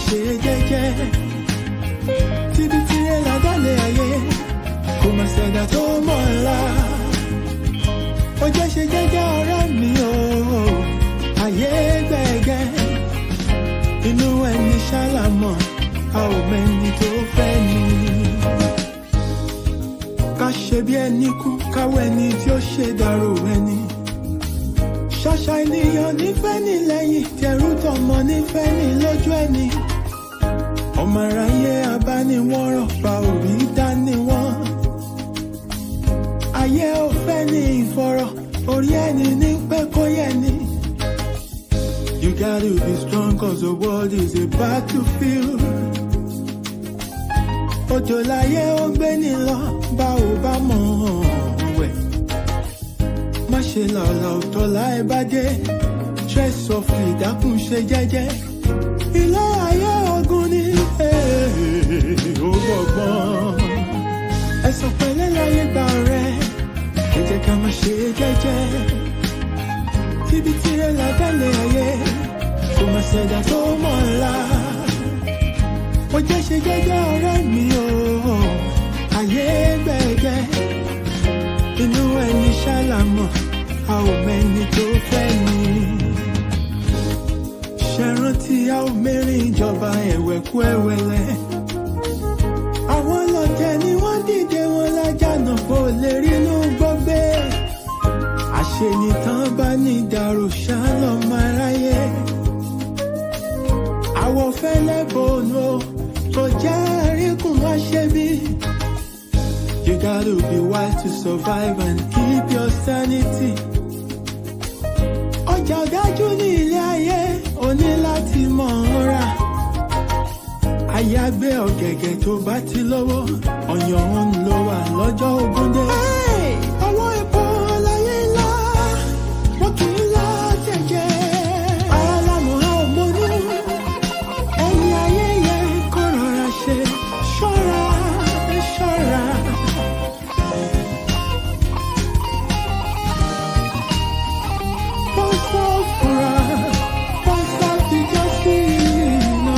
ṣe jẹ́jẹ́. Tíbi tí ẹ ládàlẹ̀ ayé, kò má ṣẹ̀dá tó mọ̀ ńlá. Ó jẹ́ ṣe jẹ́jẹ́ ọ̀rẹ́ mi o, ayé gbẹ̀gẹ́. Inú ẹni ṣàlámọ̀, a ò mẹ́ni tó fẹ́ ni. Ká ṣe bí ẹni kú, káwọ́ ẹni tí ó ṣe dàrú ẹni. Ṣàṣà ènìyàn nífẹ̀ẹ́ ní lẹ́yìn, tẹrú tọmọ nífẹ̀ẹ́ ní lójú ẹni. Ọmọ aráyé abániwọ̀nrọ̀ pa òbí dání wọ́n. Ayé ò fẹ́ ní ìfọ̀rọ̀, orí ẹni ní pẹ́ kó yẹ ni. You gotta be strong cause the world is a battlefield. Òjò láyé ó gbé ní lọ, bá ò bá mọ̀ wẹ̀. Má ṣe làlà òtọ́ láì bá dé, stress of ìdákùn ṣe jẹ́jẹ́. Ilé ayé ogun ni ó gbọ̀gbọ́n. Ẹ̀sùn pẹ̀lẹ́ láyé gbà rẹ̀, ẹ jẹ́ ká má ṣe jẹ́jẹ́. Tíbi tí ẹ ládàlẹ̀ ayé, kò má ṣẹ̀dá tó mọ̀ ńlá. Ó jẹ́ ṣe jẹ́jẹ́ ọ̀rẹ́ mi o, ayé gbẹ̀gẹ́. Inú ẹni ṣàlámọ̀, a ò mẹ́ni tó fẹ́ ni. Ṣẹ̀rántí a ò mẹ́rin ìjọba ẹ̀wẹ̀kú ẹ̀wẹ̀lẹ̀. Àwọn ọlọ́tẹ̀ ni wọ́n dìde wọn lájànà kó lè rínú gbọ́gbé. Àṣenìtàn bá ní ìdàrú ṣálọ́mọ aráyé. Àwọ̀ fẹ́lẹ́ bòónù kò jẹ́ àríkùn wá ṣe bí. You gotta be wise to survive and keep your sanity. Ọjà ọ̀dájú ní ilé ayé, o ní láti mọ̀ ọ́n rà. Àyàgbé ọ̀gẹ̀gẹ̀ tó bá ti lówó, ọ̀yàn òun ló wà lọ́jọ́ ogún dé. Ọwọ́ epo láyé ńlá, wọ́n kì í lá jẹ̀jẹ̀. Alámọ̀ a ò mọ̀nú, ẹni ayé yẹ kó rọra ṣe. Ṣọ́ra, ṣọ́ra. Bọ́sọ̀ fura, bọ́sọ̀ fi jọ́ sí iná.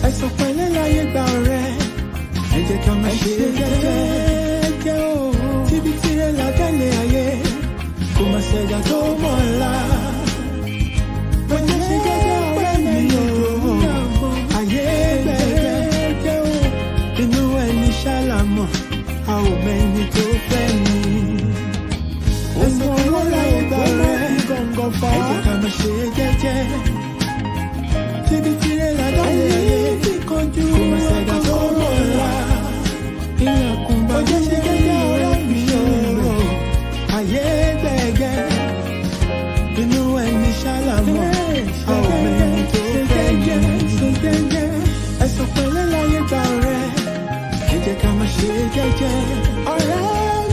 Ẹ̀sùn pẹ̀lẹ́ láyé gbà ọ̀rẹ́, ẹ jẹ́ ká má ṣe jẹ́jẹ́ o. Tíbi tí ẹ ládàlẹ̀ ayé, kò má ṣẹ̀dá tó mọ̀ ńlá. Ó jẹ́ ṣe jẹ́jẹ́ ọ̀rẹ́ mi o, ayé gbẹ̀gẹ́ o. Inú ẹni ṣàlámọ̀, a ò mẹ́ni tó fẹ́ ni. Ẹ̀sùn pẹ̀lẹ́ láyé gbà ọ̀rẹ́, ẹ jẹ́ ká má ṣe jẹ́jẹ́. Tíbi tí ẹ ládàlẹ̀ ayé, kò má ṣẹ̀dá tó mọ̀ ńlá. Ilẹ̀kùn bá jẹ́ ṣe jẹ́jẹ́ ọ̀rẹ́ mi o, ayé gbẹ̀gẹ́. Inú ẹni ṣàlámọ̀, a ò mẹ́ni tó fẹ́ ni. Ẹ̀sùn pẹ̀lẹ́ láyé gbà ọ̀rẹ́, ẹ jẹ́ ká má ṣe jẹ́jẹ́. Ọ̀rẹ́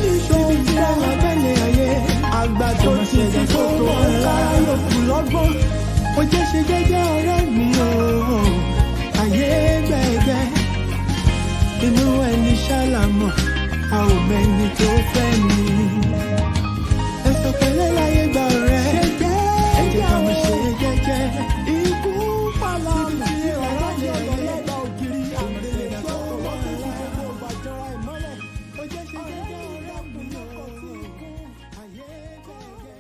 mi ṣòwò tí a ládàlẹ̀ ayé, àgbàdo ti ti tó mọ̀ ńlá yòókù lọ́gbọ́n. Ó jẹ́ ṣe jẹ́jẹ́ ọ̀rẹ́ mi o, ayé gbẹ̀gẹ́. Inú ẹni ṣàlámọ̀, a ò mẹ́ni tó fẹ́ ni. Ẹ̀sùn pẹ̀lẹ́ láyé gbà ọ̀rẹ́, ẹ jẹ́ ká má ṣe jẹ́jẹ́. Ikú pàlà mi ọ̀rọ̀ ní ọ̀lọ́lọ́gbà ògiri àgbèrè tó wọ́n ti fi gbogbo bàjọ́ra ìmọ́lẹ̀. Ó jẹ́ ṣe jẹ́jẹ́ ọ̀rẹ́ mi o, ayé gbẹ̀gẹ́.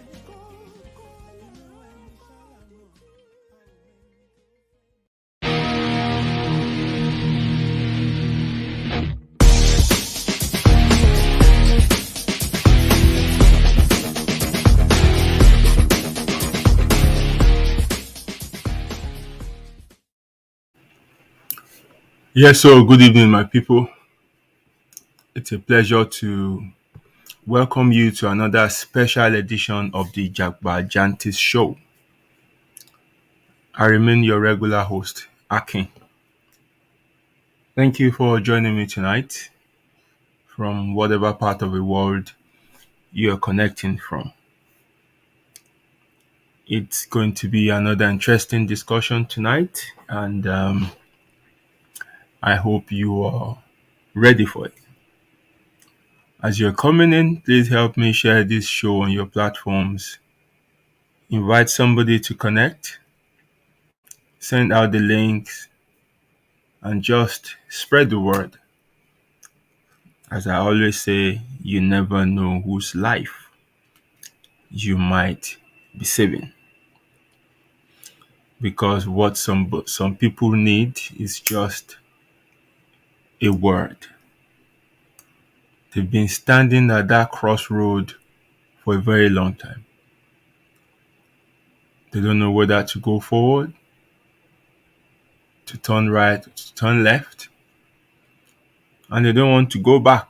Inú ẹni ṣàlámọ̀. Yes, so good evening, my people. It's a pleasure to welcome you to another special edition of the Jagba Jantis Show. I remain your regular host, Akin. Thank you for joining me tonight from whatever part of the world you are connecting from. It's going to be another interesting discussion tonight, and I hope you are ready for it. As you're coming in, please help me share this show on your platforms. Invite somebody to connect. send out the links, and just spread the word. As I always say, you never know whose life you might be saving. Because what some people need is just a word. They've been standing at that crossroad for a very long time. They don't know whether to go forward, to turn right, to turn left, and they don't want to go back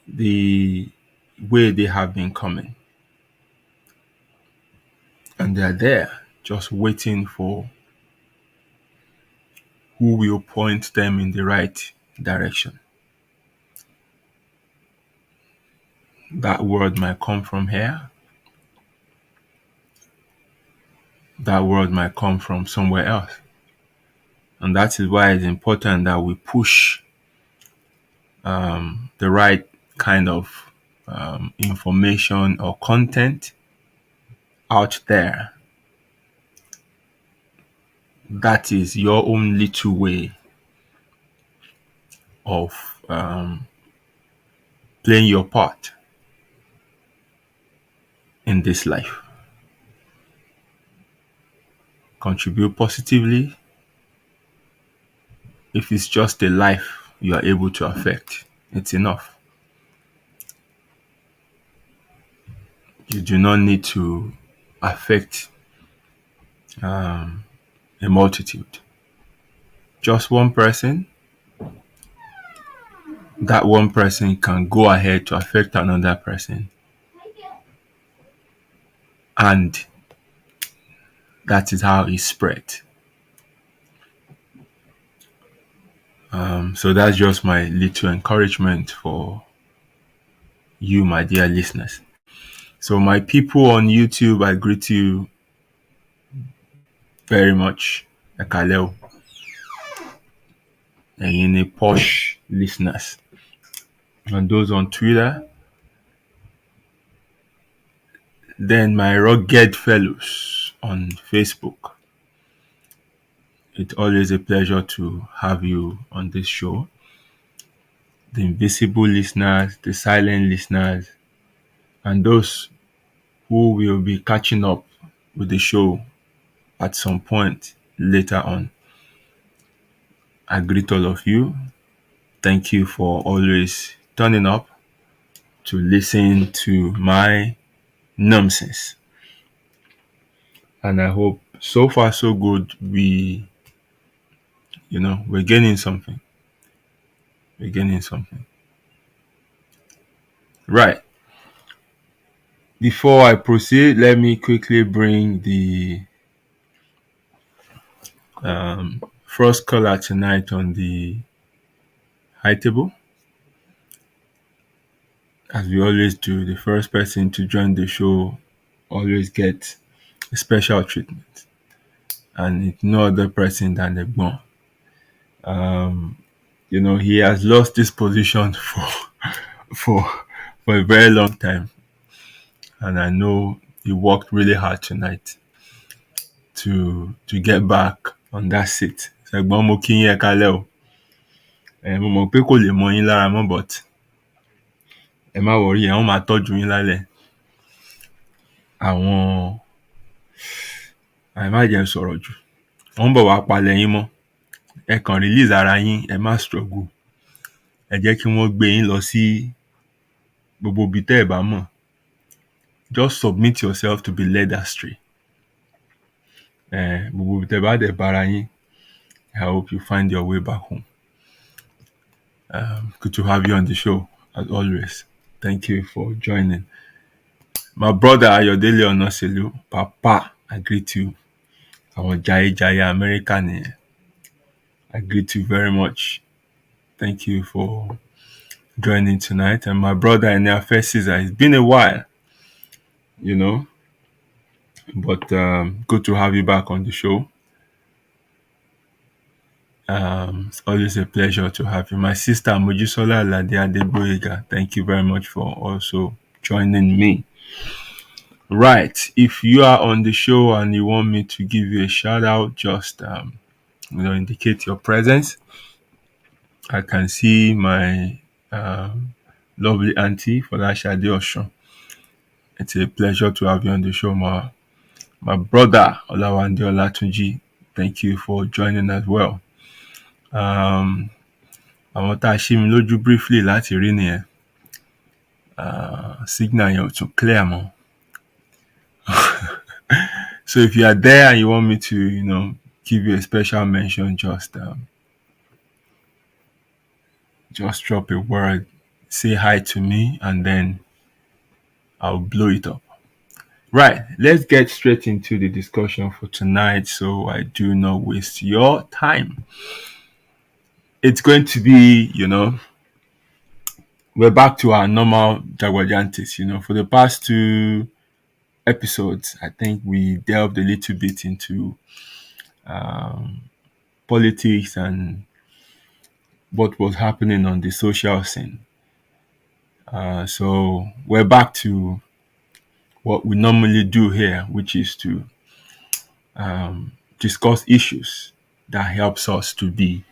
the way they have been coming. And they're there just waiting for who will point them in the right direction. That word might come from here. That word might come from somewhere else. And that is why it's important that we push the right kind of information or content out there. That is your own little way of playing your part in this life. Contribute positively. If it's just a life you are able to affect, it's enough. You do not need to affect a multitude. Just one person, that one person can go ahead to affect another person. And that is how it spread. So that's just my little encouragement for you, my dear listeners. So my people on YouTube, I greet you very much. Ekaleo. And you need posh listeners. And those on Twitter, then my rugged fellows on Facebook. It's always a pleasure to have you on this show. The invisible listeners, the silent listeners, and those who will be catching up with the show at some point later on. I greet all of you. Thank you for always turning up to listen to my nonsense. And I hope so far so good we're gaining something. We're gaining something. Right. Before I proceed, let me quickly bring the first caller tonight on the high table. As we always do, the first person to join the show always gets a special treatment. And it's no other person than the Gbon. He has lost this position for a very long time. And I know he worked really hard tonight to get back on that seat. Ṣẹ̀gbọ́n mo kí yín ẹ káalẹ́ o. Mo mọ̀ pé kò lè mọ yín lára mọ́, but ẹ má worry, wọ́n máa tọ́jú yín lálẹ́. Àwọn má jẹ́ n sọ̀rọ̀ jù. Wọ́n ń bọ̀ wá palẹ̀ yín mọ́. Ẹ kàn release ara yín, ẹ má struggle. Ẹ jẹ́ kí wọ́n gbé yín lọ sí gbogbo ibi tẹ́ ẹ bá mọ̀. Just submit yourself to be led astray. Gbogbo ibi tẹ́ ẹ bá dẹ̀ bára yín, I hope you find your way back home. Good to have you on the show, as always. Thank you for joining. My brother Ayodele Onoselu, Papa, I greet you. Our Jaya American, I greet you very much. Thank you for joining tonight. And my brother Enea Fesiza, it's been a while, but good to have you back on the show. It's always a pleasure to have you. My sister Mojisola Ladia Adeboyega, thank you very much for also joining me. Right. If you are on the show and you want me to give you a shout out, just indicate your presence. I can see my lovely auntie Folashade Oshun. It's a pleasure to have you on the show, my brother Olawande Olatunji. Thank you for joining as well. Àwọn tá a ṣí mi lójú briefly láti rí nìyẹn. Signal yẹn ò tún clear mọ́. So if you are there and you want me to, give you a special mention, just drop a word, say hi to me, and then I'll blow it up. Right, let's get straight into the discussion for tonight so I do not waste your time. It's going to be, we're back to our normal Jaguajantis. For the past two episodes, I think we delved a little bit into politics and what was happening on the social scene. So we're back to what we normally do here, which is to discuss issues that helps us to be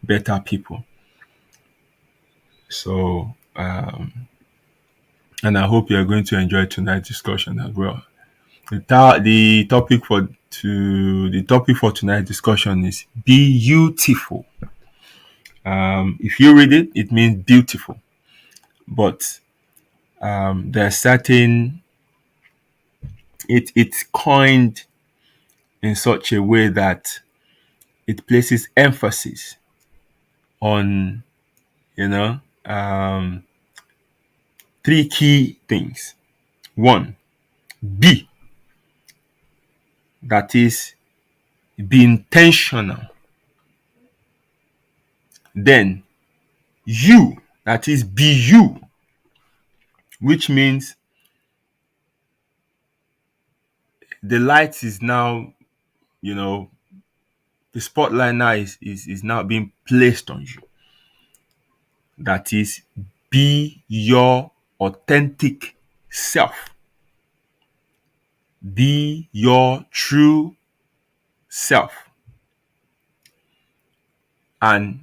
better people. So, and I hope you are going to enjoy tonight's discussion as well. The topic for tonight's discussion is Beyoutiful. If you read it, it means beautiful, but there's certain it's coined in such a way that it places emphasis on three key things. One, be, that is, be intentional. Then you, that is, be you, which means the light is now, the spotlight now is now being placed on you. That is, be your authentic self. Be your true self. And,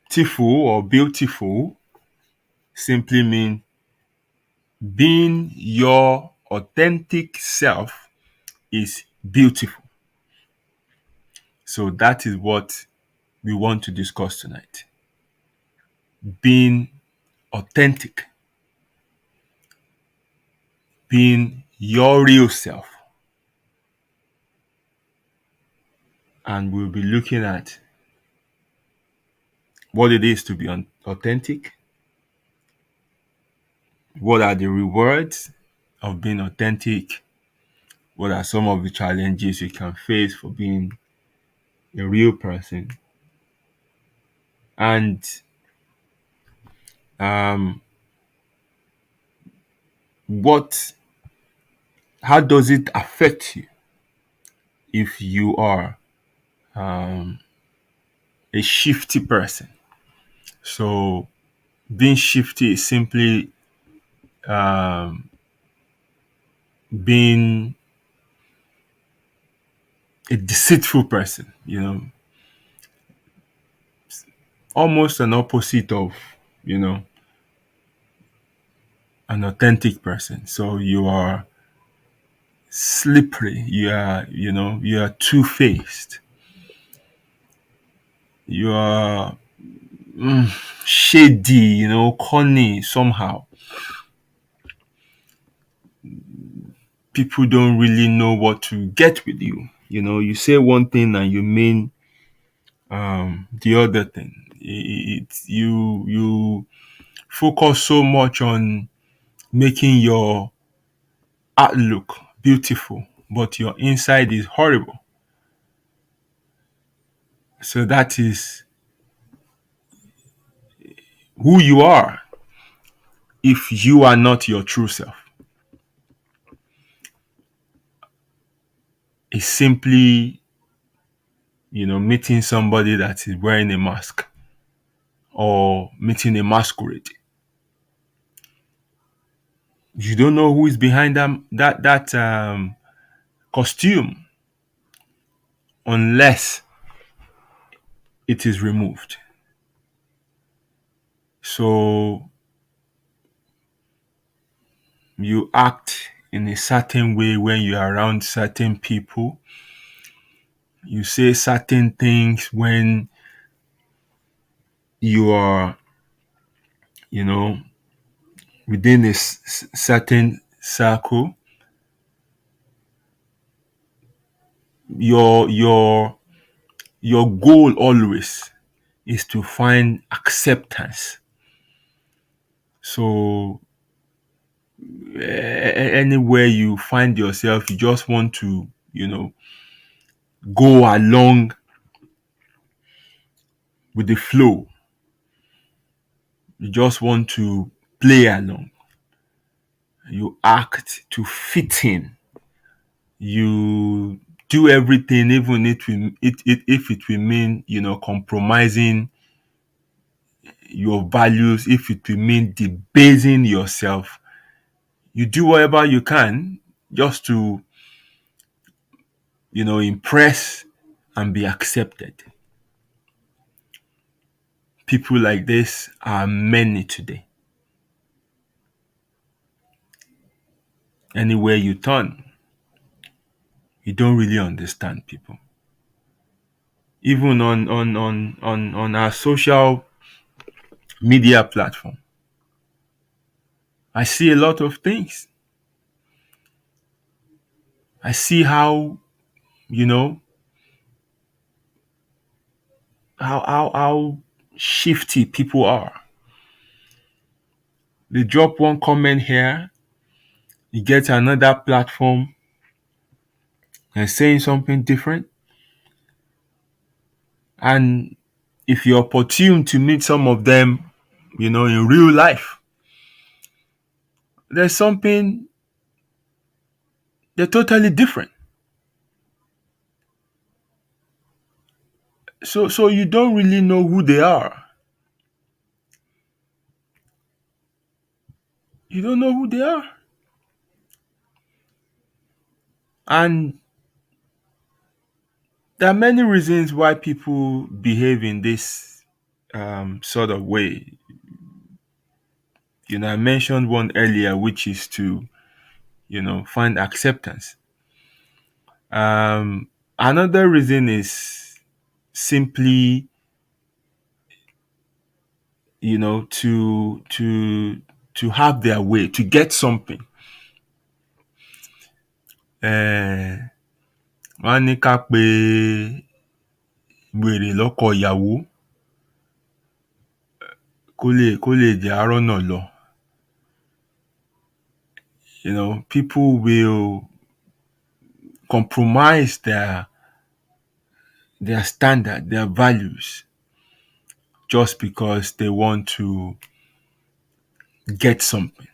tiful or beautiful simply means being your authentic self is beautiful. So that is what we want to discuss tonight. Being authentic. Being your real self. And we'll be looking at what it is to be authentic. What are the rewards of being authentic? What are some of the challenges you can face for being a real person? And how does it affect you if you are a shifty person? So being shifty is simply being a deceitful person, almost an opposite of, an authentic person. So you are slippery, you are two-faced, you are shady, corny somehow. People don't really know what to get with you. You say one thing and you mean the other thing. You focus so much on making your outlook beautiful, but your inside is horrible. So that is who you are if you are not your true self. It's simply, meeting somebody that is wearing a mask or meeting a masquerade. You don't know who is behind that costume unless it is removed. So you act in a certain way when you're around certain people. You say certain things when you are, you know, within a certain circle. Your goal always is to find acceptance. So anywhere you find yourself, you just want to, go along with the flow. You just want to play along. You act to fit in. You do everything, even if it will mean, compromising your values, if it will mean debasing yourself. You do whatever you can just to, impress and be accepted. People like this are many today. Anywhere you turn, you don't really understand people. Even on our social media platform, I see a lot of things. I see how, you know, how shifty people are. They drop one comment here, you get another platform and saying something different. And if you're opportune to meet some of them, in real life, there's something they're totally different. So you don't really know who they are. You don't know who they are. And there are many reasons why people behave in this sort of way. I mentioned one earlier, which is to, find acceptance. Another reason is simply, to have their way, to get something. Wọ́n á ní ká pe wèrè lọ́kọ ìyàwó kó lè jẹ́ arọ́nà lọ. People will compromise their standard, their values, just because they want to get something.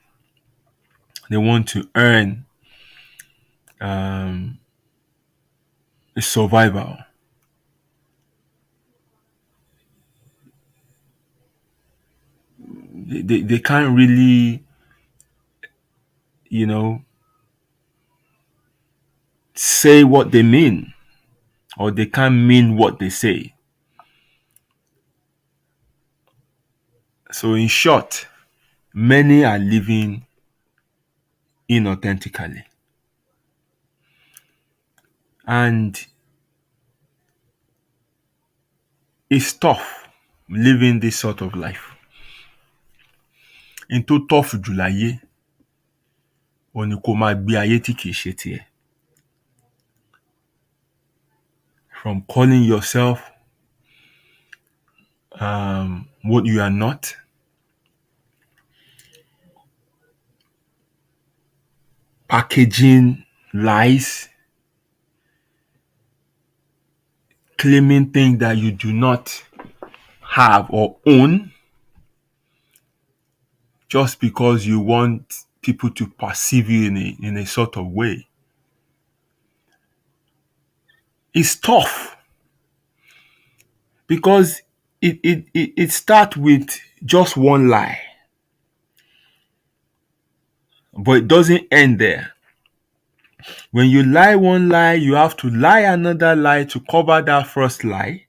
They want to earn a survival. They can't really, say what they mean, or they can't mean what they say. So in short, many are living inauthentically. And it's tough living this sort of life. In tó tough jù láyé, òun ni kó máa gbé ayé tí kìí ṣe tiẹ̀. From calling yourself what you are not, packaging lies, claiming things that you do not have or own, just because you want people to perceive you in a sort of way. It's tough because it starts with just one lie. But it doesn't end there. When you lie one lie, you have to lie another lie to cover that first lie.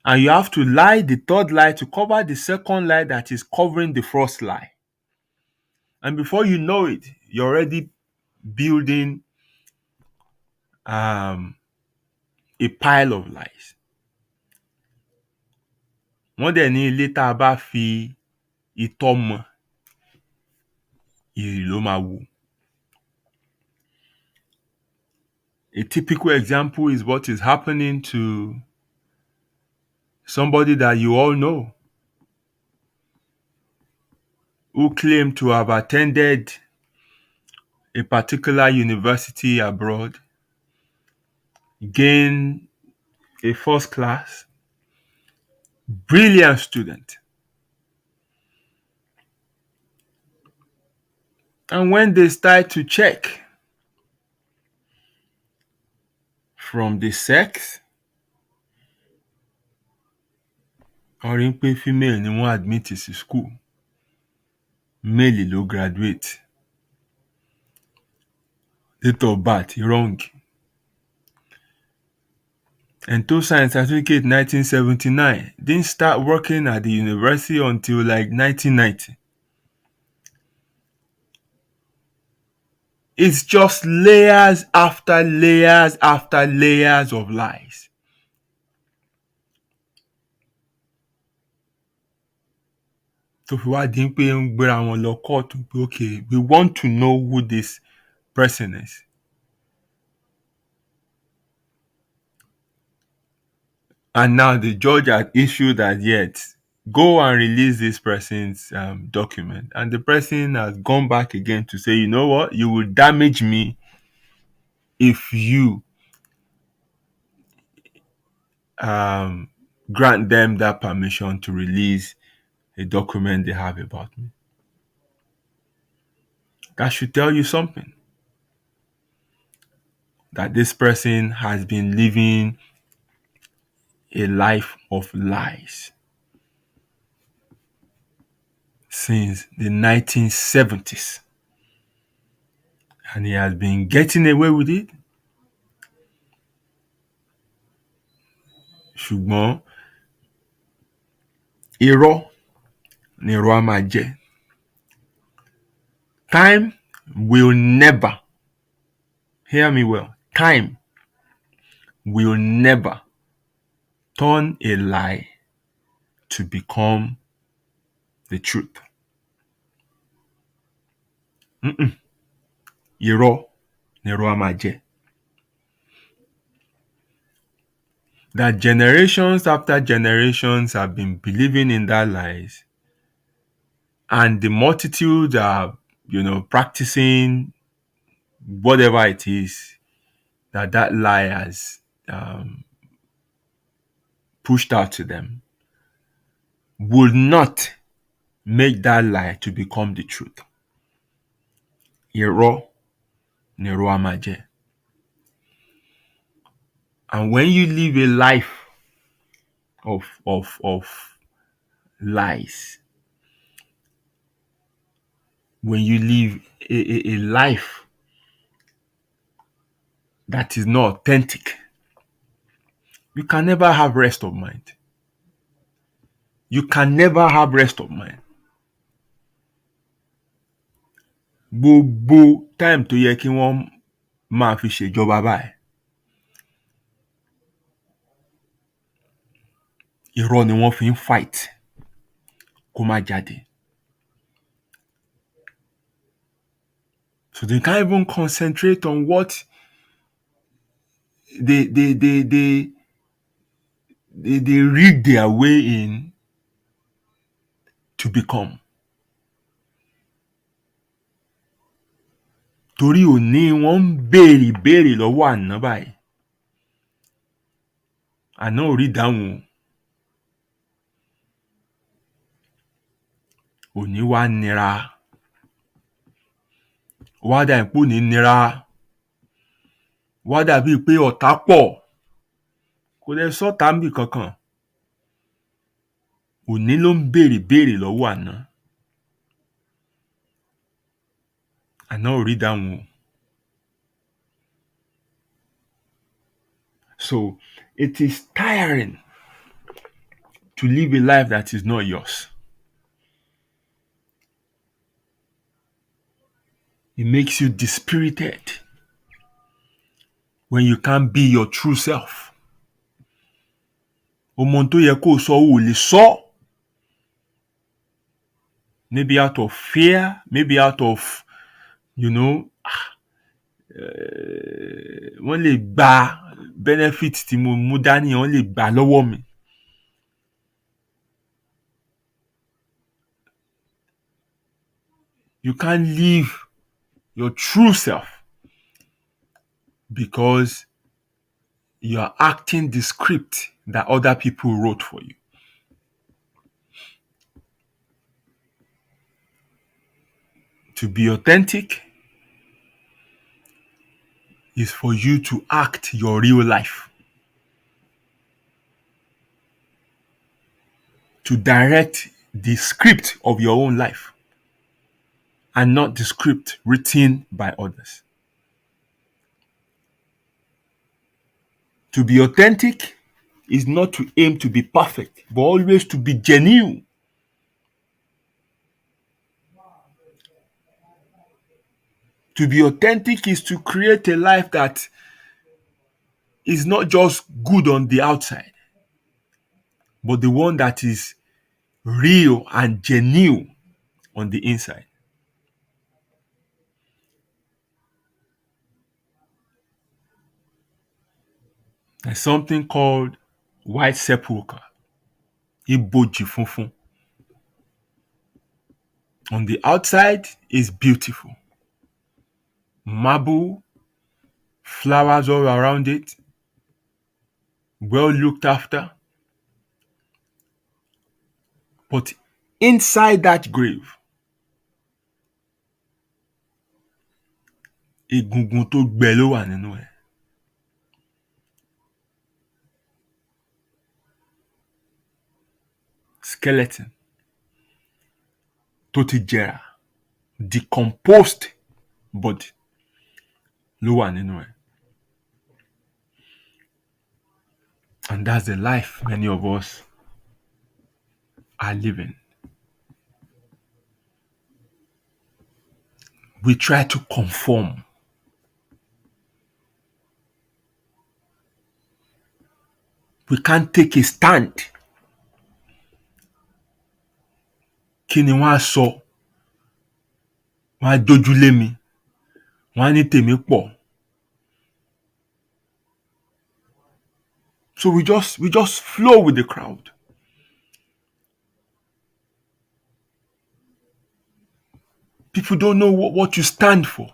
And you have to lie the third lie to cover the second lie that is covering the first lie. And before you know it, you're already building a pile of lies. Wọ́n dẹ̀ ní ilé tá a bá fi itọ́ mọ, ìrì ló máa wù. A typical example is what is happening to somebody that you all know who claimed to have attended a particular university abroad, gained a first class, brilliant student. And when they start to check from the sex, wọ́n rí pé female ni wọ́n admit sí school, male ló graduate. Date of birth wrong. And tó sign certificate 1979, didn't start working at the university until like 1990. It's just layers after layers after layers of lies. So fi wá dín pé ń gbéra wọn lọ court pé okay, we want to know who this person is. And now the judge had issued that yet go and release this person's document. And the person has gone back again to say, you know what, you will damage me if you grant them that permission to release a document they have about me. That should tell you something. That this person has been living a life of lies since the 1970s. And he has been getting away with it. Ṣùgbọ́n irọ́ ni irọ́ á máa jẹ́. Time will never, hear me well, time will never turn a lie to become the truth. Irọ́ ni irọ́ á máa jẹ́. That generations after generations have been believing in that lies, and the multitude are, practicing whatever it is that lie has pushed out to them, would not make that lie to become the truth. Irọ́ ni irọ́ á máa jẹ́. And when you live a life of lies, when you live a life that is not authentic, you can never have rest of mind. You can never have rest of mind. Gbogbo time tó yẹ kí wọ́n máa fi ṣèjọba báyìí, irọ́ ni wọ́n fi ń fight kó má jáde. So they can't even concentrate on what they rig their way in to become. Torí òní wọ́n ń béèrè lọ́wọ́ àná báyìí. Àná ò rí dáhùn. Òní wá nira. Wá dà ìpò ní nira. Wá dàbí pé ọ̀tá pọ̀. Kò lè sọ́tà ń bì kankan. Òní ló ń béèrè lọ́wọ́ àná. And now read that one. So it is tiring to live a life that is not yours. It makes you dispirited when you can't be your true self. Ohun tó yẹ kó sọ ò lè sọ. Maybe out of fear, maybe out of, wọ́n lè gba benefit tí mo mú dání, wọ́n lè gbà lọ́wọ́ mi. You can't live your true self because you are acting the script that other people wrote for you. To be authentic is for you to act your real life. To direct the script of your own life and not the script written by others. To be authentic is not to aim to be perfect, but always to be genuine. To be authentic is to create a life that is not just good on the outside, but the one that is real and genuine on the inside. There's something called white sepulchre. Iboji funfun. On the outside is beautiful. Marble, flowers all around it, well looked after. But inside that grave, egungun tó gbẹ ló wà nínú ẹ̀. Skeleton tó ti jẹrà, decomposed body ló wà nínú ẹ̀. And that's the life many of us are living. We try to conform. We can't take a stand. Kí ni wọ́n á sọ? Wọ́n á dójúlé mi. Wọ́n á ní tèmi pọ̀. So we just flow with the crowd. People don't know what you stand for.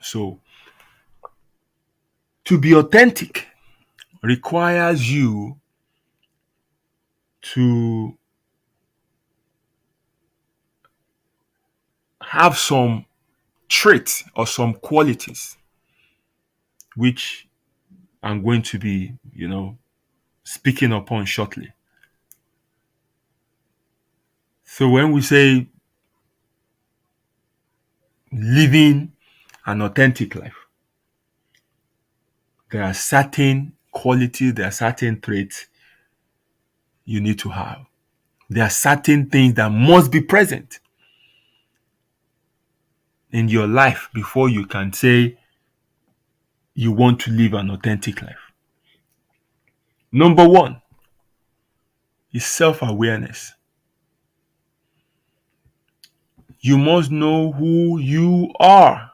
So, to be authentic requires you to have some traits or some qualities which I'm going to be, speaking upon shortly. So when we say living an authentic life, there are certain qualities, there are certain traits you need to have. There are certain things that must be present in your life before you can say you want to live an authentic life. Number one is self-awareness. You must know who you are.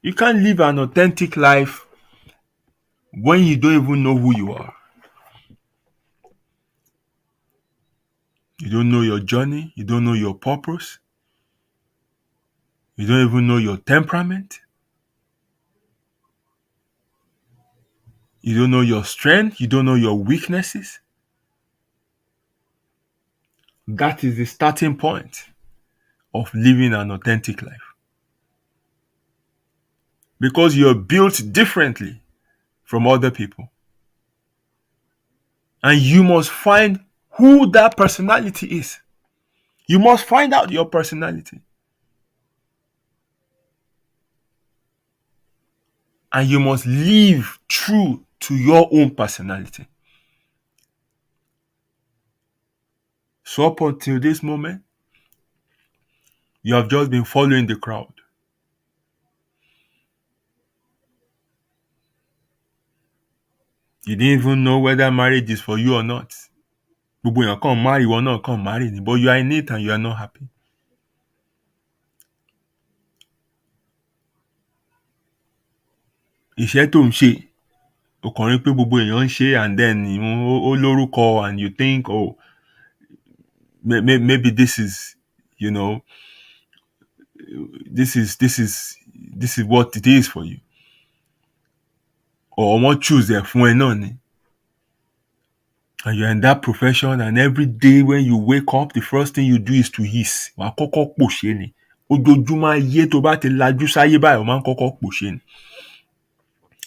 You can't live an authentic life when you don't even know who you are. You don't know your journey. You don't know your purpose. You don't even know your temperament. You don't know your strength. You don't know your weaknesses. That is the starting point of living an authentic life. Because you're built differently from other people. And you must find who that personality is. You must find out your personality. And you must live true to your own personality. So up until this moment, you have just been following the crowd. You didn't even know whether marriage is for you or not. Gbogbo èèyàn kàn marry, ìwọ náà kàn marry ni, but you are in it and you are not happy. Iṣẹ́ tó ń ṣe, o kàn rí pé gbogbo èèyàn ń ṣe, and then ó lórúkọ, and you think, oh, maybe this is, you know, this is what it is for you. Or wọ́n choose ẹ̀ fún ẹ náà ni. And you're in that profession, and every day when you wake up, the first thing you do is to hiss. Wàá kọ́kọ́ pòṣé ni. Ojoojúmọ́ ayé tó bá ti lajú sáyé báyìí, o máa ń kọ́kọ́ pòṣé ni.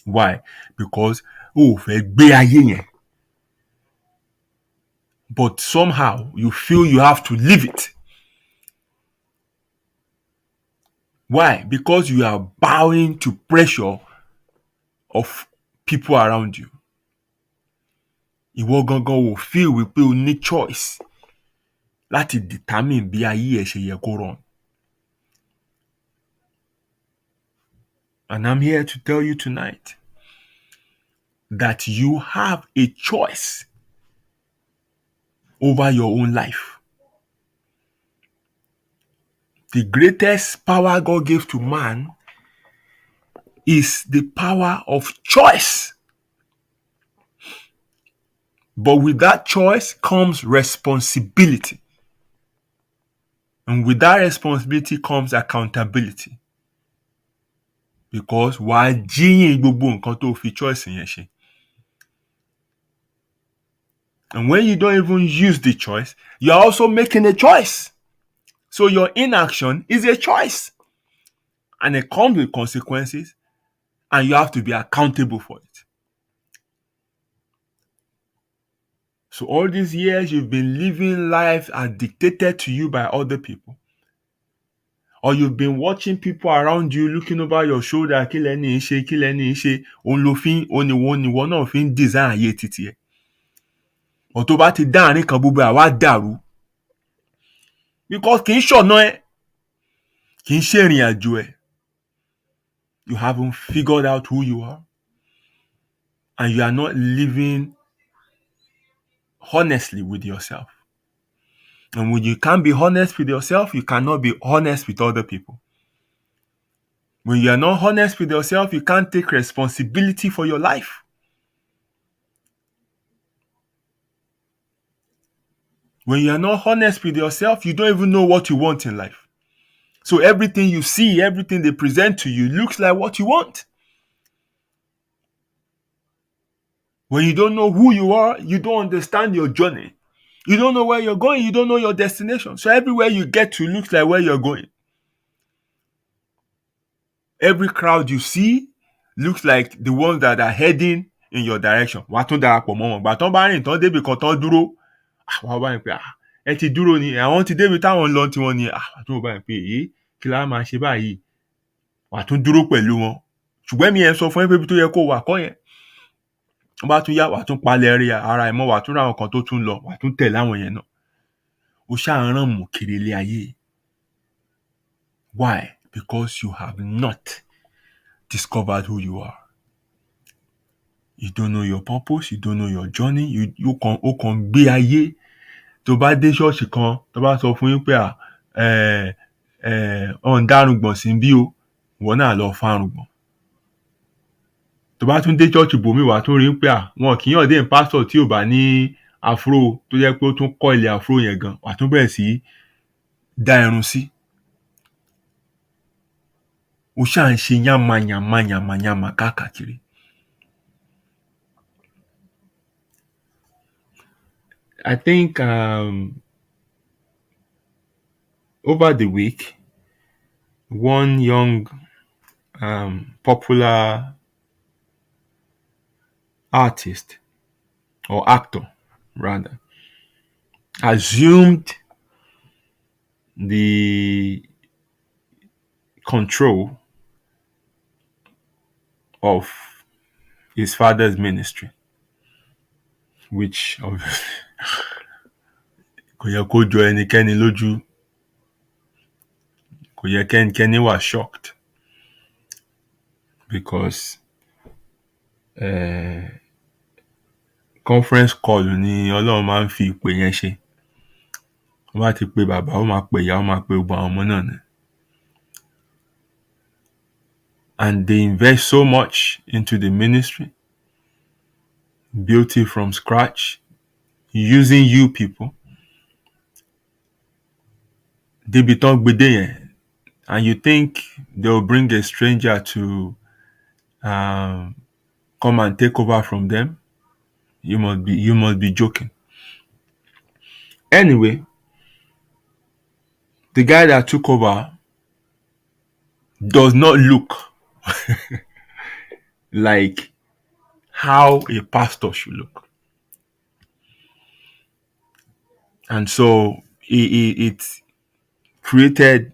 Why? Because o ò fẹ́ gbé ayé yẹn. But somehow you feel you have to live it. Why? Because you are bowing to pressure of people around you. Ìwọ gangan ò feel wípé o ní choice láti determine bí ayé ẹ ṣe yẹ kó run. And I'm here to tell you tonight that you have a choice over your own life. The greatest power God gave to man is the power of choice. But with that choice comes responsibility. And with that responsibility comes accountability. Because wàá jíyìn gbogbo nǹkan tó fi choice yẹn ṣe. And when you don't even use the choice, you're also making a choice. So your inaction is a choice. And it comes with consequences, and you have to be accountable for it. So all these years you've been living life as dictated to you by other people. Or you've been watching people around you looking over your shoulder, kí lẹ́ni ṣe, kí lẹ́ni ṣe, òun ìwọ náà fi ń design ayé títí ẹ̀. Or tó bá ti dá àárín kan gbogbo àwa dàrú. Because kì í ṣọ̀nà ẹ̀, kì í ṣe ìrìn àjò ẹ̀. You haven't figured out who you are. And you are not living honestly with yourself. And when you can't be honest with yourself, you cannot be honest with other people. When you are not honest with yourself, you can't take responsibility for your life. When you are not honest with yourself, you don't even know what you want in life. So everything you see, everything they present to you looks like what you want. When you don't know who you are, you don't understand your journey. You don't know where you're going. You don't know your destination. So everywhere you get to looks like where you're going. Every crowd you see looks like the ones that are heading in your direction. Wàá tún darapọ̀ mọ́ wọn. Gbà tán bá rìn tán débi kan tán dúró. Wàá bá yẹn pé ẹ ti dúró ni. Àwọn ti débi táwọn lọ tiwọn ni. Wàá tún bá yẹn pé kí la máa ṣe báyìí. Wàá tún dúró pẹ̀lú wọn. Ṣùgbọ́n mi yẹn sọ fún ẹ pé ibi tó yẹ kó wà kọ́ yẹn. Wọ́n bá tún yá, wàá tún palẹ̀ rí ara ẹ̀ mọ́, wàá tún ra àwọn kan tó tún lọ, wàá tún tẹ̀lé àwọn yẹn náà. O ṣáà ń ràn mú kiri ilé ayé. Why? Because you have not discovered who you are. You don't know your purpose, you don't know your journey, o kàn gbé ayé. Tó bá dé ṣọ́ọ̀ṣì kan, tó bá sọ fún yín pé ọ̀n dárùngbọ̀n sí bí o, ìwọ náà lọ fárùngbọ̀n. Tó bá tún dé church bòmí wà tún rí pé wọn kì í yàn dé pastor tí ò bá ní afro tó jẹ́ pé ó tún kọ́ ilé afro yẹn gan, wà tún bẹ̀rẹ̀ sí dá irun sí. O ṣáà ń ṣe yánmayànmayànmayànmá káàkiri. I think over the week, one young popular artist or actor rather assumed the control of his father's ministry, which obviously kò yẹ kó jọ ẹnikẹ́ni lójú, kò yẹ kẹ́nikẹ́ni wà shocked because conference call ni Ọlọ́run máa ń fi ìpè yẹn ṣe. Ó bá ti pe bàbá, ó máa pe ìyá, ó máa pe gbogbo àwọn ọmọ náà ni. And they invest so much into the ministry, built it from scratch, using you people. Débi tán gbede yẹn, and you think they'll bring a stranger to come and take over from them? You must be joking. Anyway, the guy that took over does not look like how a pastor should look. And so it created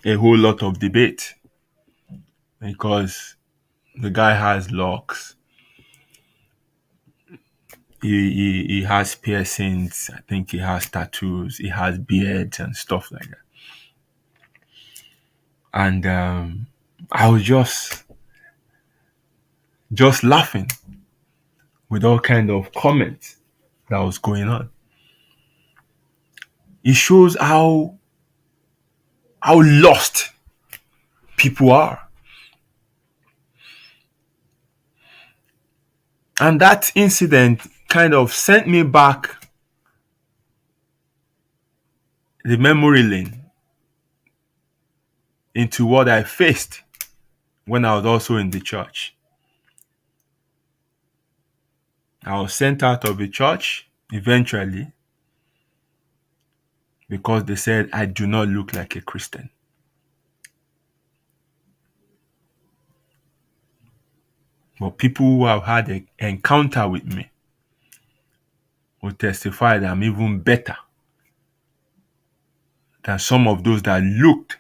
a whole lot of debate because the guy has locks. He has piercings. I think he has tattoos. He has beards and stuff like that. And I was just laughing with all kind of comments that was going on. It shows how lost people are. And that incident kind of sent me back the memory lane into what I faced when I was also in the church. I was sent out of the church eventually because they said I do not look like a Christian. But people who have had an encounter with me will testify that I'm even better than some of those that looked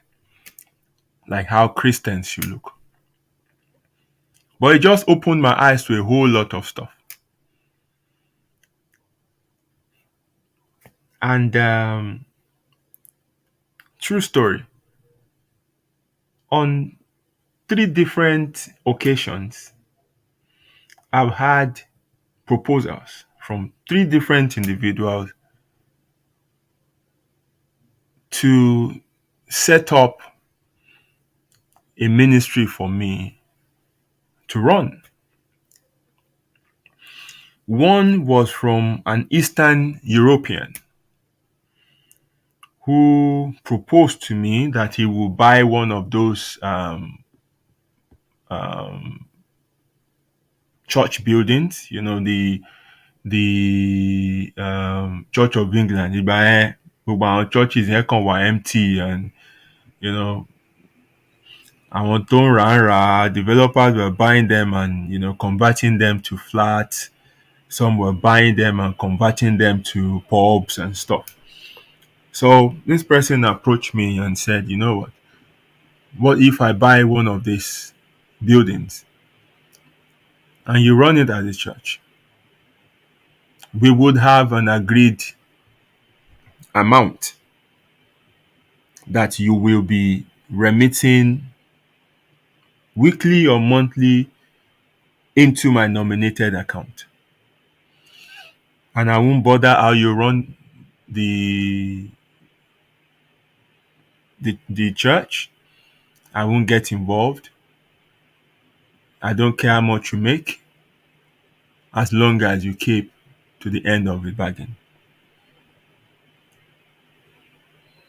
like how Christians should look. But it just opened my eyes to a whole lot of stuff. And true story, on 3 different occasions, I've had proposals from 3 different individuals to set up a ministry for me to run. One was from an Eastern European who proposed to me that he will buy one of those church buildings, the Church of England. Ìgbà yẹn churches yẹn kàn wà empty, and àwọn tó ń rà developers were buying them and converting them to flats. Some were buying them and converting them to pubs and stuff. So this person approached me and said, you know what if I buy one of these buildings and you run it as a church? We would have an agreed amount that you will be remitting weekly or monthly into my nominated account. And I won't bother how you run the church. I won't get involved. I don't care how much you make, as long as you keep to the end of the bargain.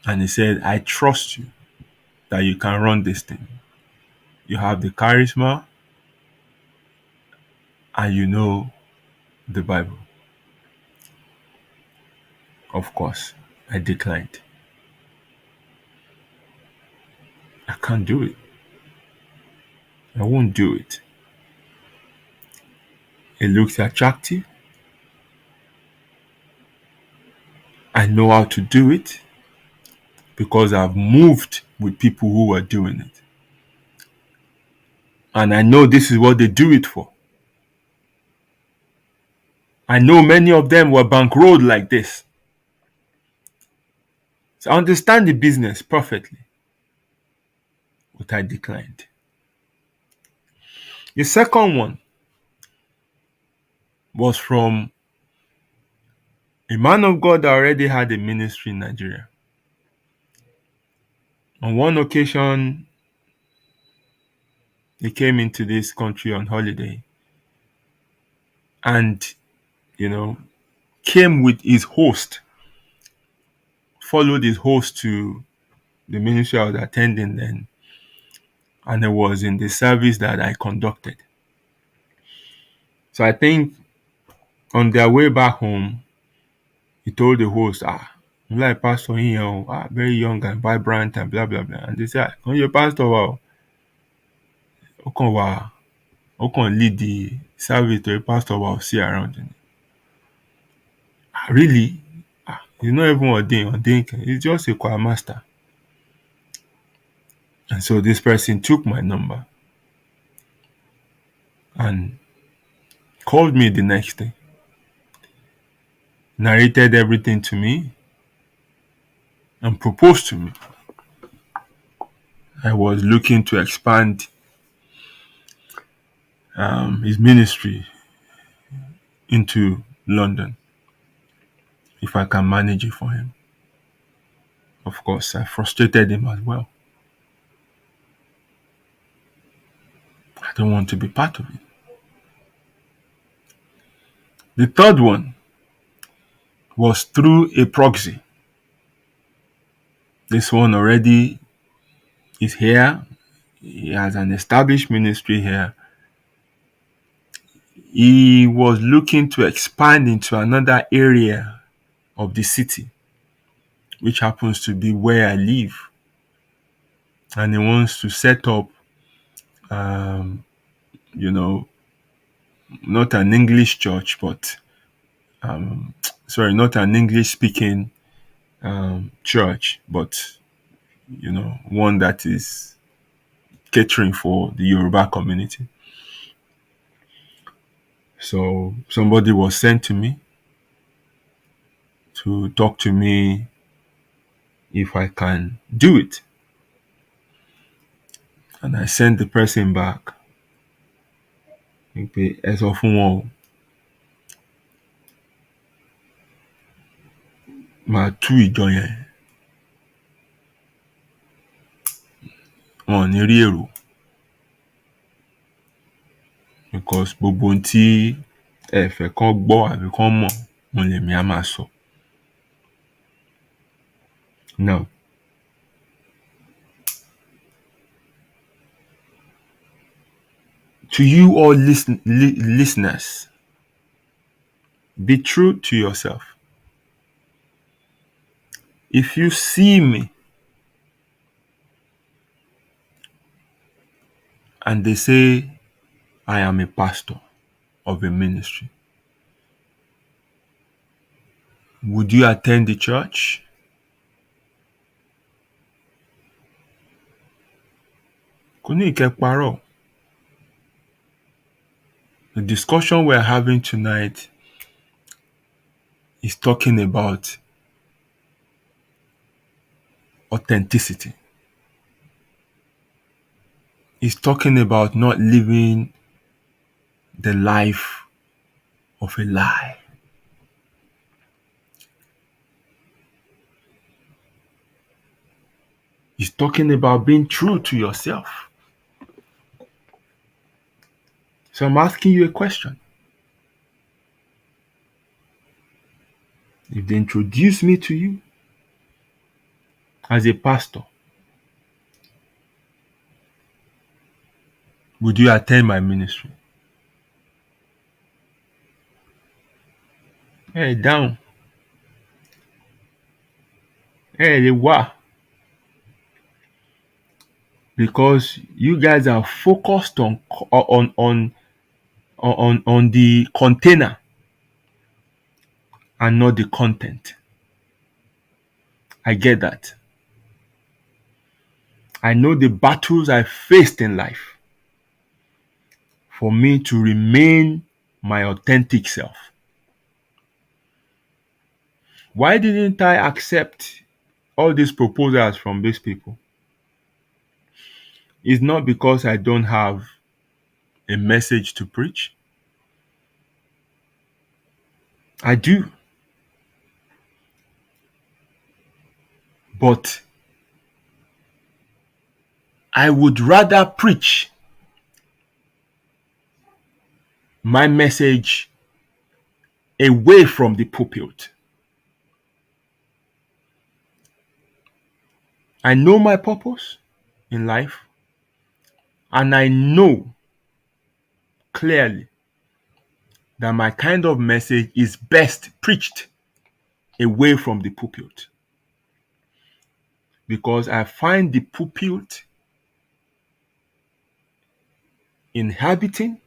And he said, I trust you that you can run this thing. You have the charisma and you know the Bible. Of course, I declined. I can't do it. I won't do it. It looks attractive. I know how to do it because I've moved with people who are doing it. And I know this is what they do it for. I know many of them were bankrolled like this. So I understand the business perfectly, but I declined. The second one was from a man of God that already had a ministry in Nigeria. On one occasion, he came into this country on holiday and, came with his host, followed his host to the ministry I was attending then, and it was in the service that I conducted. So I think on their way back home, he told the host, I'm like pastor here, very young and vibrant and blah blah blah. And they said, "Oh, your pastor, wow, who can lead the service to a pastor wow see around him." Really? He's not even ordained. He's just a choir master. And so this person took my number and called me the next day, narrated everything to me, and proposed to me. I was looking to expand his ministry into London if I can manage it for him. Of course, I frustrated him as well. I don't want to be part of it. The third one was through a proxy. This one already is here. He has an established ministry here. He was looking to expand into another area of the city, which happens to be where I live. And he wants to set up, not an English church, but, not an English speaking church, but, one that is catering for the Yoruba community. So somebody was sent to me to talk to me if I can do it. And I sent the person back. Ẹ sọ fún wọn o, máa tú ìjọ yẹn, wọn ò ní rí èrò, because gbogbo ohun tí ẹ fẹ́ kán gbọ́ àbí kán mọ̀ òun lèmi á máa sọ. Now, to you all listeners, be true to yourself. If you see me and they say I am a pastor of a ministry, would you attend the church? Kò ní kẹ́ parọ́. The discussion we're having tonight is talking about authenticity. It's talking about not living the life of a lie. It's talking about being true to yourself. So I'm asking you a question. If they introduce me to you as a pastor, would you attend my ministry? Hey, down. Hey, why? Because you guys are focused on on the container and not the content. I get that. I know the battles I faced in life for me to remain my authentic self. Why didn't I accept all these proposals from these people? It's not because I don't have a message to preach. I do. But I would rather preach my message away from the pulpit. I know my purpose in life, and I know clearly that my kind of message is best preached away from the pulpit, because I find the pulpit inhabiting,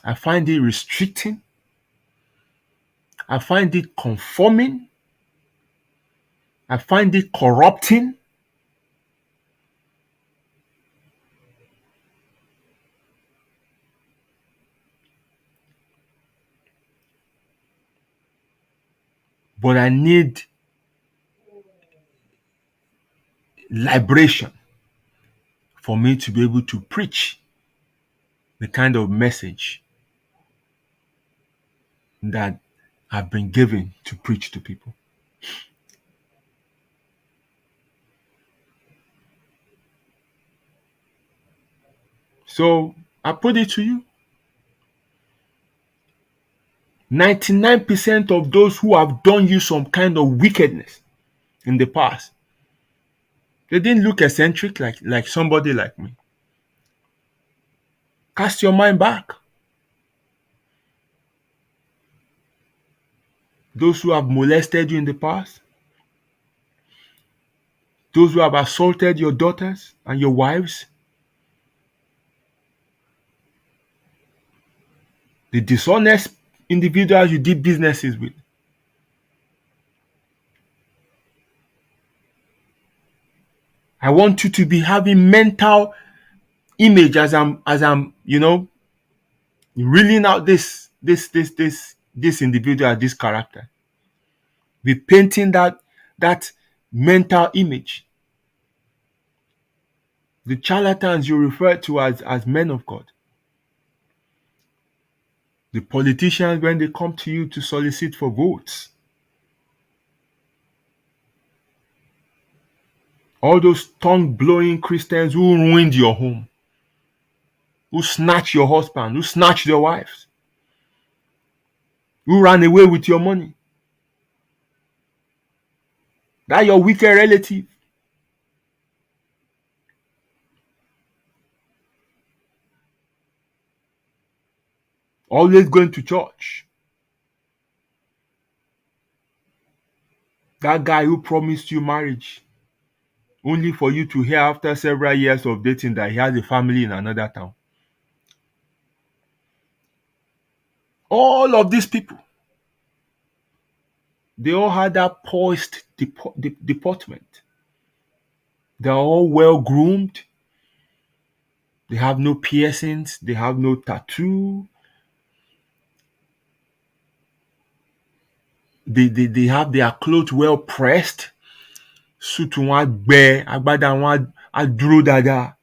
I find it restricting, I find it conforming, I find it corrupting. But I need liberation for me to be able to preach the kind of message that I've been given to preach to people. So I put it to you, 99% of those who have done you some kind of wickedness in the past, they didn't look eccentric like somebody like me. Cast your mind back. Those who have molested you in the past, those who have assaulted your daughters and your wives, the dishonest individuals you did businesses with. I want you to be having mental image as I'm reeling out this individual, this character. Be painting that mental image. The charlatans you refer to as men of God. The politicians when they come to you to solicit for votes. All those tongue-blowing Christians who ruined your home, who snatched your husband, who snatched your wives, who ran away with your money. That your wicked relative. Always going to church. That guy who promised you marriage, only for you to hear after several years of dating that he has a family in another town. All of these people, they all had that poised deportment. They're all well groomed. They have no piercings. They have no tattoo. They have their clothes well pressed. Suit wọn gbẹ, agbádá wọn á dúró dáadáa.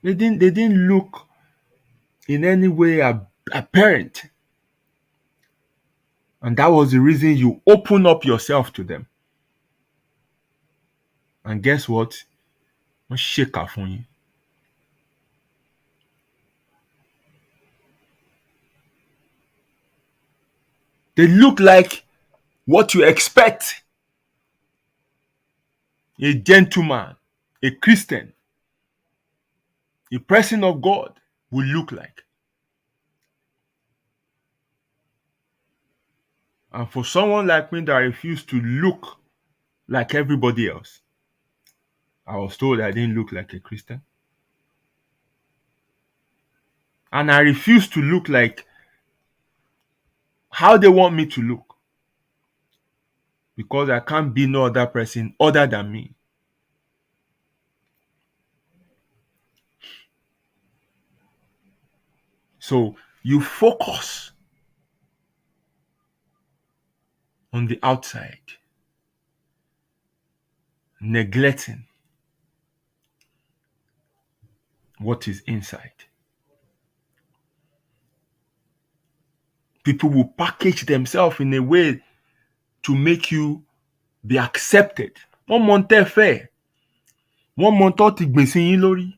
They didn't look in any way apparent. And that was the reason you open up yourself to them. And guess what? Wọ́n ṣèkà fún yín. They look like what you expect a gentleman, a Christian, a person of God will look like. And for someone like me that refused to look like everybody else, I was told I didn't look like a Christian. And I refused to look like how they want me to look. Because I can't be no other person other than me. So you focus on the outside, neglecting what is inside. People will package themselves in a way to make you be accepted. Wọ́n mọ tẹ́ fẹ́, wọ́n mọ tó ti gbìn sí yín lórí.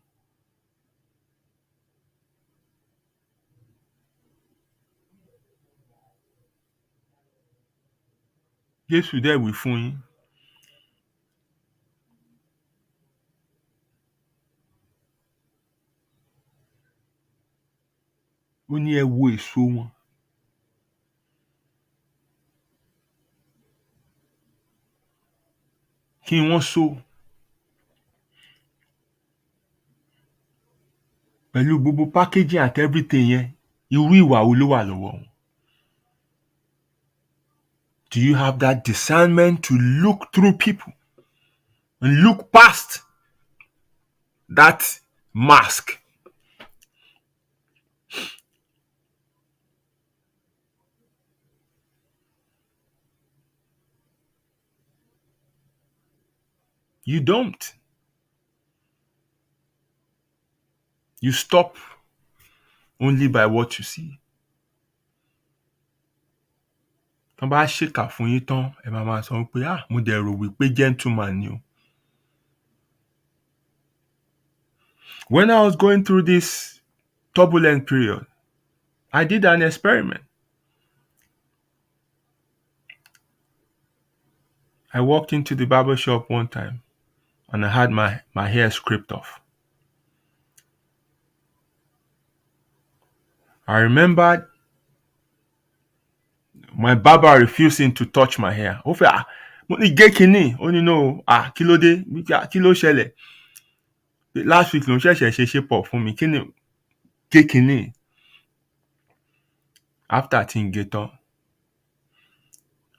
Jésù dẹ̀ wí fún yín. Ó ní ẹ wo èso wọn. Kí wọ́n so pẹ̀lú gbogbo packaging àti everything yẹn, irú ìwà wo ló wà lọ́wọ́ wọn? Do you have that discernment to look through people and look past that mask? You don't. You stop only by what you see. Tán bá ṣèkà fún yín tán, ẹ máa sọ pé mo dẹ̀ rò wípé gentleman ni o. When I was going through this turbulent period, I did an experiment. I walked into the barber shop one time and I had my hair scraped off. I remembered my barber refusing to touch my hair. Ó fẹ́ mo ní gé kínní. Ó ní no, kí ló dé? Kí ló ṣẹlẹ̀? Last week ló ń ṣẹ̀ṣẹ̀ ṣe shape up fún mi. Kí ni gé kínní? After tí n gé tán,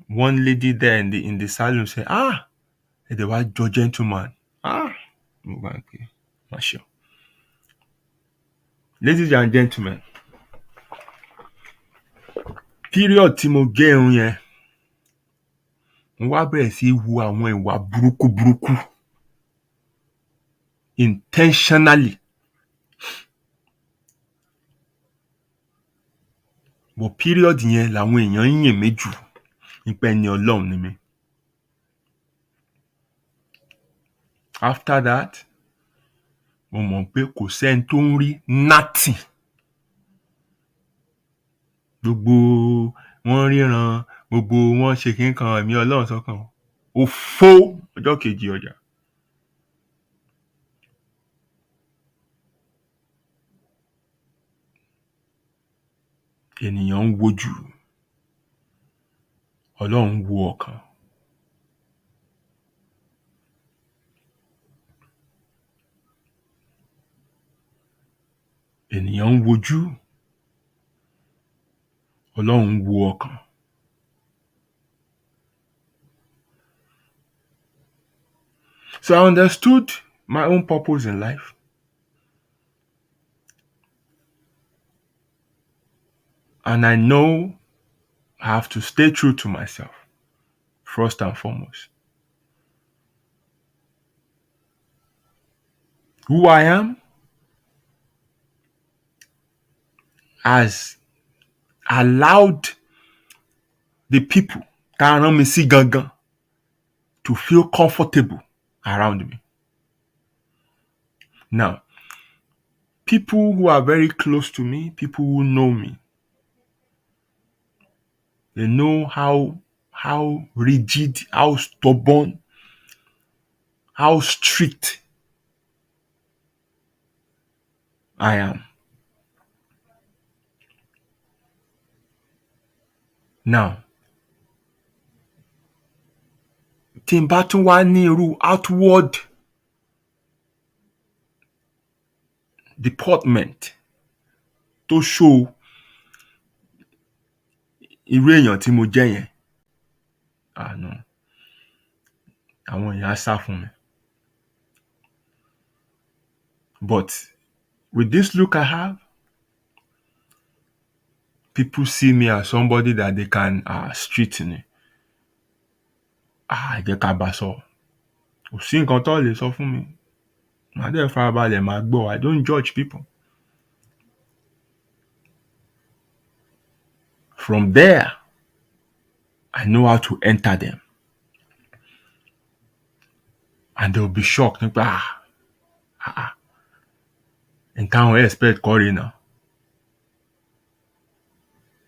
one lady there in the salon said, ẹ dẹ̀ wá jọ gentleman. Mo bá ń pè má ṣe. Ladies and gentlemen, period tí mo gé irun yẹn, mo wá bẹ̀rẹ̀ sí wu àwọn ìwà burúkú intentionally. But period yẹn làwọn èèyàn ń yìn mí jù nípa ẹni Ọlọ́run ni mí. After that, mo mọ̀ pé kò sẹ́ni tó ń rí nothing. Gbogbo wọn ríran, gbogbo wọn ṣe kí n kan ẹ̀mí Ọlọ́run sọ́kàn. Ó fó ọjọ́ kejì ọjà. Ènìyàn ń wojú, Ọlọ́run wo ọkàn. Ènìyàn ń wojú, Ọlọ́run wo ọkàn. So I understood my own purpose in life. And I know I have to stay true to myself, first and foremost. Who I am has allowed the people tá rán mi sí gangan to feel comfortable around me. Now, people who are very close to me, people who know me, they know how rigid, how stubborn, how strict I am. Now, tí n bá tún wá ní irú outward deportment tó show irú èèyàn tí mo jẹ́ yẹn, no, àwọn èèyàn á sá fún mi. But with this look I have, people see me as somebody that they can street ni. Jẹ́ ká bá sọ. Kò sí nǹkan tó lè sọ fún mi. Màá dẹ̀ farabalẹ̀ máa gbọ́. I don't judge people. From there, I know how to enter them. And they'll be shocked. Nǹkan àwọn expect kọ́ rí náà.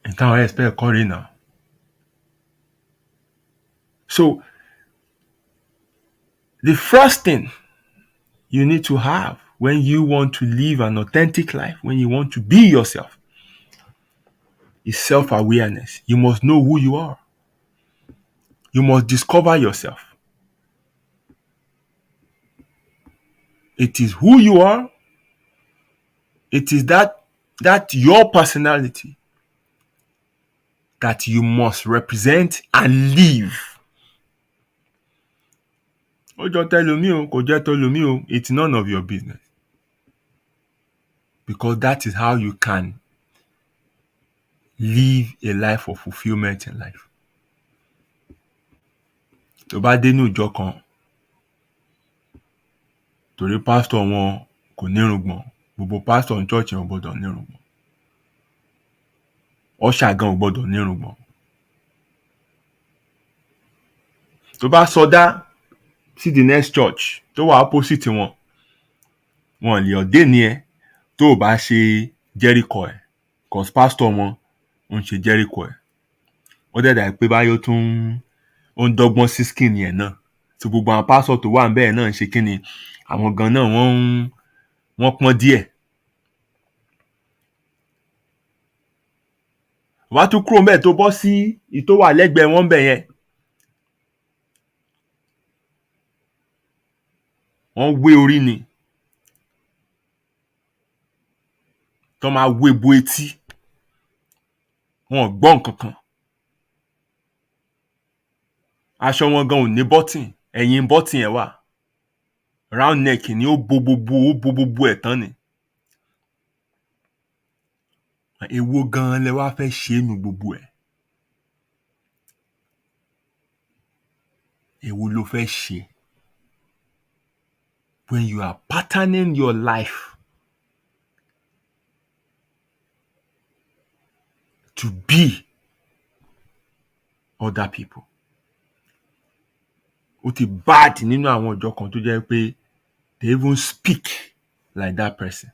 Nǹkan àwọn expect kọ́ rí náà. So, the first thing you need to have when you want to live an authentic life, when you want to be yourself, is self-awareness. You must know who you are. You must discover yourself. It is who you are. It is that your personality that you must represent and live. It's none of your business. Because that is how you can live a life of fulfillment in life. Tó bá dénú ìjọ kan, torí pastor wọn kò nírùngbọ̀n, gbogbo pastor in church wọn gbọ́dọ̀ nírùngbọ̀n. Usher gan ò gbọ́dọ̀ nírùngbọ̀n. Tó bá sọdá sí the next church tó wà opposite wọn lè ordain ẹ tó bá ṣe Jericho ẹ, cause pastor wọn ń ṣe Jericho ẹ. Ó dẹ̀ dà pé báyọ̀ tún ó ń dọ́gbọ́n sí skin yẹn náà. So gbogbo àwọn pastor tó wà níbẹ̀ náà ń ṣe kíni, àwọn gan náà wọ́n pọ́n díẹ̀. Wá tún kúrò ńbẹ̀ tó bọ́ sí ìtó wà lẹ́gbẹ̀ẹ́ wọn ńbẹ̀ yẹn. Wọ́n wé orí ni. Tó máa wé bo etí. Wọn ò gbọ́ nǹkan kan. Aṣọ wọn gan ò ní button, ẹ̀yìn button ẹ̀ wà. Round neck ni ó bo gbogbo ẹ̀ tán ni. Èwo gan lẹ wá fẹ́ ṣe nu gbogbo ẹ̀? Èwo ló fẹ́ ṣe? When you are patterning your life to be other people. Ó ti bad nínú àwọn ìjọ kan tó jẹ́ pé they even speak like that person.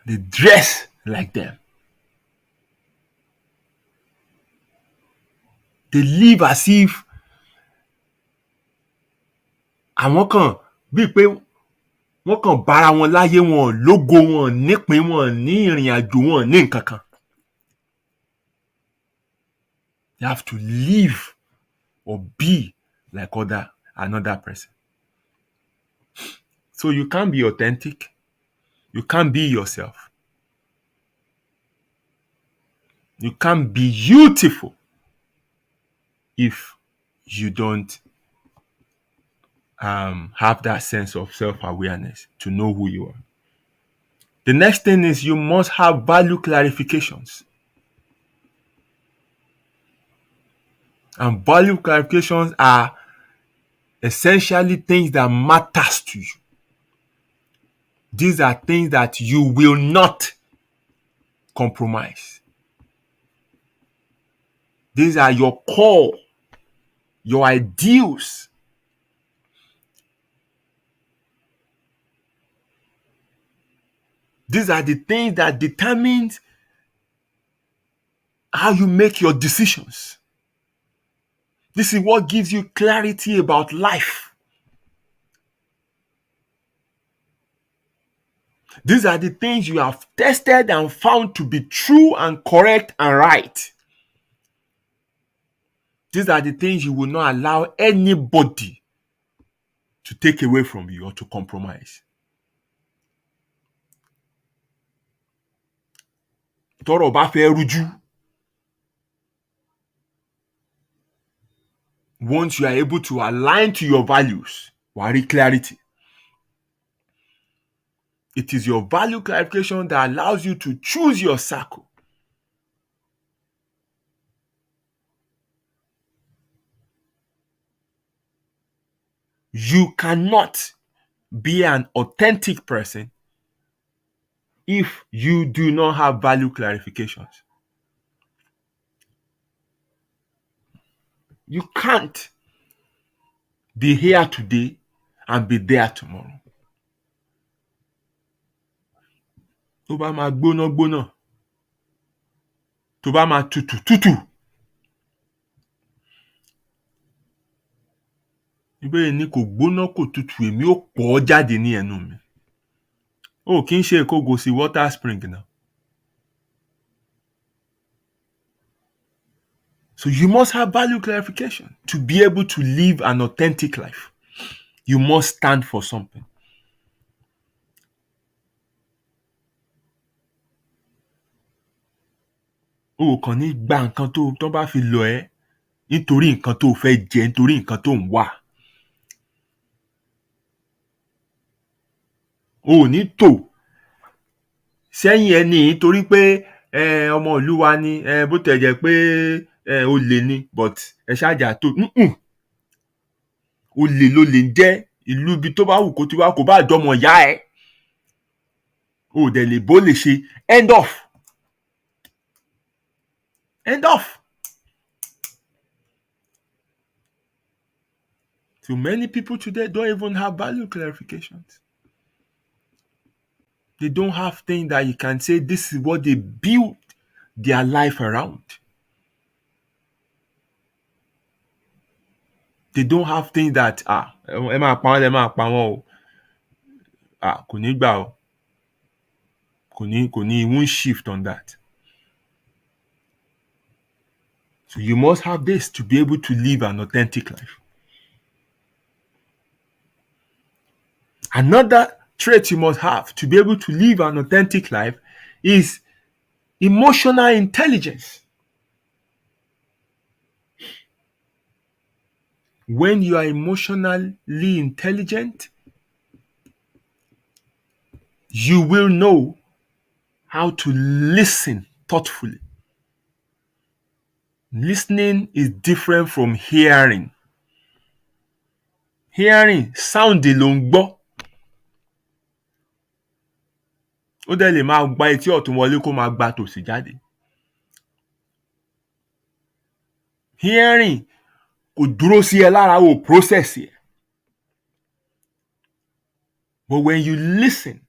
They dress like them. They live as if àwọn kan bíi pé wọ́n kàn bára wọn láyé, wọn lógo, wọn nípìn, wọn ní ìrìn àjò, wọn ní nǹkan kan. You have to live or be like another person. So you can't be authentic. You can't be yourself. You can't be beautiful if you don't have that sense of self-awareness to know who you are. The next thing is you must have value clarifications. And value clarifications are essentially things that matters to you. These are things that you will not compromise. These are your core, your ideals. These are the things that determine how you make your decisions. This is what gives you clarity about life. These are the things you have tested and found to be true and correct and right. These are the things you will not allow anybody to take away from you or to compromise. Tọ́rọ̀ bá fẹ́ rújú, once you are able to align to your values, wàá rí clarity. It is your value clarification that allows you to choose your circle. You cannot be an authentic person if you do not have value clarifications. You can't be here today and be there tomorrow. Tó bá máa gbóná, tó bá máa tutù. Ìbéèrè ni kò gbóná kò tutù, èmi ó pọ̀ jáde ní ẹnu mi. Ó kì í ṣe Ìkọgòsì water spring náà. So you must have value clarification to be able to live an authentic life. You must stand for something. O kàn ní gba nǹkan tó bá fi lọ ẹ́ nítorí nǹkan tó fẹ́ jẹ, nítorí nǹkan tó ń wà. O ò ní tò sẹ́yìn ẹni nítorí pé ọmọ ìlú wa ni, bó tẹ̀ jẹ́ pé olè ni, but ẹ ṣáàjà tó. Olè ló lè jẹ́ ìlú ibi tó bá wù kó ti wá, kó bá jọmọ ìyá ẹ̀. O dẹ̀ lè bó lè ṣe. End of. So many people today don't even have value clarifications. They don't have things that you can say this is what they build their life around. They don't have things that ẹ máa pa wọ́n o. Kò ní gbà o. Kò ní, it won't shift on that. So you must have this to be able to live an authentic life. Another trait you must have to be able to live an authentic life is emotional intelligence. When you are emotionally intelligent, you will know how to listen thoughtfully. Listening is different from hearing. Hearing, sound ló ń gbọ́. Ó dẹ̀ lè máa gba etí ọ̀tún wọlé kó máa gba tòsì jáde. Hearing kò dúró sí ẹ lára, o process ẹ. But when you listen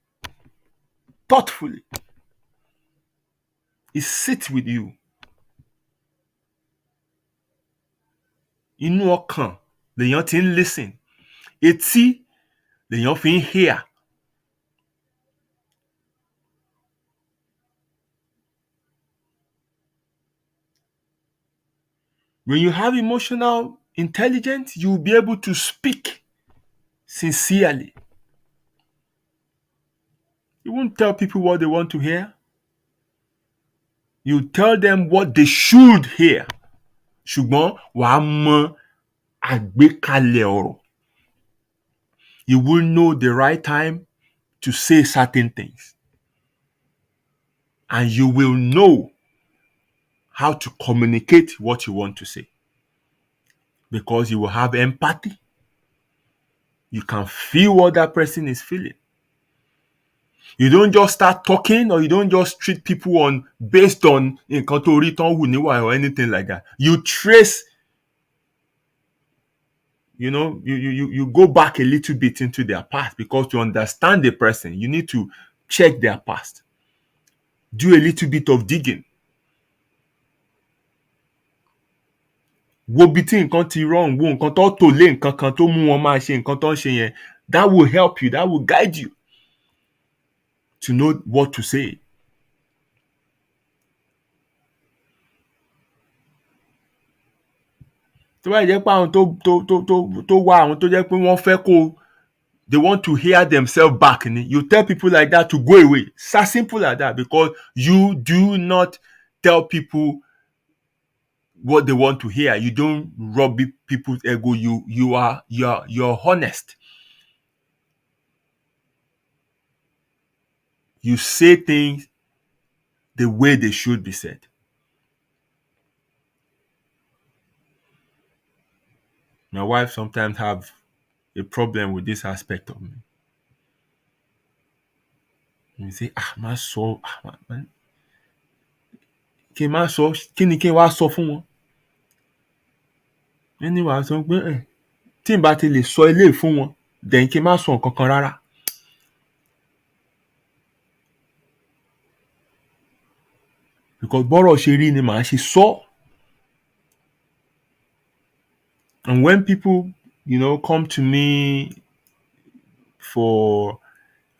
thoughtfully, it sits with you. Inú ọkàn lèèyàn ti ń listen. Etí lèèyàn fi ń hear. When you have emotional intelligence, you will be able to speak sincerely. You won't tell people what they want to hear. You tell them what they should hear. Ṣùgbọ́n wàá mọ àgbékalẹ̀ ọ̀rọ̀. You will know the right time to say certain things. And you will know how to communicate what you want to say. Because you will have empathy. You can feel what that person is feeling. You don't just start talking, or you don't just treat people based on nǹkan tó rí tán hù níwà or anything like that. You trace, you go back a little bit into their past, because to understand the person, you need to check their past. Do a little bit of digging. Wo bí tí nǹkan ti wrong, wo nǹkan tó tò lé nǹkan kan tó mú wọn máa ṣe nǹkan tó ń ṣe yẹn. That will help you, that will guide you to know what to say. Tó bá jẹ́ pé àwọn tó wá, àwọn tó jẹ́ pé wọ́n fẹ́ they want to hear themselves back. You tell people like that to go away. It's as simple as that, because you do not tell people what they want to hear. You don't rub people's ego. You're honest. You say things the way they should be said. My wife sometimes have a problem with this aspect of me. You say, má sọ, kí n má sọ, kí ni kí n wá sọ fún wọn? Ẹni wàá sọ pé tí n bá ti lè sọ eléyìí fún wọn, then kí n má sọ nǹkan kan rárá. Because bọ́rọ̀ ṣe rí ni màá ṣe sọ. And when people, come to me for,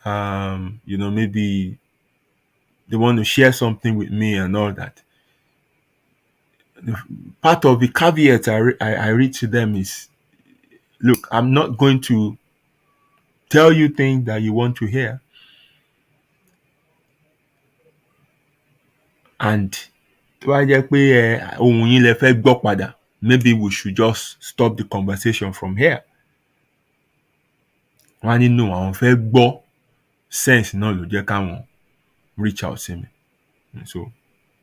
maybe they want to share something with me and all that, part of the caveat I read to them is, look, I'm not going to tell you things that you want to hear. And tó bá jẹ́ pé ohun yín lẹ fẹ́ gbọ́ padà, maybe we should just stop the conversation from here. Wọ́n á ní no, àwọn fẹ́ gbọ́ sense náà ló jẹ́ káwọn reach out sí mi. So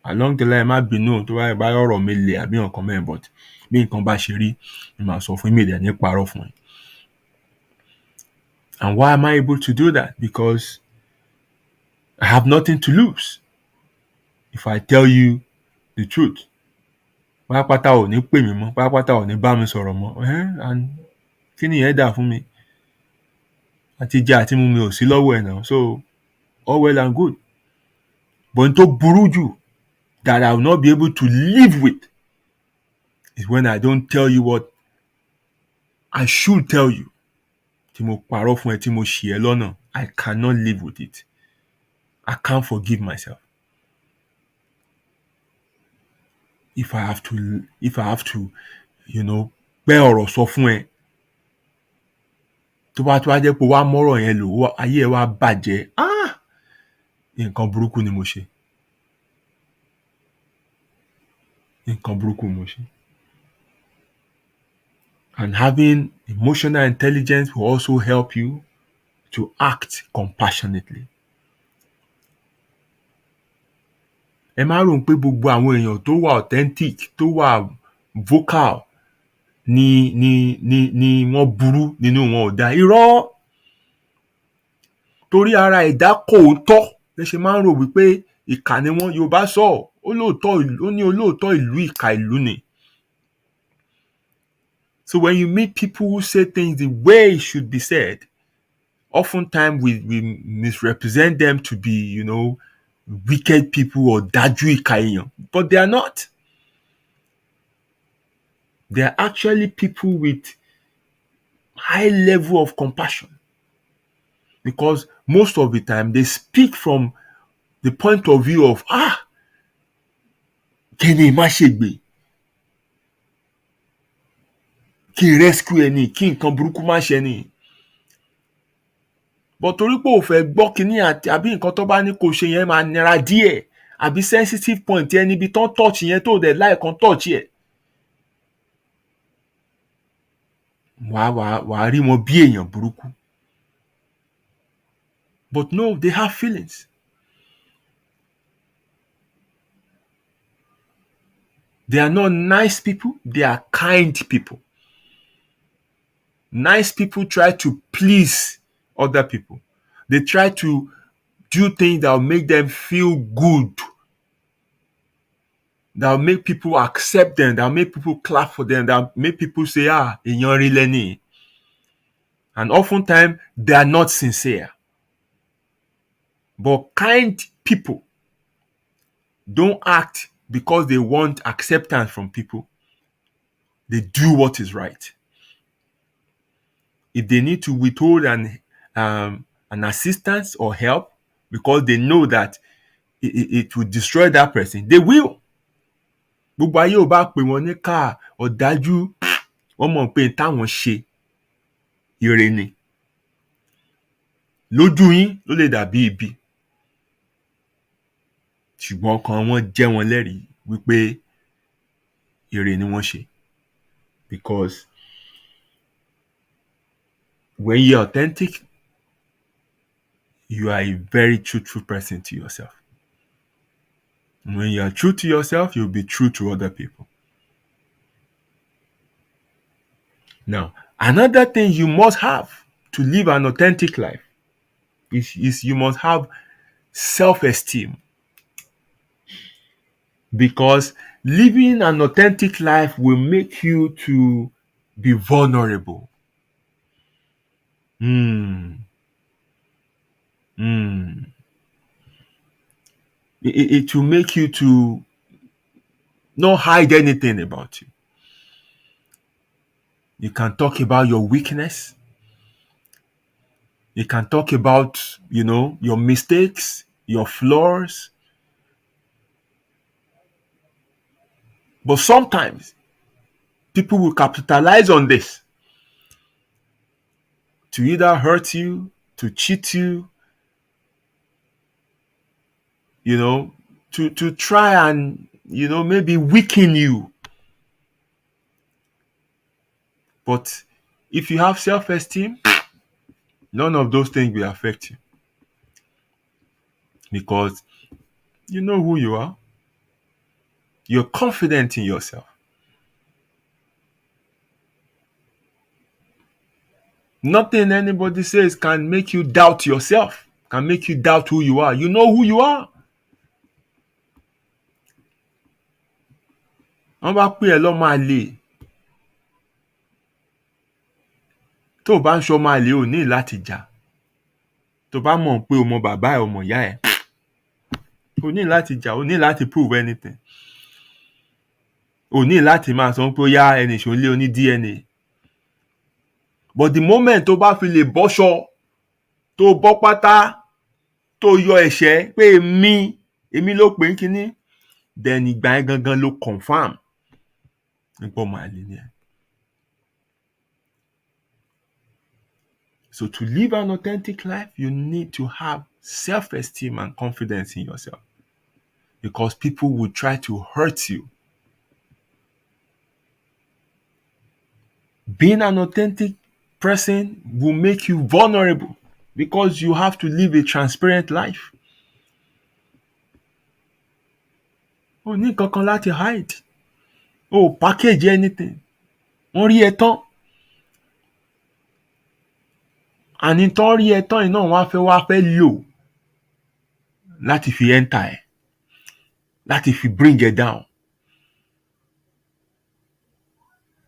along the line, má bínú tó bá ọ̀rọ̀ mi le àbí nǹkan mẹ́rin, but bí nǹkan bá ṣe rí ni màá sọ fún mi, dẹ̀ ní parọ́ fún ẹ. And why am I able to do that? Because I have nothing to lose if I tell you the truth. Pátápátá ò ní pè mí mọ́, pátápátá ò ní bá mi sọ̀rọ̀ mọ́. And kí ni ìyẹn dà fún mi? Àti jẹ àti mu mi ò sí lọ́wọ́ ẹ̀ náà. So all well and good. But n tó burú jù that I will not be able to live with is when I don't tell you what I should tell you. Tí mo parọ́ fún ẹ, tí mo ṣì ẹ́ lọ́nà, I cannot live with it. I can't forgive myself. If I have to, pẹ́ ọ̀rọ̀ sọ fún ẹ, tó bá jẹ́ pé wá mọ́rọ̀ yẹn lò, ayé ẹ wá bàjẹ́. Nǹkan burúkú ni mo ṣe. Nǹkan burúkú mo ṣe. And having emotional intelligence will also help you to act compassionately. Ẹ má rò pé gbogbo àwọn èèyàn tó wà authentic, tó wà vocal ni wọ́n burú, nínú wọn ò dá. Irọ́! Torí ara ẹ̀dá kòótọ́ lẹ ṣe máa ń rò wípé ìkà ni wọ́n. Yorùbá sọ, ó ní olóòótọ́ ìlú ìkà ìlú ni. So when you meet people who say things the way it should be said, oftentimes we misrepresent them to be, wicked people or dájú ìkà èèyàn. But they are not. They are actually people with high level of compassion. Because most of the time they speak from the point of view of, kí ni má ṣe gbé? Kí n rescue ẹni, kí nǹkan burúkú má ṣe ni. But torí pé ò fẹ́ gbọ́ kíní àbí nǹkan tó bá ní kò ṣe yẹn máa nira díẹ̀, àbí sensitive point yẹn níbi tán touch yẹn tó dẹ̀ láìkan touch yẹn, wàá rí wọn bí èèyàn burúkú. But no, they have feelings. They are not nice people, they are kind people. Nice people try to please other people. They try to do things that will make them feel good, that will make people accept them, that will make people clap for them, that will make people say, èèyàn rí lẹ́ni. And oftentimes, they are not sincere. But kind people don't act because they want acceptance from people. They do what is right. If they need to withhold an assistance or help because they know that it will destroy that person, they will. Gbogbo ayé ò bá pè wọ́n ní ká ọ̀dájú, wọ́n mọ̀ pé táwọn ṣe ire ni. lójú yín ló lè dàbí ibi, ṣùgbọ́n ọkàn wọn jẹ́ wọn lẹ́rìí wípé ire ni wọ́n ṣe. Because when you're authentic, you are a very truthful person to yourself. When you are true to yourself, you'll be true to other people. Now, another thing you must have to live an authentic life is you must have self-esteem. Because living an authentic life will make you to be vulnerable. It will make you to not hide anything about you. You can talk about your weakness. You can talk about, your mistakes, your flaws. But sometimes people will capitalize on this to either hurt you, to cheat you, to try and, maybe weaken you. But if you have self-esteem, none of those things will affect you. Because you know who you are. You're confident in yourself. Nothing anybody says can make you doubt yourself, can make you doubt who you are. You know who you are. Wọ́n bá pè ẹ́ lọ́mọ àlè. Tó o bá ń ṣọmọ àlè, ò ní láti jà. Tó o bá mọ̀ pé o mọ bàbá ẹ̀, o mọ ìyá ẹ̀, o ní láti jà, o ní láti prove anything. O ní láti máa sọ pé ó yá ẹnì ṣòlé oní DNA. But the moment tó bá fi lè bọ́ṣọ, tó bọ́ pátá, tó yọ ẹ̀ṣẹ́ pé èmi ló pè ń kíní, then ìgbà yẹn gangan ló confirm nípa ọmọ àlè ni ẹ. So to live an authentic life, you need to have self-esteem and confidence in yourself. Because people will try to hurt you. Being an authentic person will make you vulnerable because you have to live a transparent life. O ní kankan láti hide. O package anything. Wọ́n rí ẹ tán. Àní tán rí ẹ tán iná wọ́n á fẹ́ lò láti fi enter ẹ, láti fi bring ẹ down,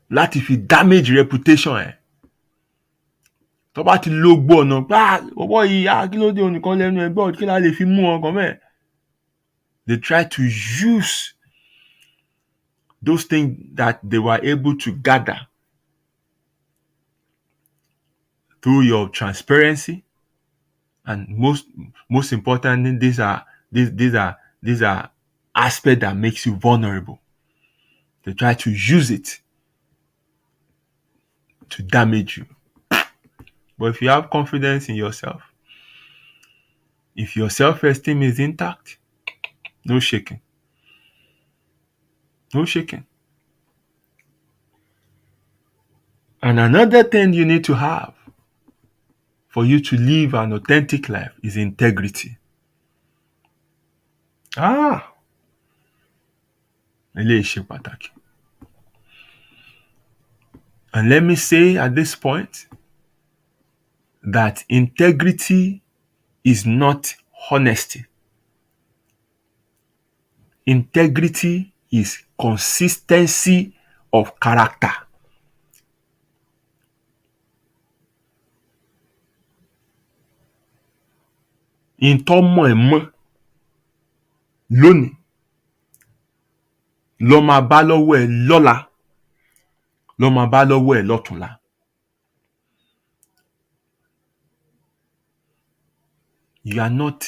láti fi damage reputation ẹ. Tó bá ti lo gbọ́ ọ̀nà ọwọ́ yìí kí ló dé onìkan lẹ́nu ẹgbẹ́ kí la lè fi mú ọkàn mẹ́ẹ̀. They try to use those things that they were able to gather through your transparency, and most importantly, these are aspects that makes you vulnerable. They try to use it to damage you. But if you have confidence in yourself, if your self-esteem is intact, no shaking. No shaking. And another thing you need to have for you to live an authentic life is integrity. Eléyìí ṣe pàtàkì. And let me say at this point that integrity is not honesty. Integrity is consistency of character. Ìtọ́mọ̀ ẹ̀ mọ́ lónìí ló máa bá lọ́wọ́ ẹ lọ́la, ló máa bá lọ́wọ́ ẹ lọ́tùnla. You are not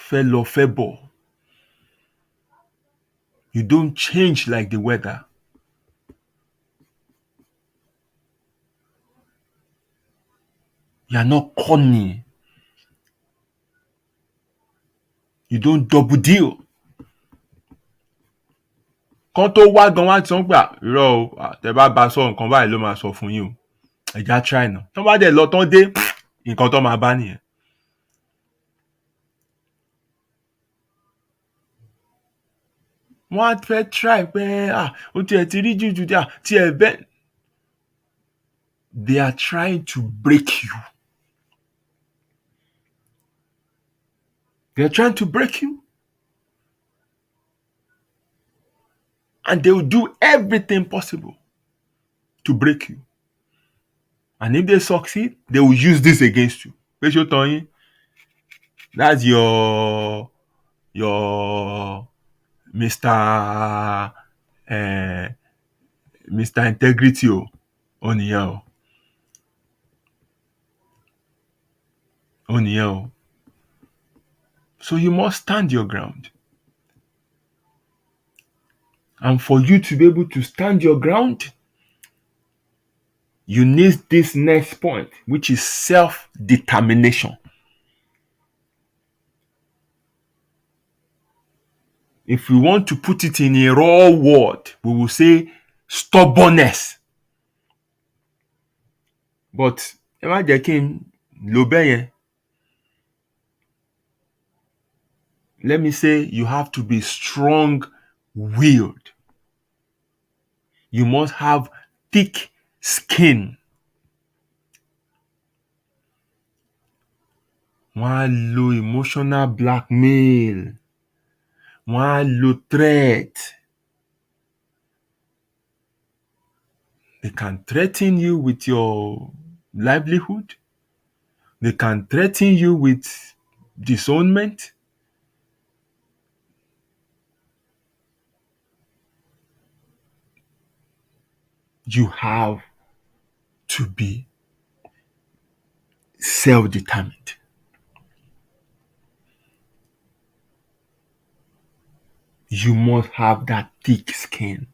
fẹ́ lọ fẹ́ bọ̀. You don't change like the weather. You are not corny. You don't double deal. Kan tó wá gan wá ti sọ pé irọ́ o, tẹ bá ba sọ nǹkan báyìí ló máa sọ fún yín o. Ẹja try náà. Tán bá dẹ̀ lọ tán dé, nǹkan tó máa bá nìyẹn. Wọ́n á fẹ́ try pé ó tiẹ̀ ti rí jù tí ẹ bẹ́ẹ̀. They are trying to break you. They are trying to break you. And they will do everything possible to break you. And if they succeed, they will use this against you. That's your Mr. Mr. Integrity on here. So you must stand your ground. And for you to be able to stand your ground, you need this next point, which is self-determination. If we want to put it in a raw word, we will say stubbornness. But ẹ má jẹ́ kí n lò bẹ́ẹ̀ yẹn. Let me say you have to be strong-willed. You must have thick skin. Wọ́n á lo emotional blackmail. Wọ́n á lo threat. They can threaten you with your livelihood. They can threaten you with disownment. You have to be self-determined. You must have that thick skin.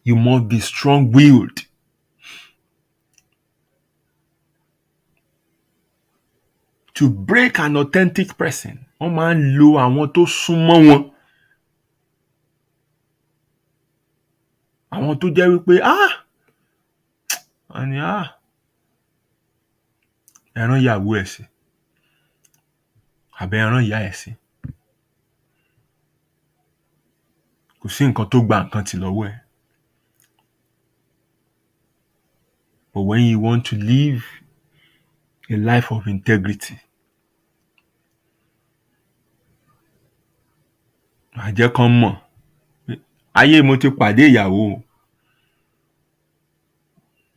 You must be strong-willed. To break an authentic person, wọ́n máa ń lo àwọn tó súnmọ́ wọn. Àwọn tó jẹ́ wípé wọ́n ní ẹran ìyàwó ẹ̀ sí àbí ẹran ìyá ẹ̀ sí. Kò sí nǹkan tó gba nǹkan tì lọ́wọ́ ẹ̀. But when you want to live a life of integrity, wàá jẹ́ kán mọ̀ ayé mo ti pàdé ìyàwó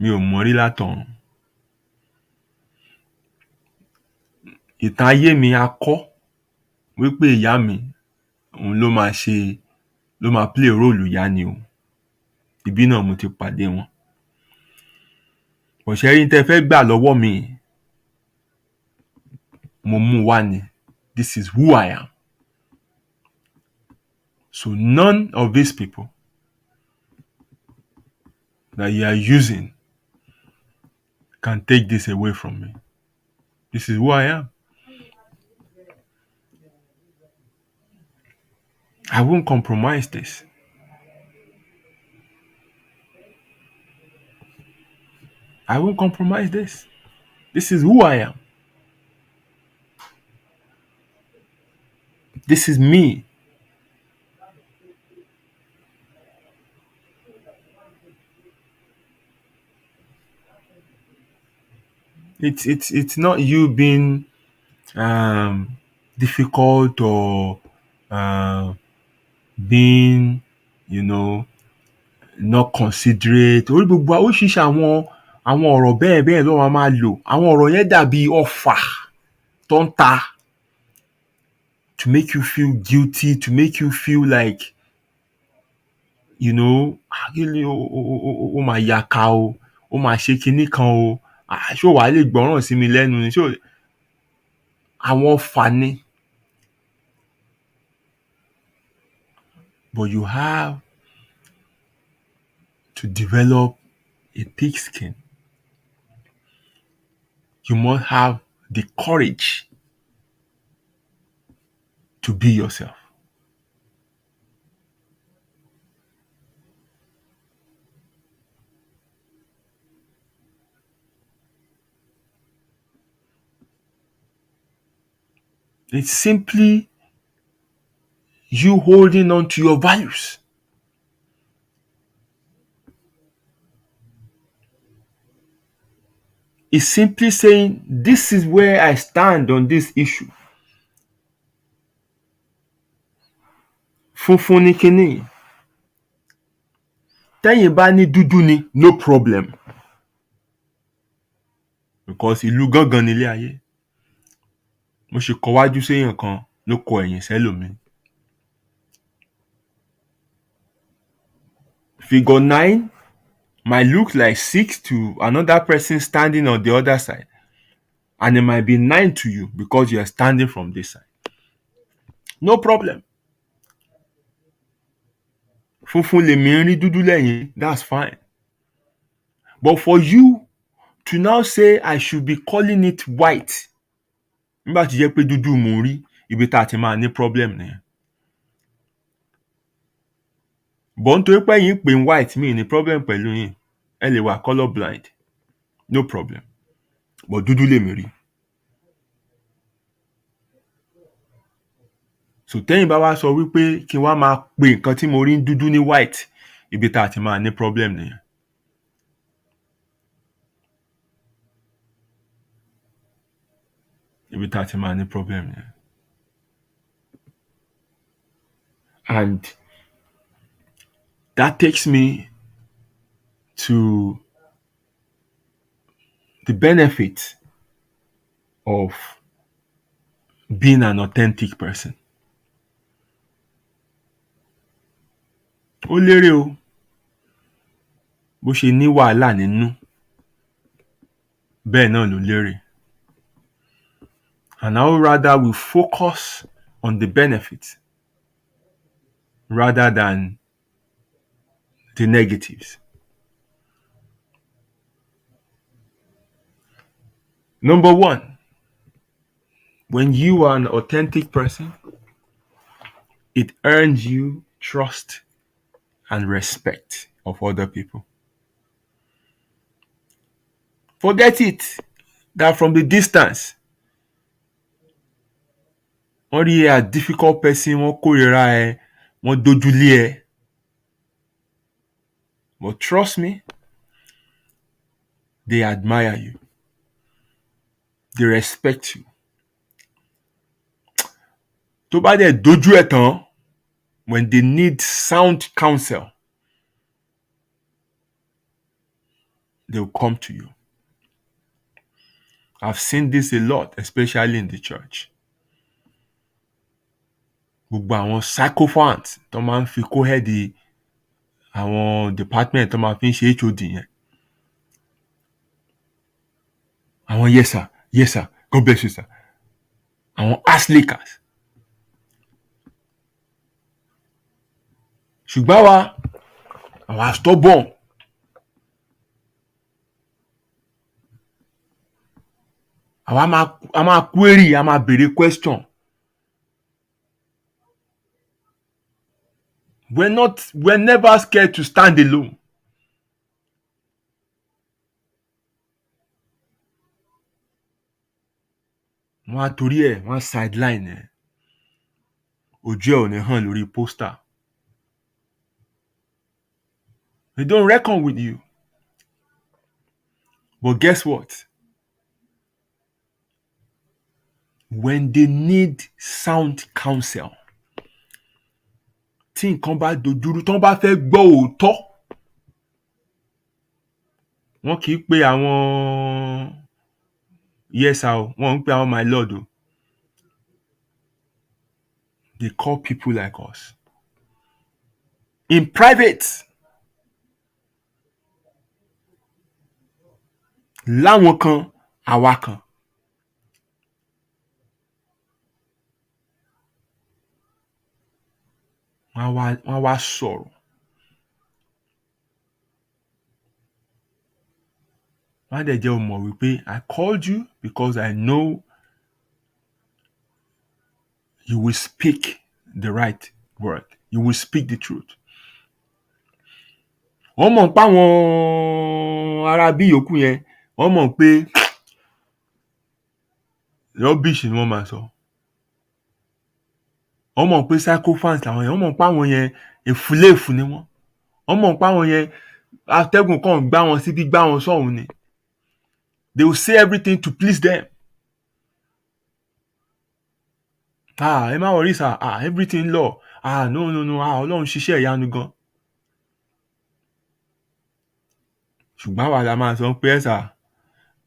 mi ò mọ̀ rí látọ̀run. Ìtàn ayé mi á kọ́ wípé ìyá mi òun ló máa play role ìyá ni o. Ibi náà mo ti pàdé wọn. Bó ṣe rí tẹ́ fẹ́ gbà lọ́wọ́ mi, mo mú wá ni. This is who I am. So none of these people that you are using can take this away from me. This is who I am. I won't compromise this. I won't compromise this. This is who I am. This is me. It's not you being difficult or being, not considerate. Orí gbogbo oríṣiríṣi àwọn ọ̀rọ̀ bẹ́ẹ̀ ló máa lò. Àwọn ọ̀rọ̀ yẹn dàbí ọfà tó ń ta. To make you feel guilty, to make you feel like, ó máa yaka o, ó máa ṣe kinní kan o, ṣé wàá lè gbọ́ràn sí mi lẹ́nu ni? Àwọn ọfà ni. But you have to develop a thick skin. You must have the courage to be yourself. It's simply you holding on to your values. It's simply saying, this is where I stand on this issue. Funfun ni kíní. Tẹ́yìn bá ní dúdú ni, no problem. Because ìlú gángan nílé ayé. Mo ṣe kọ wájú séèyàn kan ló kọ ẹ̀yìn sẹ́lòmíì. Figure 9 might look like 6 to another person standing on the other side. And it might be 9 to you because you are standing from this side. No problem. Funfun lèmi ń rí dúdú lẹ́yìn, that's fine. But for you to now say I should be calling it white, nígbà tí jẹ́ pé dúdú mò ń rí, ibi tá a ti máa ní problem nìyẹn. But nítorí pé yín pè ń white, mi ní problem pẹ̀lú yín. Ẹ lè wà colour blind, no problem. But dúdú lèmi rí. So tẹ́yìn bá wá sọ wípé kí n wá máa pe nǹkan tí mo rí ń dúdú ní white, ibi tá a ti máa ní problem nìyẹn. Ibi tá a ti máa ní problem nìyẹn. And that takes me to the benefit of being an authentic person. Ó lérè o, bó ṣe ní wàhálà nínú, bẹ́ẹ̀ náà ló lérè. And I would rather we focus on the benefits rather than the negatives. Number one, when you are an authentic person, it earns you trust and respect of other people. Forget it that from the distance, wọ́n rí ẹ as difficult person, wọ́n kórìíra ẹ, wọ́n dojúlé ẹ. But trust me, they admire you. They respect you. Tó bá dẹ̀ dojú ẹ̀ tán, when they need sound counsel, they will come to you. I've seen this a lot, especially in the church. Gbogbo àwọn sycophants tó máa ń fi kó head àwọn department tó máa fi ń ṣe HOD yẹn. Àwọn yes sir, God bless you sir. Àwọn ass lickers. Ṣùgbọ́n àwa stubborn. Àwa máa query, a máa béèrè question. We're never scared to stand alone. Wọ́n á torí ẹ̀, wọ́n á sideline ẹ̀. Ojú ẹ̀ ò ní hàn lórí poster. They don't reckon with you. But guess what? When they need sound counsel, tí nǹkan bá dojúrú, tí wọ́n bá fẹ́ gbọ́ òótọ́, wọ́n kì í pe àwọn yes sir o, wọ́n ń pe àwọn my lord o. They call people like us. In private, láwọn kan, àwa kan. Wọ́n wá sọ̀rọ̀. má dẹ̀ jẹ́ o mọ̀ wípé I called you because I know you will speak the right word. You will speak the truth. Wọ́n mọ̀ pé àwọn ará bí yòókù yẹn, wọ́n mọ̀ pé rubbish ni wọ́n máa sọ. Wọ́n mọ̀ pé sycophants làwọn yẹn, wọ́n mọ̀ pé àwọn yẹn èfúléèfù ni wọ́n. Wọ́n mọ̀ pé àwọn yẹn atẹ́gùn kan gbá wọn síbí gbá wọn sọ́hùn ni. They will say everything to please them. Ẹ má worry sir, everything lọ. No, Ọlọ́run ṣiṣẹ́ ìyanu gan. Ṣùgbọ́n àwa la máa sọ pé ẹ sà,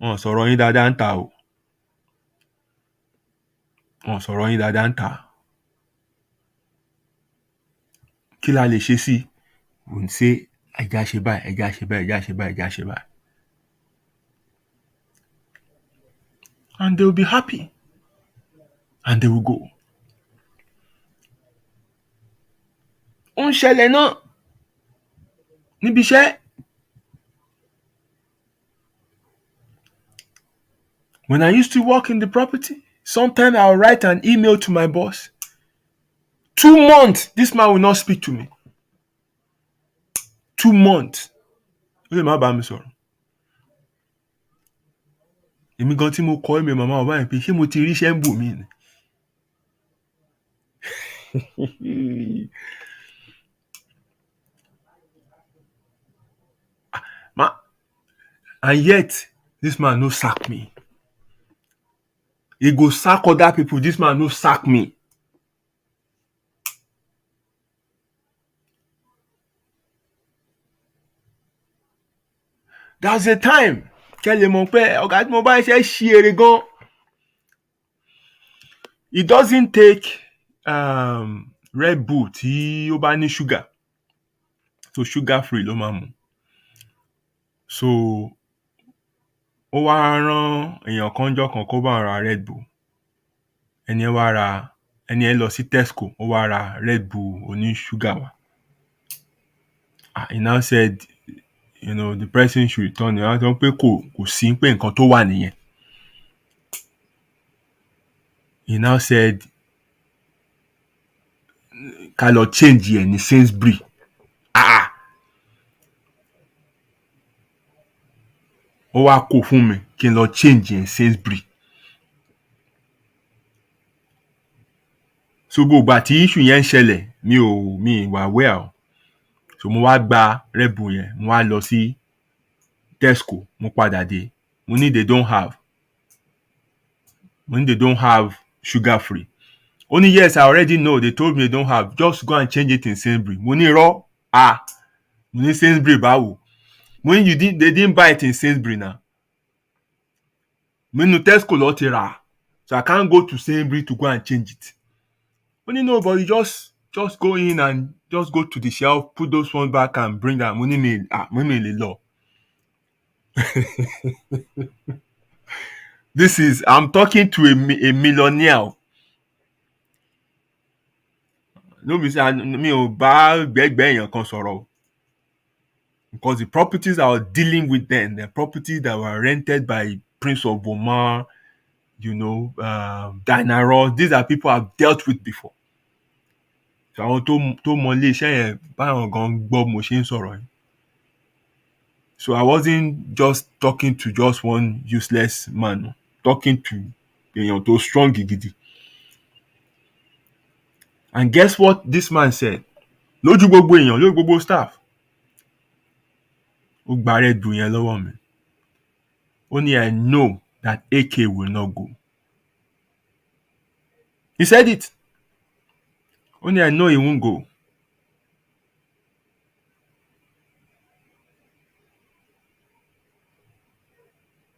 wọ́n sọ̀rọ̀ yín dáadáa ń ta o. Wọ́n sọ̀rọ̀ yín dáadáa ń ta. Kí la lè ṣe sí? We will say ẹja ṣe báyìí, ẹja ṣe báyìí, ẹja ṣe báyìí, ẹja ṣe báyìí. And they will be happy. And they will go. Ó ń ṣẹlẹ̀ náà níbi iṣẹ́. When I used to work in the property, sometimes I'll write an email to my boss. 2 months, this man will not speak to me. 2 months. Ó lè má bá mi sọ̀rọ̀. Èmi gan tí mo kọ́ email màmá bàbá yẹn pé ṣé mo ti ríṣẹ́ ń bò mí ni? And yet, this man no sack me. He go sack other people. This man no sack me. That's a time. Kẹ́ lè mọ̀ pé ọ̀gá tí mo bá ṣe ṣí eré gan. It doesn't take Red Bull tí ó bá ní sugar. So sugar free ló máa mú. So ó wá rán èèyàn kan jọ́ kan kó bá ra Red Bull. Ẹni ẹ lọ sí Tesco, ó wá ra Red Bull oní sugar wá. He now said, the person should return it. Wọ́n sọ pé kò sí pé nǹkan tó wà nìyẹn. He now said, ká lọ change ẹ̀ ní Sainsbury. Ó wá kó fún mi kí n lọ change ẹ̀ ní Sainsbury. So gbogbo àti issue yẹn ń ṣẹlẹ̀ mi wà well. So mo wá gba Red Bull yẹn, mo wá lọ sí Tesco, mo padà dé. Mo ní they don't have sugar free. Only yes, I already know. They told me they don't have. Just go and change it in Sainsbury. Mo ní irọ́. Mo ní Sainsbury báwo? When they didn't buy it in Sainsbury now. Mo ní Tesco ló ti rà. So I can't go to Sainsbury to go and change it. Only no, but you just go in and just go to the shelf, put those ones back and bring that money me law. I'm talking to a millionaire. No, mi ò bá gbẹ́gbẹ́ èèyàn kan sọ̀rọ̀. Because the properties I was dealing with then, the properties that were rented by Prince of Omar, Diana Ross, these are people I've dealt with before. So àwọn tó mọ ilé iṣẹ́ yẹn báwọn gan gbọ́ mo ṣe ń sọ̀rọ̀ yìí. So I wasn't just talking to just one useless man, talking to èèyàn tó strong gidi. And guess what this man said? Lójú gbogbo èèyàn, lójú gbogbo staff. Ó gba Red Bull yẹn lọ́wọ́ mi. Only I know that AK will not go. He said it. Only I know he won't go.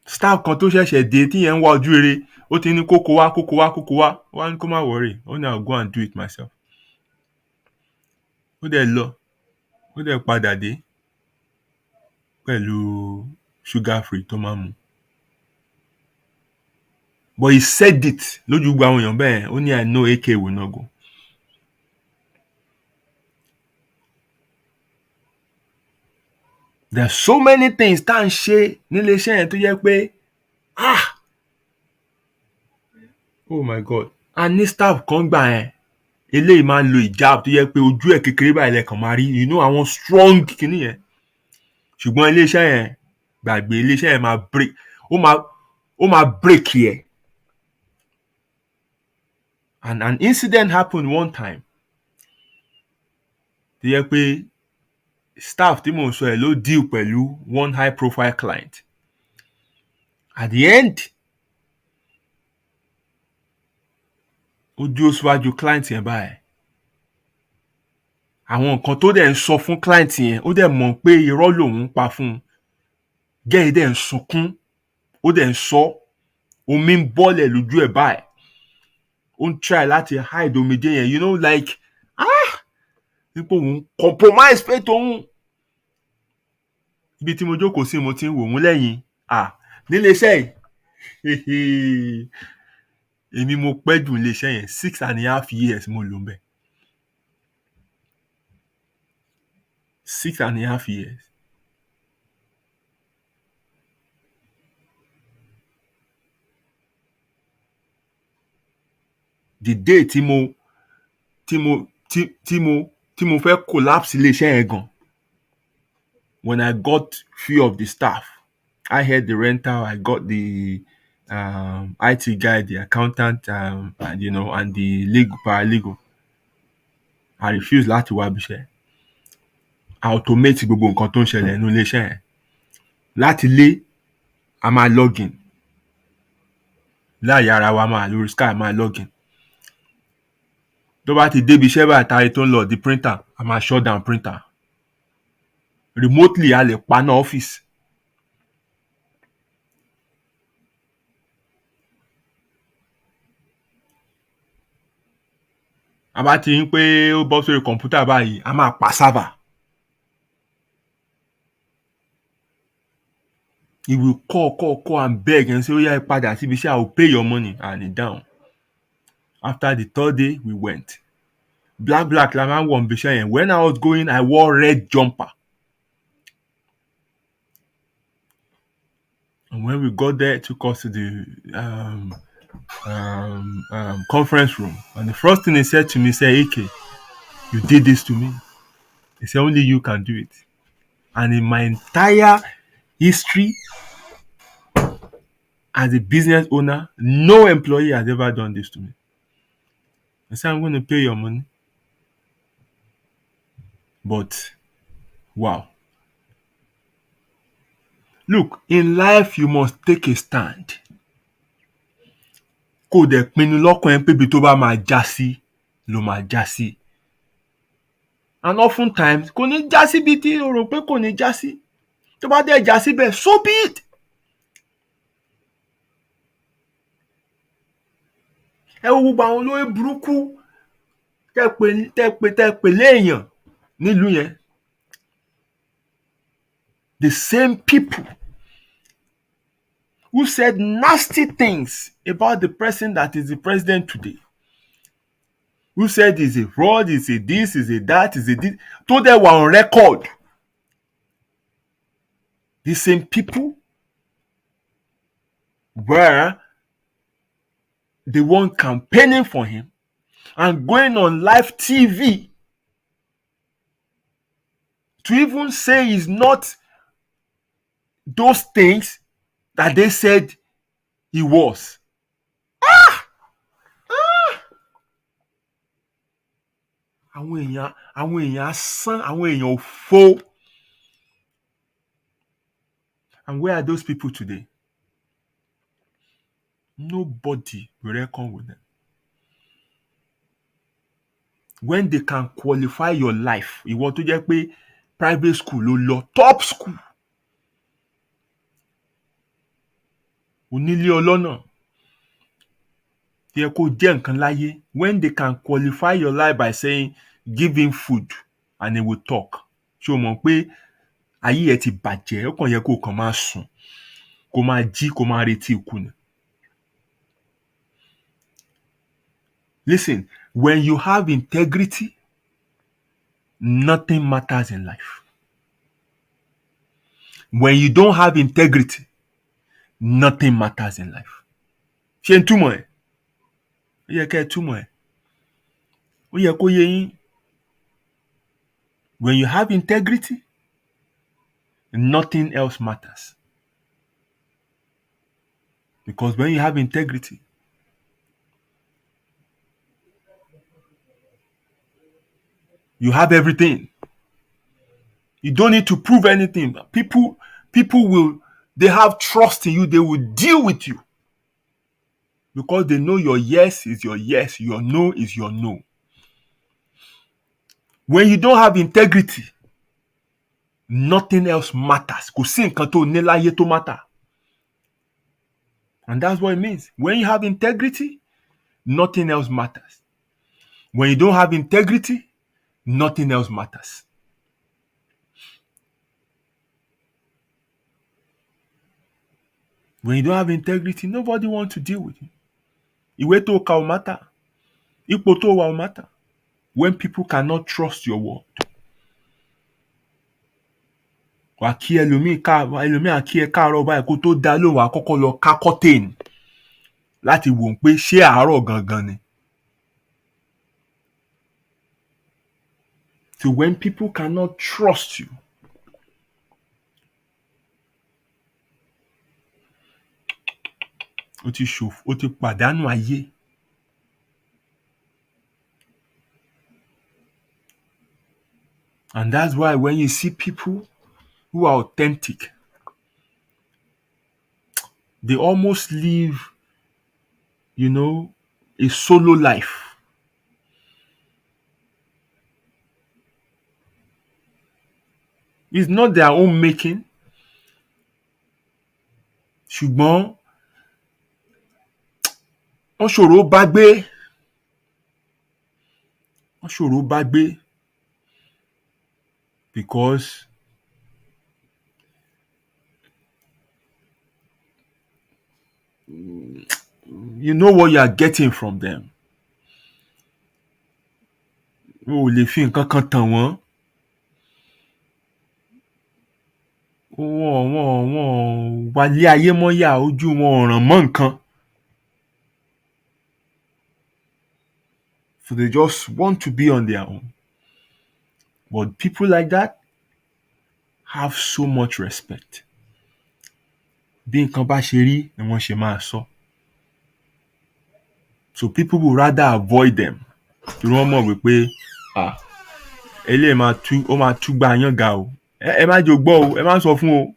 Staff kan tó ṣẹ̀ṣẹ̀ dé tí yẹn ń wá ojú rere, ó ti ní kókó wá. Wá ní kó má worry. Only I'll go and do it myself. Ó dẹ̀ lọ. Ó dẹ̀ padà dé pẹ̀lú sugar free tó máa mú. But he said it lójú gbogbo àwọn èèyàn bẹ́ẹ̀. Only I know AK will not go. There are so many things tá à ń ṣe nílé iṣẹ́ yẹn tó jẹ́ pé oh my god, a ní staff kan gbà yẹn eléyìí máa ń lo ìjáàbù tó jẹ́ pé ojú ẹ̀ kékeré báyìí lẹ́kàn máa rí àwọn strong kìíní yẹn, ṣùgbọ́n ilé iṣẹ́ yẹn gbàgbé, ilé iṣẹ́ yẹn máa break, ó máa break yẹ. And an incident happened one time tó jẹ́ pé staff tí mò ń sọ ẹ̀ ló deal pẹ̀lú one high profile client. At the end, ó dúró síwájú client yẹn báyìí. Àwọn nǹkan tó dẹ̀ ń sọ fún client yẹn, ó dẹ̀ mọ̀ pé irọ́ lòun ń pa fún un. Gẹ́ẹ̀ dẹ̀ ń sunkún, ó dẹ̀ ń sọ, omi ń bọ́lẹ̀ lójú ẹ̀ báyìí. Ó ń try láti hide omijé yẹn, like nípò òun compromise pé tóun. Ibi tí mo jókòó sí mo ti ń wò wọ́n lẹ́yìn nílé iṣẹ́ yìí. Èmi mo pẹ́ jù nílé iṣẹ́ yẹn, 6.5 years mo lò ń bẹ̀. 6.5 years. The day tí mo fẹ́ collapse ilé iṣẹ́ yẹn gan, when I got few of the staff, I had the rental, I got the IT guy, the accountant, and the paralegal. I refused láti wá ibiṣẹ́. Automate gbogbo nǹkan tó ń ṣẹlẹ̀ nínú ilé iṣẹ́ yẹn. Láti lé, a máa login. Láàyè ara wa máa lórí Sky máa login. Tó bá ti débi iṣẹ́ báyìí táyé tó ń lọ di printer, a máa shut down printer. Remotely a lè paná ọ́fíìsì. A bá ti ń pé ó bọ́ sórí kọ̀ǹpútà báyìí, a máa pa server. He will call and beg and say, "Oh yeah, padà síbi iṣẹ́, I will pay your money." And he down. After the third day, we went. Black la máa ń wọ̀ níbi iṣẹ́ yẹn. When I was going, I wore red jumper. And when we got there, it took us to the conference room. And the first thing he said to me, "AK, you did this to me." He said, "Only you can do it." And in my entire history as a business owner, no employee has ever done this to me. I said, "I'm going to pay your money." But, wow. Look, in life, you must take a stand. Kò dẹ̀ pinnu lọ́kàn ẹ pé ibi tó bá máa já sí ló máa já sí. And oftentimes, kò ní já sí bí tí o rò pé kò ní já sí. Tó bá dẹ̀ já síbẹ̀, so be it. Ẹ wo gbogbo àwọn olóyè burúkú tẹ́ pè léèyàn nílùú yẹn. The same people who said nasty things about the person that is the president today, who said he's a fraud, he's a this, he's a that, he's a this, told them were on record. The same people were the one campaigning for him and going on live TV to even say he's not those things that they said he was. Àwọn èèyàn asán, àwọn èèyàn òfò. And where are those people today? Nobody will reckon with them. When they can qualify your life, ìwọ tó jẹ́ pé private school ló lọ, top school, onílé ọlọ́nà, tí ẹ kó jẹ́ nǹkan láyé, when they can qualify your life by saying, "Give him food and he will talk." Ṣé o mọ̀ pé ayé ẹ ti bàjẹ́, ó kàn yẹ kó kàn máa sùn, kó máa jí, kó máa retí ikú ni. Listen, when you have integrity, nothing matters in life. When you don't have integrity, nothing matters in life. Ṣé n túmọ̀ ẹ̀? Ó yẹ kẹ́ ẹ túmọ̀ ẹ̀. Ó yẹ kó yé yín. When you have integrity, nothing else matters. Because when you have integrity, you have everything. You don't need to prove anything. People they have trust in you. They will deal with you. Because they know your yes is your yes, your no is your no. When you don't have integrity, nothing else matters. Kò sí nǹkan tó ní láyé tó matter. And that's what it means. When you have integrity, nothing else matters. When you don't have integrity, nothing else matters. When you don't have integrity, nobody wants to deal with you. Ìwé tó kà ò matter. Ipò tó wà ò matter. When people cannot trust your word. Wà kí ẹlòmíì àkí ẹ káàárọ̀ báyìí kó tó dá lóhùn wà kọ́kọ́ lọ ká curtain láti wò ó pé ṣé àárọ̀ gangan ni. So when people cannot trust you, ó ti ṣòfò, ó ti pàdánù ayé. And that's why when you see people who are authentic, they almost live, a solo life. It's not their own making. Ṣùgbọ́n wọ́n ṣòro bá gbé. Because you know what you are getting from them. O ò lè fi nǹkan kan tàn wọ́n. Wọ́n wálé ayé mọ́yà, ojú wọn ò ràn mọ́ nǹkan. So they just want to be on their own. But people like that have so much respect. Bí nǹkan bá ṣe rí ni wọ́n ṣe máa sọ. So people will rather avoid them. Torí wọ́n mọ̀ wípé eléyìí máa tú gbá yán ga o. Ẹ má jò gbọ́ o, ẹ má sọ fún o.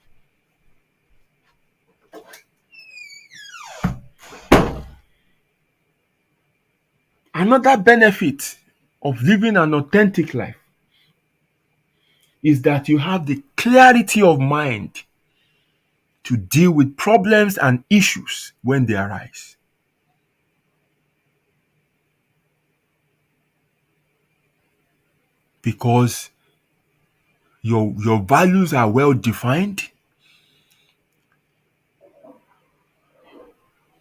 Another benefit of living an authentic life is that you have the clarity of mind to deal with problems and issues when they arise. Because your values are well defined.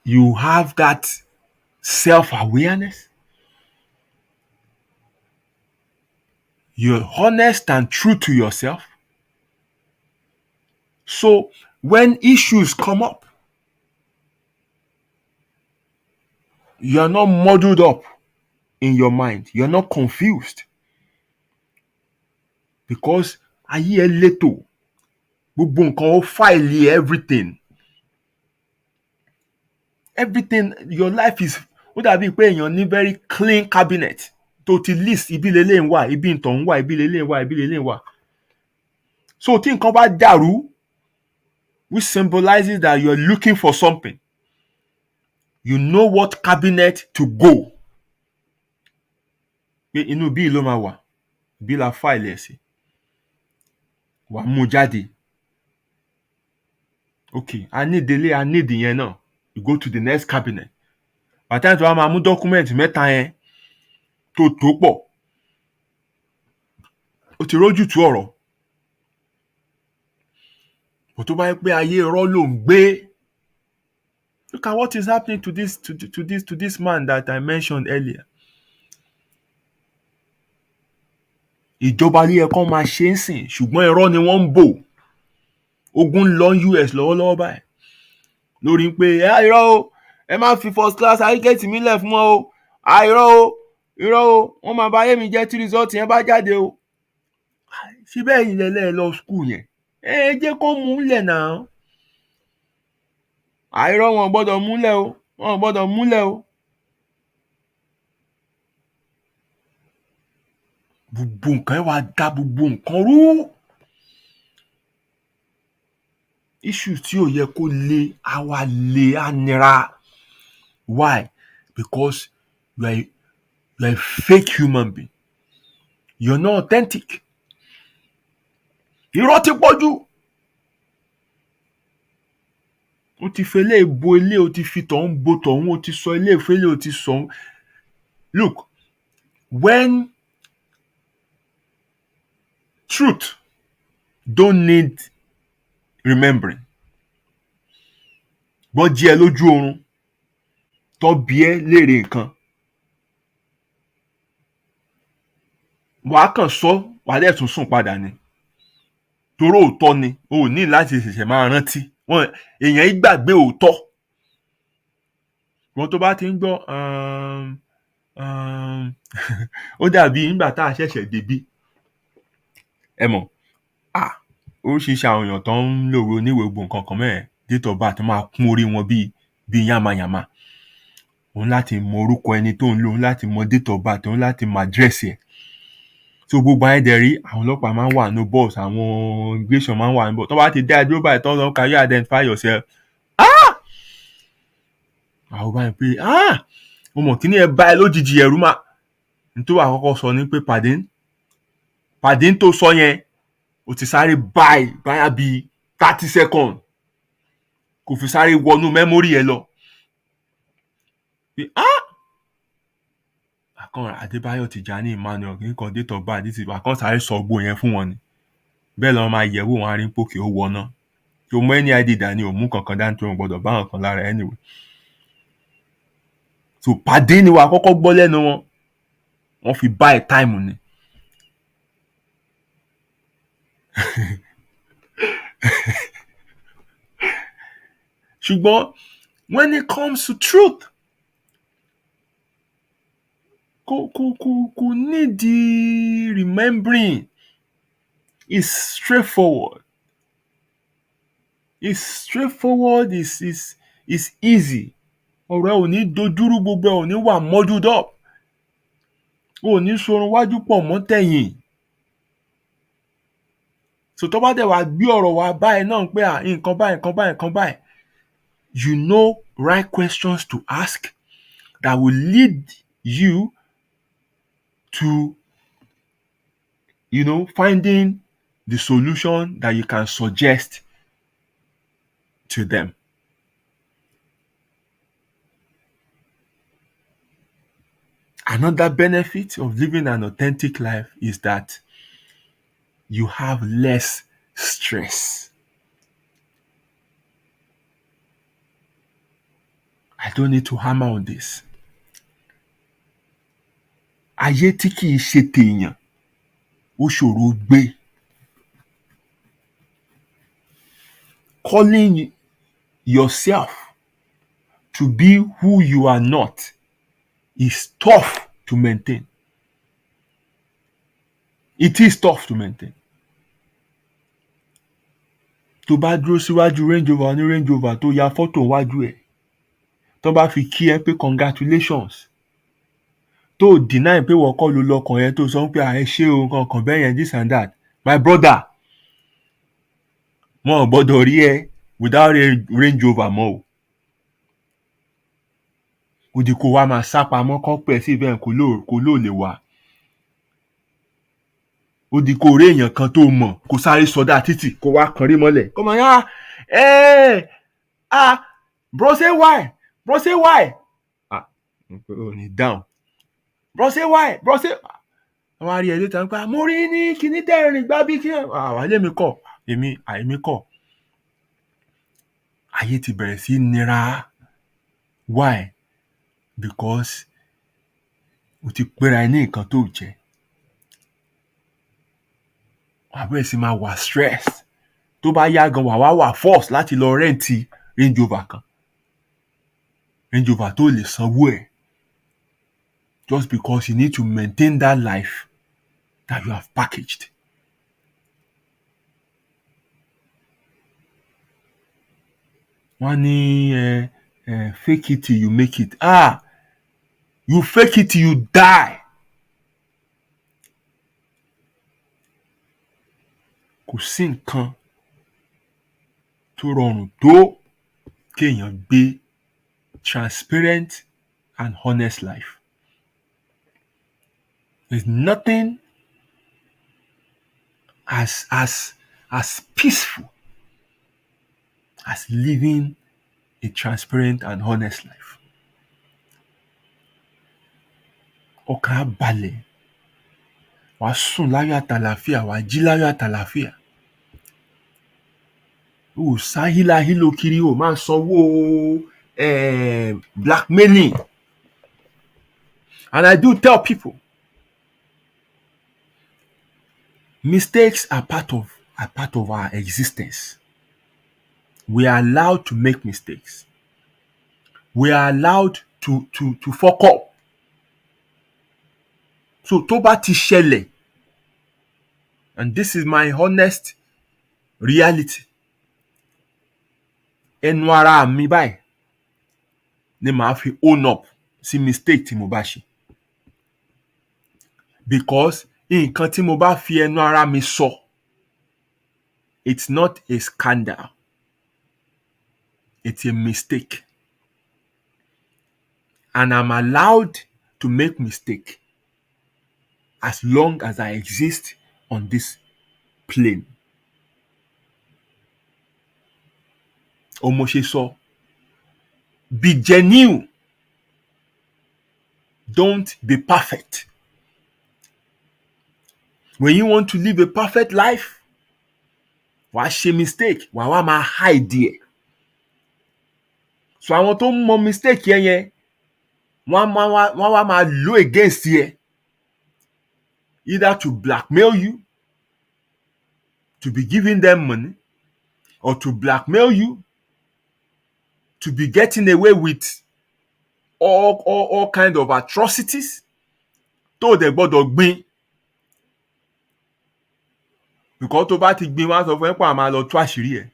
You have that self-awareness. You're honest and true to yourself. So when issues come up, you're not muddled up in your mind. You're not confused. Because ayé ẹ létò. Gbogbo nǹkan ó file everything. Everything, your life is, ó dàbí pé èèyàn ní very clean cabinet. Tó ti list ibi lélẹ́yìn wà, ibi ìtàn wà, ibi lélẹ́yìn wà, ibi lélẹ́yìn wà. So tí nǹkan bá dàrú, which symbolizes that you're looking for something, you know what cabinet to go. Pé inú bí ló máa wà, bí la file ẹ̀ sí. Wà mú jáde. Okay, I need ìyẹn náà. You go to the next cabinet. By the time tí wàá máa mú document mẹ́ta yẹn tó pọ̀, ó ti rójú tú ọ̀rọ̀. But tó bá yẹ pé ayé irọ́ ló ń gbé. Look at what is happening to this man that I mentioned earlier. Ìjọba ilé ẹ̀kọ́ máa ṣe ń sìn, ṣùgbọ́n irọ́ ni wọ́n ń bò. ogun ń lọ US lọ́wọ́lọ́wọ́ báyìí lórí pé irọ́ o ẹ má fi first class certificate mi lẹ̀ fún wọn o irọ́ o wọ́n máa bá ayé mi jẹ́ tí result yẹn bá jáde o. Síbẹ̀ yìí lẹ́lẹ́ lọ school yẹn ẹ jẹ́ kó mú lẹ̀ náà. Irọ́ wọn gbọ́dọ̀ múlẹ̀ o wọn gbọ́dọ̀ múlẹ̀ o. Gbogbo nǹkan ẹ wá dá gbogbo nǹkan rú. Issue tí ò yẹ kó le á wá le á nira. Why? Because you are a fake human being. You're not authentic. Irọ́ ti pọ̀ jù. O ti fi eléyìí bo eléyìí, o ti fi tọ̀hún bo tọ̀hún, o ti sọ eléyìí fún eléyìí, o ti sọ. Look, when truth don't need remembering, bọ́ jí ẹ lójú oorun tó bí ẹ léèrè nǹkan, wàá kàn sọ wàá dẹ̀ tún sùn padà ni. Torí òótọ́ ni o ò ní láti ṣẹ̀ṣẹ̀ máa rántí. Èèyàn yìí gbàgbé òótọ́. Wọ́n tó bá ti ń gbọ́ ó dàbí nígbà tá a ṣẹ̀ṣẹ̀ débí. Ẹ mọ̀ oríṣiríṣi àwọn èèyàn tó ń lòwe oníwèé gbogbo nǹkan kan mẹ́rin date of birth máa kún orí wọn bíi yàmàyàmà. Òun láti mọ orúkọ ẹni tó ń lò, òun láti mọ date of birth, òun láti mọ àdírẹ́sì ẹ̀. So gbogbo ayédèrè àwọn ọlọ́pàá máa ń wà ní bus, àwọn immigration máa ń wà ní bus. Tó bá ti dá ẹ dúró báyìí tó ń lọ can you identify yourself? Àwọn báyìí pé mo mọ̀ kí ni ẹ bá ẹ lójijì ẹ̀rú mà. Nítorí àkọ́kọ́ sọ ní pé pardon tó sọ yẹn o ti sáré báyà bíi 30 seconds kò fi sáré wọnú mẹ́mórì ẹ lọ. Pé àkànrà Adébáyọ̀ Tìjání Emmanuel nǹkan date of birth ti àkàn sáré sọ gbó yẹn fún wọn ni. Bẹ́ẹ̀ lọ́wọ́ máa yẹ̀wò wọn arí pòkè ó wọná. Tó mọ ẹni ID dání ò mú kankan dání tó ń gbọdọ̀ bá nǹkan lára anyway. So pàdé ni wàá kọ́kọ́ gbọ́ lẹ́nu wọn. Wọ́n fi buy time ni. Ṣùgbọ́n when it comes to truth, kò need the remembering. It's straightforward. It's easy. Ọ̀rọ̀ ò ní dojúrú, gbogbo ò ní wà muddled up. Ò ní sorun wájú pọ̀ mọ́ tẹ̀yìn. So tó bá dẹ̀ wá gbé ọ̀rọ̀ wá báyìí náà pé nǹkan báyìí. You know right questions to ask that will lead you to, finding the solution that you can suggest to them. Another benefit of living an authentic life is that you have less stress. I don't need to hammer on this. Ayé tí kìí ṣe tèèyàn ó ṣòro gbé. Calling yourself to be who you are not is tough to maintain. It is tough to maintain. Tó bá dúró síwájú Range Rover tó ya fọ́tò wájú ẹ̀, tó bá fi kí ẹ pé congratulations, tó deny pé wọ́n kọ́ ló lọ́kàn yẹn, tó sọ pé ẹ ṣé o nǹkan bẹ́ẹ̀ yẹn this and that, my brother, wọn ò gbọ́dọ̀ rí ẹ without Range Rover mọ́ o. Ó di kó wá máa sá pamọ́ kán pẹ̀ sí ibẹ̀ kó ló lè wà. Ó di kó rí èèyàn kan tó mọ̀ kó sáré sọdá títì kó wá kan rí mọ́lẹ̀. Kó máa yá bro say why? Ò ní down. Bro say why? Àwọn arí ẹ̀ ló tàn pé mo rí ní kíní tẹ́rìn gbá bí kí àwálé mi kọ̀. Àìmí kọ̀. Ayé ti bẹ̀rẹ̀ sí nira. Why? Because o ti pera ẹ ní nǹkan tó jẹ́. Wàá bẹ̀rẹ̀ sí máa wà stress. tó bá yá gan wà force láti lọ rẹ́ǹtì Range Rover kan, Range Rover tó lè sanwó ẹ̀, just because you need to maintain that life that you have packaged. Wọ́n ní fake it till you make it. You fake it till you die. Kò sí nǹkan tó rọrùn tó kéèyàn gbé transparent and honest life. There's nothing as peaceful as living a transparent and honest life. Ọkàn á balẹ̀, wàá sùn láyọ̀ àtàlàfíà, wàá jí láyọ̀ àtàlàfíà. O sá hílàhílo kiri, o máa sanwó blackmailing. And I do tell people, mistakes are part of our existence. We are allowed to make mistakes. We are allowed to fuck up. So tó bá ti ṣẹlẹ̀, and this is my honest reality, ẹnu ara mi báyìí ni màá fi own up sí mistake tí mo bá ṣe. Because nǹkan tí mo bá fi ẹnu ara mi sọ, it's not a scandal. It's a mistake. And I'm allowed to make mistake as long as I exist on this plane. Mo ṣe sọ, be genuine. Don't be perfect. When you want to live a perfect life, wàá ṣe mistake, wàá wá máa hide ẹ̀. So àwọn tó ń mọ mistake yẹn wọ́n wá máa lò against ẹ, either to blackmail you, to be giving them money, or to blackmail you, to be getting away with all kind of atrocities tó dẹ̀ gbọ́dọ̀ gbìn. Because tó bá ti gbìn, wọ́n á sọ fún ẹ pé àwọn máa lọ tú àṣírí ẹ̀.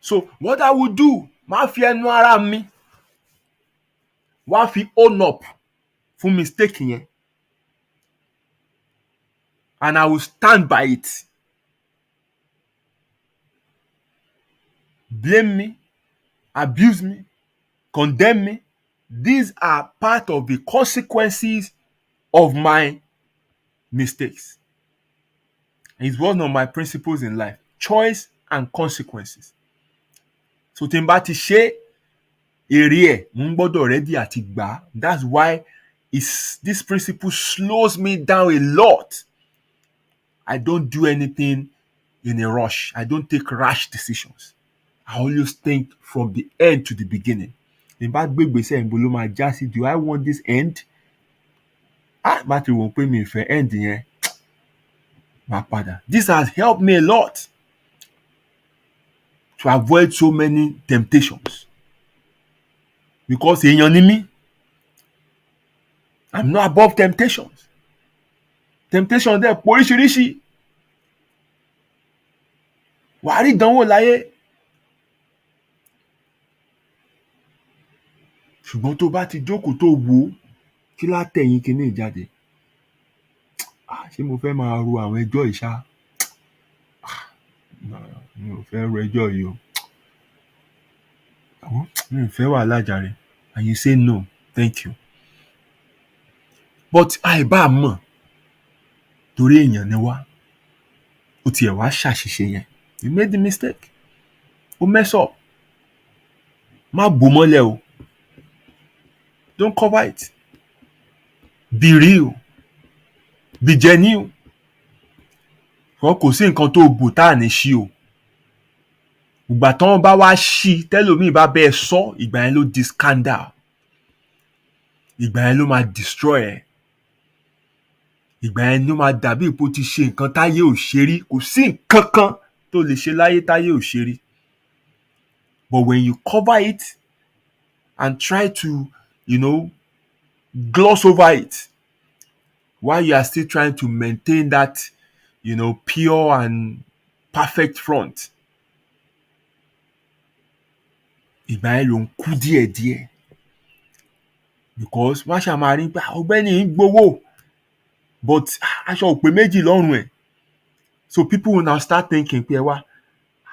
So what I would do, máa fi ẹnu ara mi wá fi own up fún mistake yẹn, and I will stand by it. Blame me, abuse me, condemn me. These are part of the consequences of my mistakes. It's one of my principles in life: choice and consequences. So tí n bá ti ṣe èrè ẹ̀, mo ń gbọ́dọ̀ ready àti gbà. That's why this principle slows me down a lot. I don't do anything in a rush. I don't take rash decisions. I always think from the end to the beginning. Tí n bá gbé ìgbésẹ̀ ìbò ló máa já sí, do I want this end? Bá ti wò pé mi ò fẹ́ end yẹn, máa padà. This has helped me a lot to avoid so many temptations. Because èèyàn ni mí. I'm not above temptations. Temptation dẹ̀ pọ̀ oríṣiríṣi. Wàá rí ìdánwò láyé. Ṣùgbọ́n tó bá ti jókòó tó wò kí látẹ̀yìn kíní ìjáde, ṣé mo fẹ́ máa ro àwọn ẹjọ́ yìí ṣá? Mi ò fẹ́ ro ẹjọ́ yìí o. Mi ò fẹ́ wàhálà jàre. And you say no, thank you. But àìbá mọ̀, torí èèyàn ni wá, ó tiẹ̀ wá ṣàṣìṣe yẹn. You made the mistake. O mess up. Má bò mọ́lẹ̀ o. Don't cover it. Be real. Be genuine. Kò sí nǹkan tó bò tá à ní ṣí o. Ìgbà tán bá wá ṣí, tẹ́lòmíì bá bẹ́ẹ̀ sọ, ìgbà yẹn ló di scandal. Ìgbà yẹn ló máa destroy ẹ. ìgbà yẹn ni ó máa dàbí ipò ti ṣe nǹkan táyé ò ṣe rí. Kò sí nǹkan kan tó lè ṣe láyé táyé ò ṣe rí. But when you cover it and try to, gloss over it while you are still trying to maintain that, pure and perfect front, ìgbà yẹn ló ń kú díẹ̀díẹ̀. Because wọ́n ṣáà máa rí pé ọ̀gbẹ́ni yìí ń gbowó but aṣọ ò pé méjì lọ́rùn ẹ̀. So people will now start thinking pé ẹ wá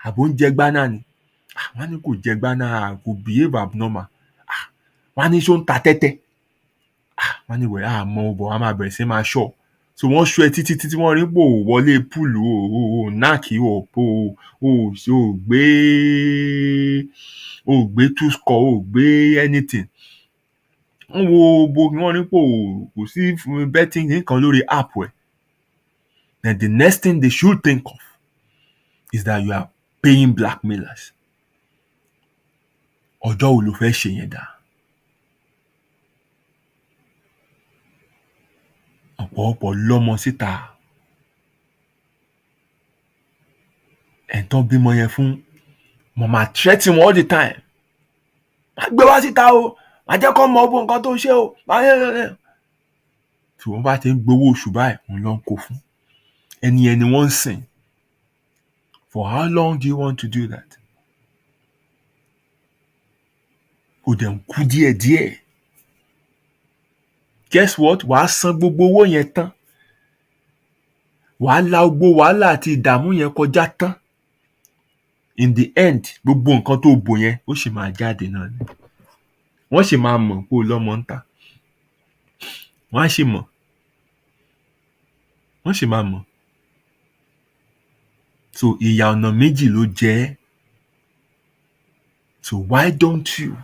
àbò ń jẹ gbáná ni. Wọ́n ní kò jẹ gbáná, kò behave abnormal. Wọ́n ní ṣó ń ta tẹ́tẹ́. Wọ́n ní wẹ̀ àmọ́ ọ̀bọ̀ wọ́n máa bẹ̀rẹ̀ sí máa ṣọ́. So wọ́n ṣọ́ ẹ títí wọ́n rí pò wọlé púùlù o náàkì o gbé two score o gbé anything. Wọ́n rí pò kò sí betting nǹkan lórí app ẹ̀. Then the next thing they should think of is that you are paying blackmailers. Ọjọ́ wo ló fẹ́ ṣe yẹn dà? Ọ̀pọ̀lọpọ̀ lọ́mọ síta. Ẹ̀ńtọ́ bímọ yẹn fún mo máa threaten wọn all the time. Má gbé wá síta o, má jẹ́ kó mọ gbogbo nǹkan tó ń ṣe o. Tí wọ́n bá ti ń gbowó oṣù báyìí, òun ló ń kó fún. Ẹni wọ́n ń sìn. For how long do you want to do that? Ó dẹ̀ ń kú díẹ̀díẹ̀. Guess what? Wàá san gbogbo owó yẹn tán. Wàá la gbogbo wàhálà àti ìdààmú yẹn kọjá tán. In the end, gbogbo nǹkan tó bò yẹn ó sì máa jáde náà ni. Wọ́n sì máa mọ̀ pé o lọ́mọ ń tà. Wọ́n á sì mọ̀. Wọ́n sì máa mọ̀. So ìyà ọ̀nà méjì ló jẹ ẹ́. So why don't you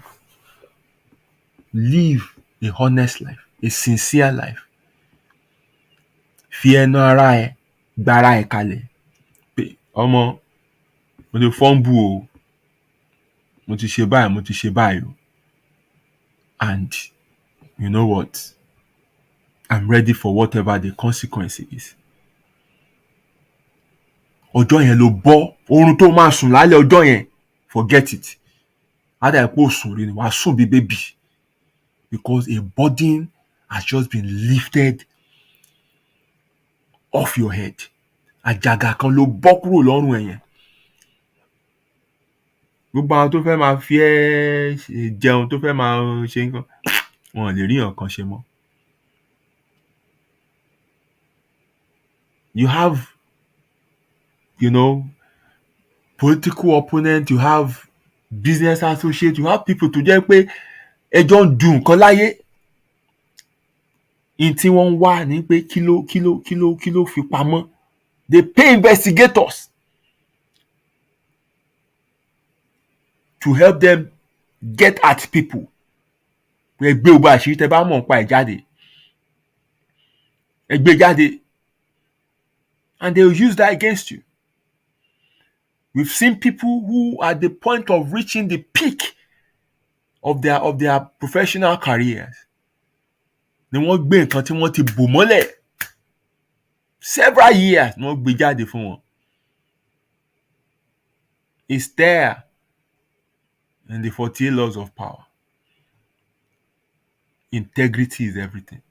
live a honest life, a sincere life? Fi ẹnu ara ẹ gbára ẹ kalẹ̀ pé ọmọ mo ti fọ́nbù o, mo ti ṣe báyìí o, and you know what? I'm ready for whatever the consequence is. Ọjọ́ yẹn ló bọ́, oorun tó máa sùn lálẹ́ ọjọ́ yẹn, forget it. Ádà ẹ̀ pé ó sùn rí ni, wàá sùn bí bébì. Because a burden has just been lifted off your head. Àjàgà kan ló bọ́ kúrò lọ́rùn ẹ̀ yẹn. Gbogbo àwọn tó fẹ́ máa fi ẹ́ jẹun, tó fẹ́ máa ṣe nǹkan, wọn ò lè rí nǹkan ṣe mọ́. You have, political opponent, you have business associate, you have people tó jẹ́ pé ẹjọ́ ń du nǹkan láyé. In tí wọ́n ń wá ní pé kí ló fi pamọ́. They pay investigators to help them get at people. Ẹ gbé gbogbo àṣírí tẹ́ bá mọ̀ nípa ẹ̀ jáde. Ẹ gbé jáde. And they will use that against you. We've seen people who are at the point of reaching the peak of their professional careers. Ni wọ́n gbé nǹkan tí wọ́n ti bò mọ́lẹ̀ several years ni wọ́n gbé jáde fún wọn. It's there in the 48 laws of power. Integrity is everything.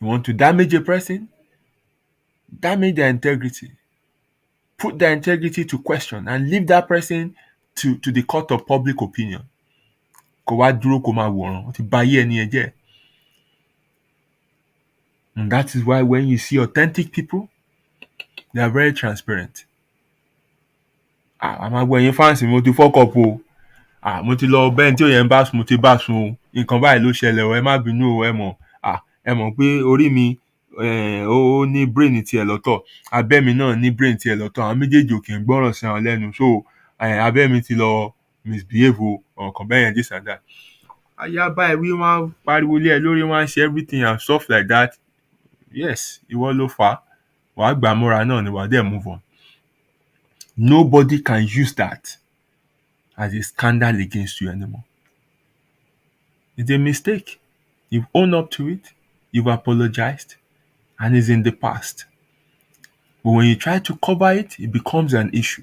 You want to damage a person? Damage their integrity. Put their integrity to question and leave that person to the court of public opinion. Kò wá dúró kó máa wòran, ó ti bà ayé ẹni yẹn jẹ́. And that is why when you see authentic people, they are very transparent. Àmọ́ gbọ́ ẹ̀yin fans mo ti fuck up o. Mo ti lọ bẹ́ẹ̀ tí òyìn bá sùn, mo ti bá sùn o. Nǹkan báyìí ló ṣẹlẹ̀ o, ẹ má bínú o, ẹ mọ̀. Ẹ mọ̀ pé orí mi ó ní brain tiẹ̀ lọ́tọ̀, abẹ́ mi náà ní brain tiẹ̀ lọ́tọ̀. Àwọn méjèèjì ò kì í gbọ́ràn sí àwọn lẹ́nu. So abẹ́ mi ti lọ misbehave o, ọ̀kan bẹ́ẹ̀ yẹn this and that. Ayá báyìí wí wọ́n pariwo lé ẹ lórí, wọ́n ṣe everything and stuff like that. Yes, ìwọ ló fà á. Wàá gbà mọ́ra náà ni wàá dẹ̀ move on. Nobody can use that as a scandal against you anymore. It's a mistake. You've owned up to it, you've apologized, and it's in the past. But when you try to cover it, it becomes an issue.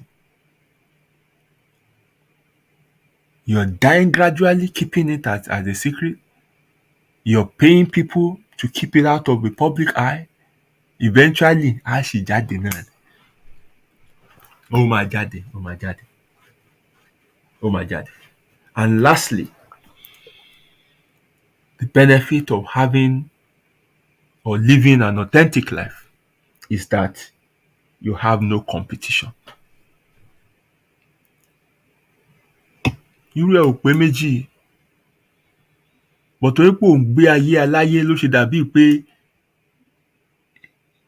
You're dying gradually, keeping it as a secret. You're paying people to keep it out of the public eye. Eventually, á sì jáde náà ni. Ó máa jáde, ó máa jáde, ó máa jáde. And lastly, the benefit of having or living an authentic life is that you have no competition. Irú ẹ̀ ò pé méjì. But torí pé ò ń gbé ayé aláyé ló ṣe dàbí pé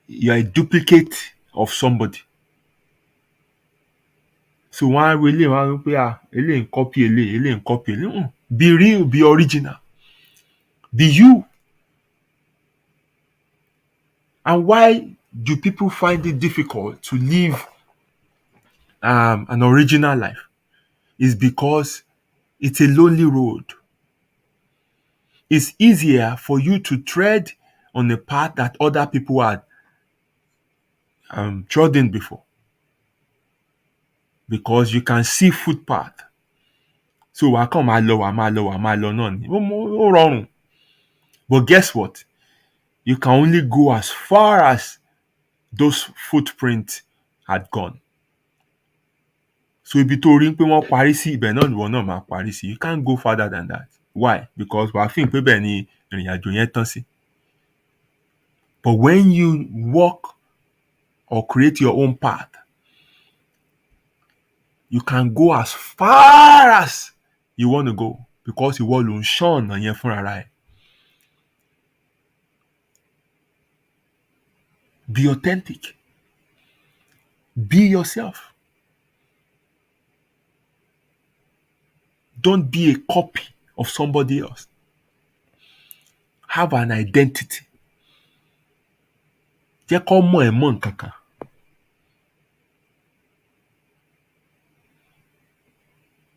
you are a duplicate of somebody. So wọ́n á wo eléyìí, wọ́n á rí pé eléyìí ń copy eléyìí, eléyìí ń copy eléyìí. Be real, be original. Be you. And why do people find it difficult to live an original life? It's because it's a lonely road. It's easier for you to tread on a path that other people had trodden before, because you can see footpath. So wàá kàn máa lọ, wàá máa lọ náà ni. Ó rọrùn. But guess what? You can only go as far as those footprints had gone. So ibi tó rí pé wọ́n parí sí, ibẹ̀ náà ìwọ náà máa parí sí. You can't go farther than that. Why? Because wàá fi hàn pé bẹ́ẹ̀ ni ìrìn àjò yẹn tán sí. But when you walk or create your own path, you can go as far as you want to go, because ìwọ ló ń ṣọ́ ọ̀nà yẹn fúnra rẹ̀. Be authentic. Be yourself. Don't be a copy of somebody else. Have an identity. Jẹ́ kó mọ̀ ẹ́ mọ̀ nǹkan kan.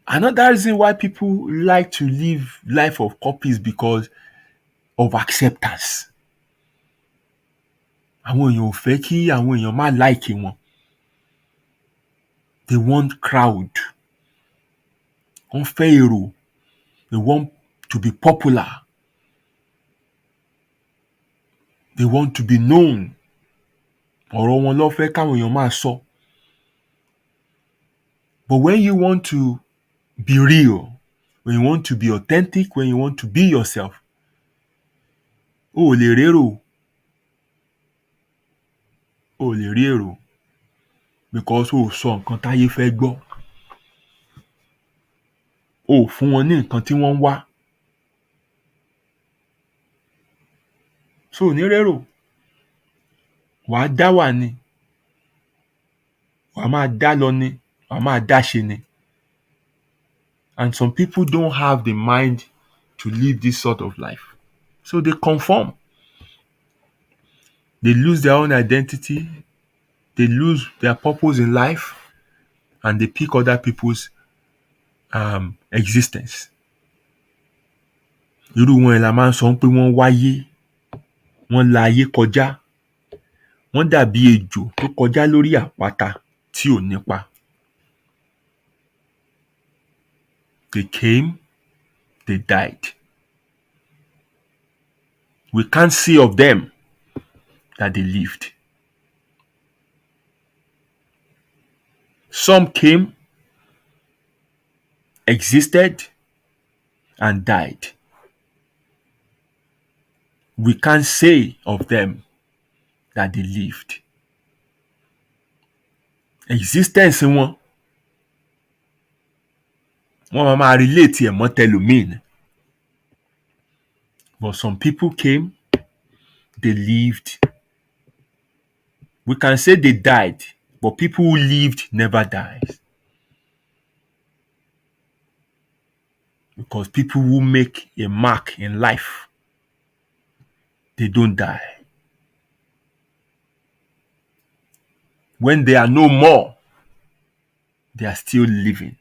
Another reason why people like to live life of copy is because of acceptance. Àwọn èèyàn ò fẹ́ kí àwọn èèyàn má like wọn. They want crowd. Wọ́n fẹ́ èrò. They want to be popular. They want to be known. Ọ̀rọ̀ wọn ló fẹ́ káwọn èèyàn máa sọ. But when you want to be real, when you want to be authentic, when you want to be yourself, o ò lè rérò. O ò lè rí èrò. Because o ò sọ nǹkan táyé fẹ́ gbọ́. O ò fún wọn ní nǹkan tí wọ́n ń wá. So ò ní rérò. Wàá dá wà ni. Wàá máa dá lọ ni. Wàá máa dá ṣe ni. And some people don't have the mind to live this sort of life. So they conform. They lose their own identity. They lose their purpose in life. And they pick other people's existence. Irú wọn la máa ń sọ pé wọ́n wáyé. Wọ́n la ayé kọjá. Wọ́n dàbí ejò tó kọjá lórí àpáta tí ò nípa. They came, they died. We can't see of them that they lived. Some came, existed, and died. We can't say of them that they lived. Existence wọn, wọ́n máa relate ẹ̀ mọ́ tẹlòmíì. But some people came, they lived. We can say they died, but people who lived never died. Because people who make a mark in life, they don't die. When they are no more, they are still living.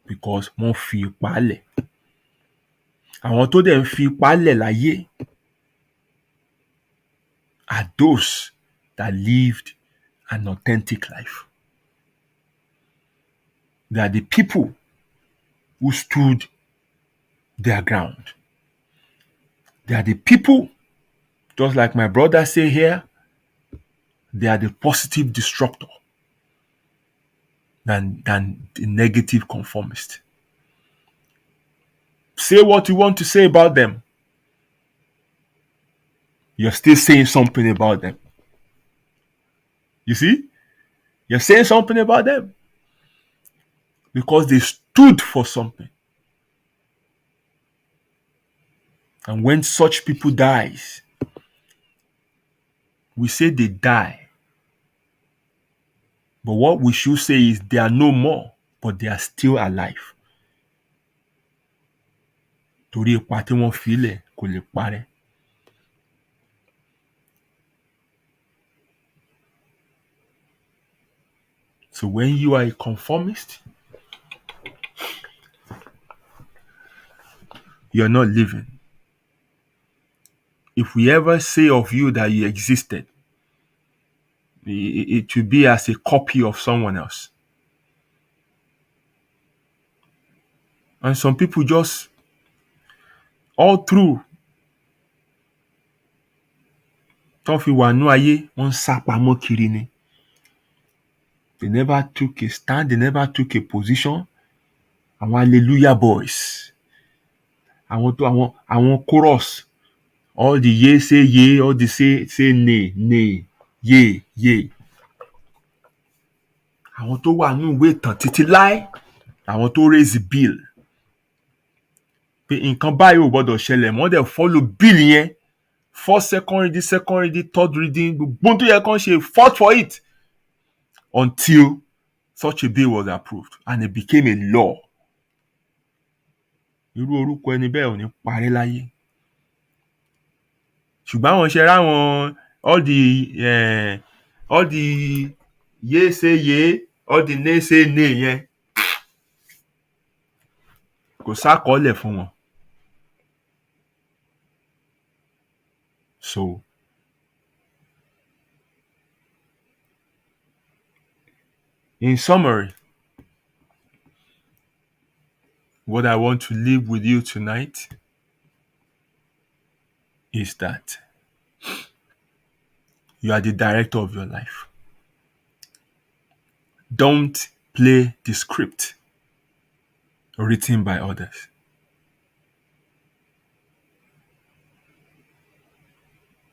Because wọ́n fi ipá lẹ̀. Àwọn tó dẹ̀ ń fi ipá lẹ̀ láyé are those that lived an authentic life. They are the people who stood their ground. They are the people, just like my brother say here, they are the positive disruptor than the negative conformist. Say what you want to say about them. You're still saying something about them. You see? You're saying something about them because they stood for something. And when such people dies, we say they die. But what we should say is they are no more, but they are still alive. Torí ipa tí wọ́n filẹ̀ kò lè parẹ́. So when you are a conformist, you're not living. If we ever say of you that you existed, it will be as a copy of someone else. And some people just, all through, tán fi wà nú ayé, wọ́n ń sá pamọ́ kiri ni. They never took a stand, they never took a position. Àwọn hallelujah boys. Àwọn chorus. All the yay say yay, all the say nay, nay, yay, yay. Àwọn tó wà nú ìwé ìtàn títí láé, àwọn tó raise bill. Pé nǹkan báyìí ò gbọdọ̀ ṣẹlẹ̀, wọ́n dẹ̀ follow bill yẹn. First, second reading, third reading, gbogbo tó yẹ kán ṣe, fought for it until such a bill was approved and it became a law. Irú orúkọ ẹni bẹ́ẹ̀ ò ní parẹ́ láyé. Ṣùgbọ́n àwọn ṣe ráwọn all the yay say yay, all the nay say nay yẹn. Kò sákọọ́lẹ̀ fún wọn. So, in summary, what I want to leave with you tonight is that you are the director of your life. Don't play the script written by others.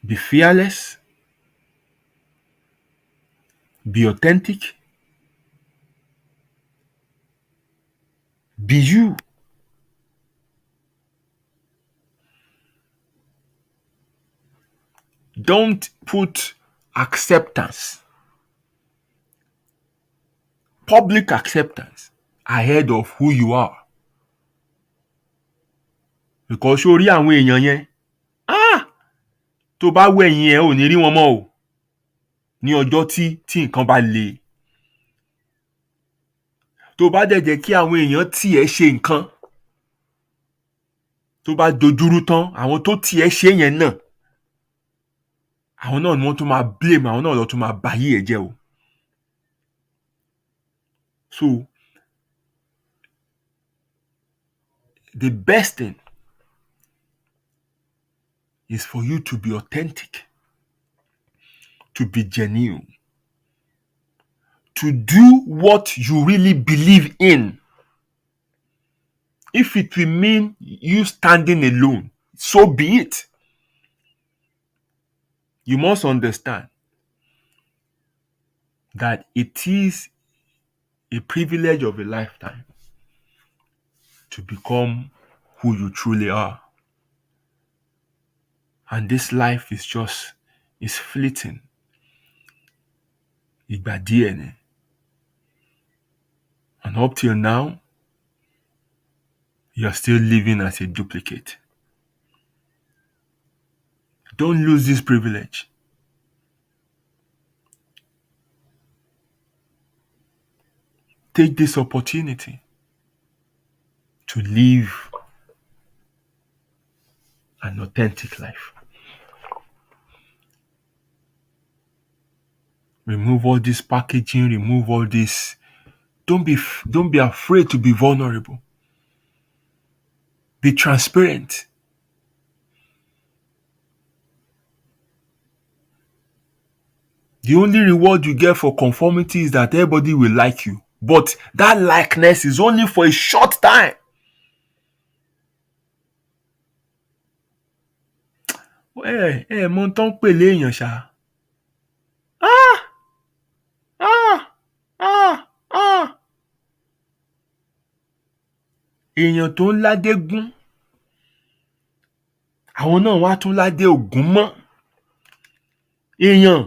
Be fearless. Be authentic. Be you. Don't put acceptance, public acceptance, ahead of who you are. Because ṣó rí àwọn èèyàn yẹn, tó bá wẹ̀yìn ẹ̀ ò ní rí wọn mọ́ o. Ní ọjọ́ tí nǹkan bá le. Tó bá dẹ̀ jẹ́ kí àwọn èèyàn tì ẹ́ ṣe nǹkan, tó bá dojúrú tán, àwọn tó tì ẹ́ ṣe yẹn náà, àwọn náà ni wọ́n tún máa blame, àwọn náà ló tún máa bayé ẹ̀ jẹ́ o. So, the best thing is for you to be authentic, to be genuine, to do what you really believe in. If it will mean you standing alone, so be it. You must understand that it is a privilege of a lifetime to become who you truly are. And this life is fleeting. Ìgbà díẹ̀ ni. And up till now, you're still living as a duplicate. Don't lose this privilege. Take this opportunity to live an authentic life. Remove all this packaging, remove all this. Don't be afraid to be vulnerable. Be transparent. The only reward you get for conformity is that everybody will like you. But that likeness is only for a short time. Mọ tán ń pè léèyàn ṣá. Èèyàn tó ń ládé gún, àwọn náà wá tún ládé ògún mọ́. Èèyàn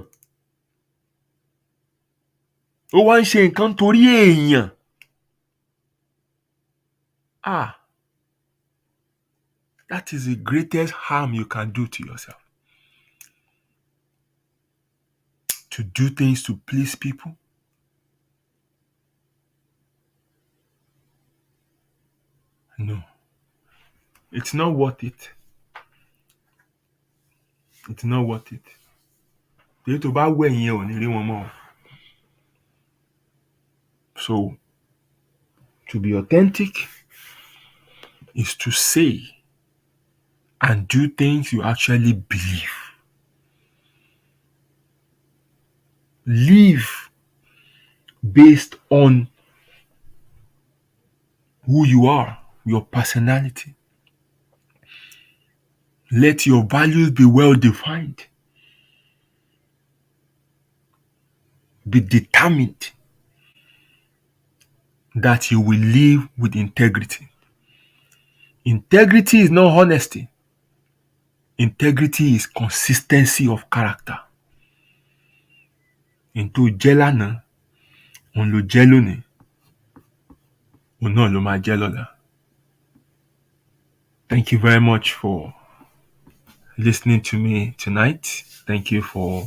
ó wá ń ṣe nǹkan torí èèyàn. That is the greatest harm you can do to yourself. To do things to please people. No. It's not worth it. It's not worth it. Torí tó bá wẹ̀yìn ẹ̀ ò ní rí wọn mọ́. So, to be authentic is to say and do things you actually believe. Live based on who you are, your personality. Let your values be well defined. Be determined that you will live with integrity. Integrity is not honesty. Integrity is consistency of character. Into jẹ́ lánàá, òun ló jẹ́ lónìí, òun náà ló máa jẹ́ lọ́la. Thank you very much for listening to me tonight. Thank you for,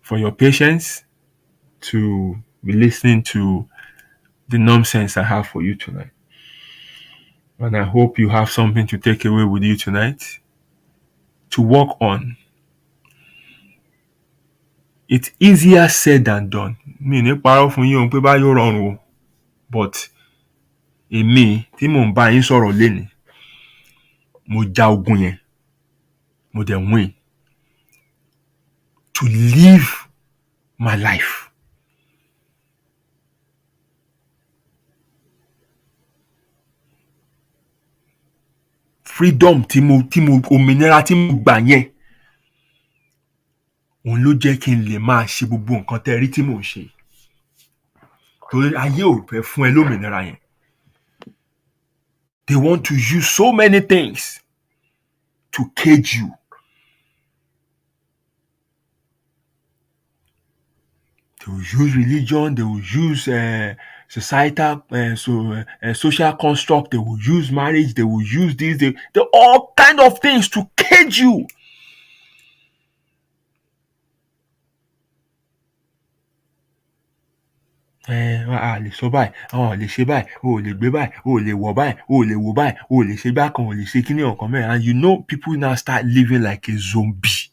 for your patience to be listening to the nonsense I have for you tonight. And I hope you have something to take away with you tonight to work on. It's easier said than done. Mi ní parọ́ fún yín pé báyọ̀ rọrùn o. But èmi tí mò ń bá yín sọ̀rọ̀ lénìí, mo ja ogun yẹn, mo dẹ̀ win. To live my life. Freedom òmìnira tí mo gbà yẹn, òun ló jẹ́ kí n lè máa ṣe gbogbo nǹkan tẹ́ rí tí mò ń ṣe. Torí ayé ò fẹ́ fún ẹ lómìnira yẹn. They want to use so many things to cage you. They will use religion, they will use societal, social construct, they will use marriage, they will use this, they all kind of things to cage you. A lè sọ báyìí, àwọn ò lè ṣe báyìí, o ò lè gbé báyìí, o ò lè wọ̀ báyìí, o ò lè wò báyìí, o ò lè ṣe bákan, o ò lè ṣe kíní ọ̀kan mẹ́rin. And you know, people now start living like a zombie.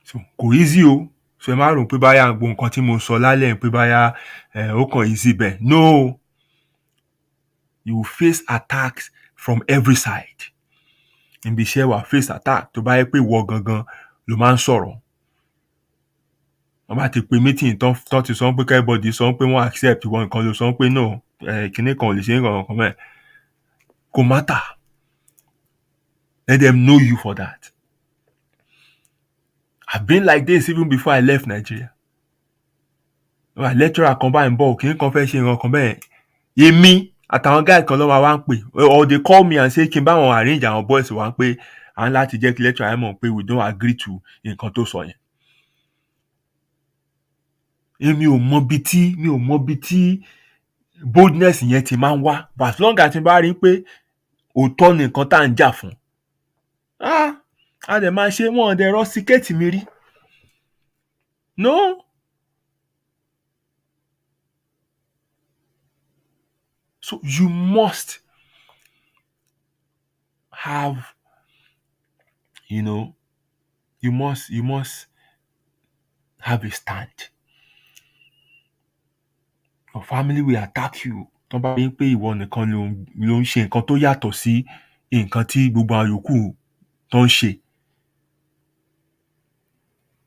So kò easy o. So ẹ má rò pé báyà gbogbo nǹkan tí mo sọ lálẹ́ pé báyà ó kàn easy bẹ́ẹ̀. No. You will face attacks from every side. Níbi iṣẹ́ wa face attack tó bá yẹ pé ìwọ gangan ló máa ń sọ̀rọ̀. Wọ́n bá ti pe meeting tán ti sọ pé everybody sọ pé wọ́n accept ìwọ nǹkan ló sọ pé no, kíní kan ò lè ṣe nǹkan kan mẹ́ẹ̀. Kò matter. Let them know you for that. I've been like this even before I left Nigeria. Lecturer kan báyìí ń bọ̀, kíní kan fẹ́ ṣe nǹkan kan bẹ́ẹ̀. Èmi àtàwọn guys kan ló máa wá ń pè. Or they call me and say kí n bá wọn arrange àwọn boys wá ń pé à ń láti jẹ́ kí lecturer yẹn mọ̀ pé we don't agree to nǹkan tó sọ yẹn. Mi ò mọ bí tí boldness yẹn ti máa ń wá. But as long as n bá rí pé òótọ́ ni nǹkan tá à ń jà fún. A dẹ̀ máa ṣe wọ́n dẹ̀ rusticate mi rí. No. So you must have, you know, you must have a stand. Your family will attack you. Tó bá rí pé ìwọ nìkan ló ń ṣe nǹkan tó yàtọ̀ sí nǹkan tí gbogbo àwọn yòókù tó ń ṣe.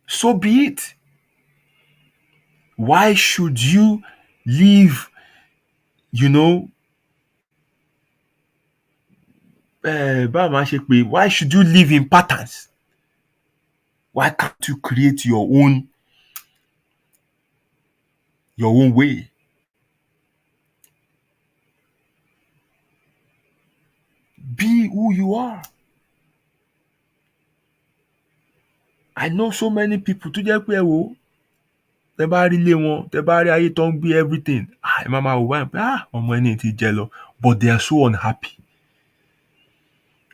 So be it. Why should you live, why should you live in patterns? Why can't you create your own way? Be who you are. I know so many people tó jẹ́ pé ẹ wò ó, tẹ bá rí ilé wọn, tẹ bá rí ayé tó ń gbé everything, ẹ máa wò wáyé pé ọmọ ẹni tí jẹ lọ, but they are so unhappy.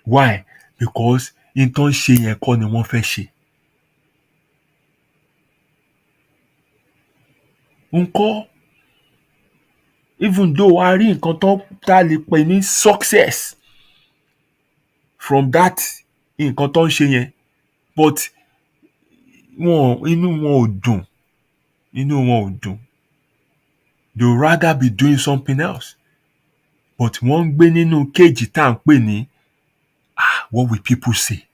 Why? Because in tó ń ṣe yẹn kọ́ ni wọ́n fẹ́ ṣe. Ńkọ́, even though a rí nǹkan tó tá lè pè ní success from that nǹkan tó ń ṣe yẹn, but inú wọn ò dùn. They would rather be doing something else. But wọ́n ń gbé nínú kéèjì tá à ń pè ní what will people say?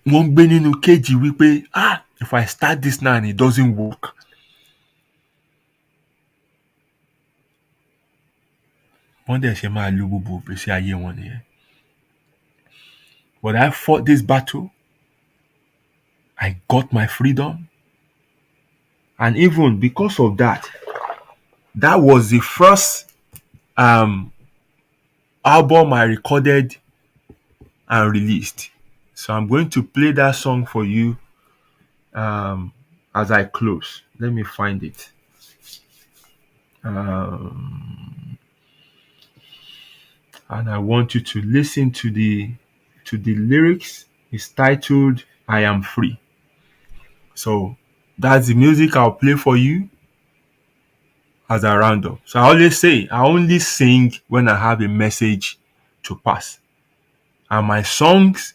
Wọ́n ń gbé nínú kéèjì wípé if I start this now and it doesn't work. Wọ́n dẹ̀ ṣe máa lo gbogbo ìgbésí ayé wọn nìyẹn. But I fought this battle. I got my freedom. And even because of that, that was the first album I recorded and released. So I'm going to play that song for you as I close. Let me find it. And I want you to listen to the lyrics. It's titled I Am Free. So that's the music I'll play for you as a roundup. So I always say I only sing when I have a message to pass. And my songs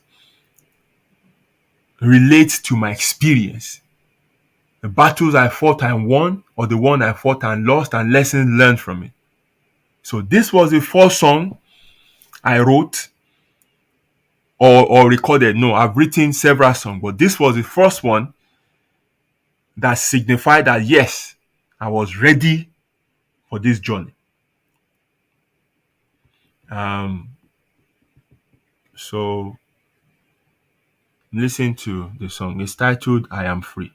relate to my experience. The battles I fought and won, or the one I fought and lost, and lessons learned from it. So this was the first song I wrote or recorded. No, I've written several songs, but this was the first one that signified that yes, I was ready for this journey. So listen to the song. It's titled I Am Free.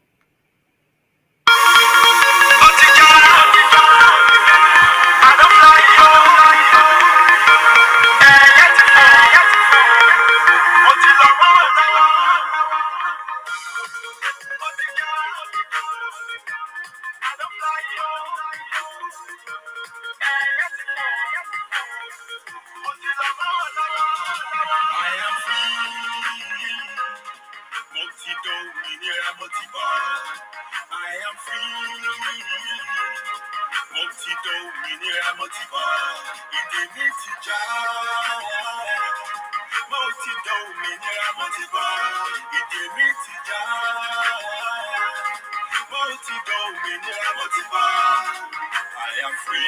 I am free.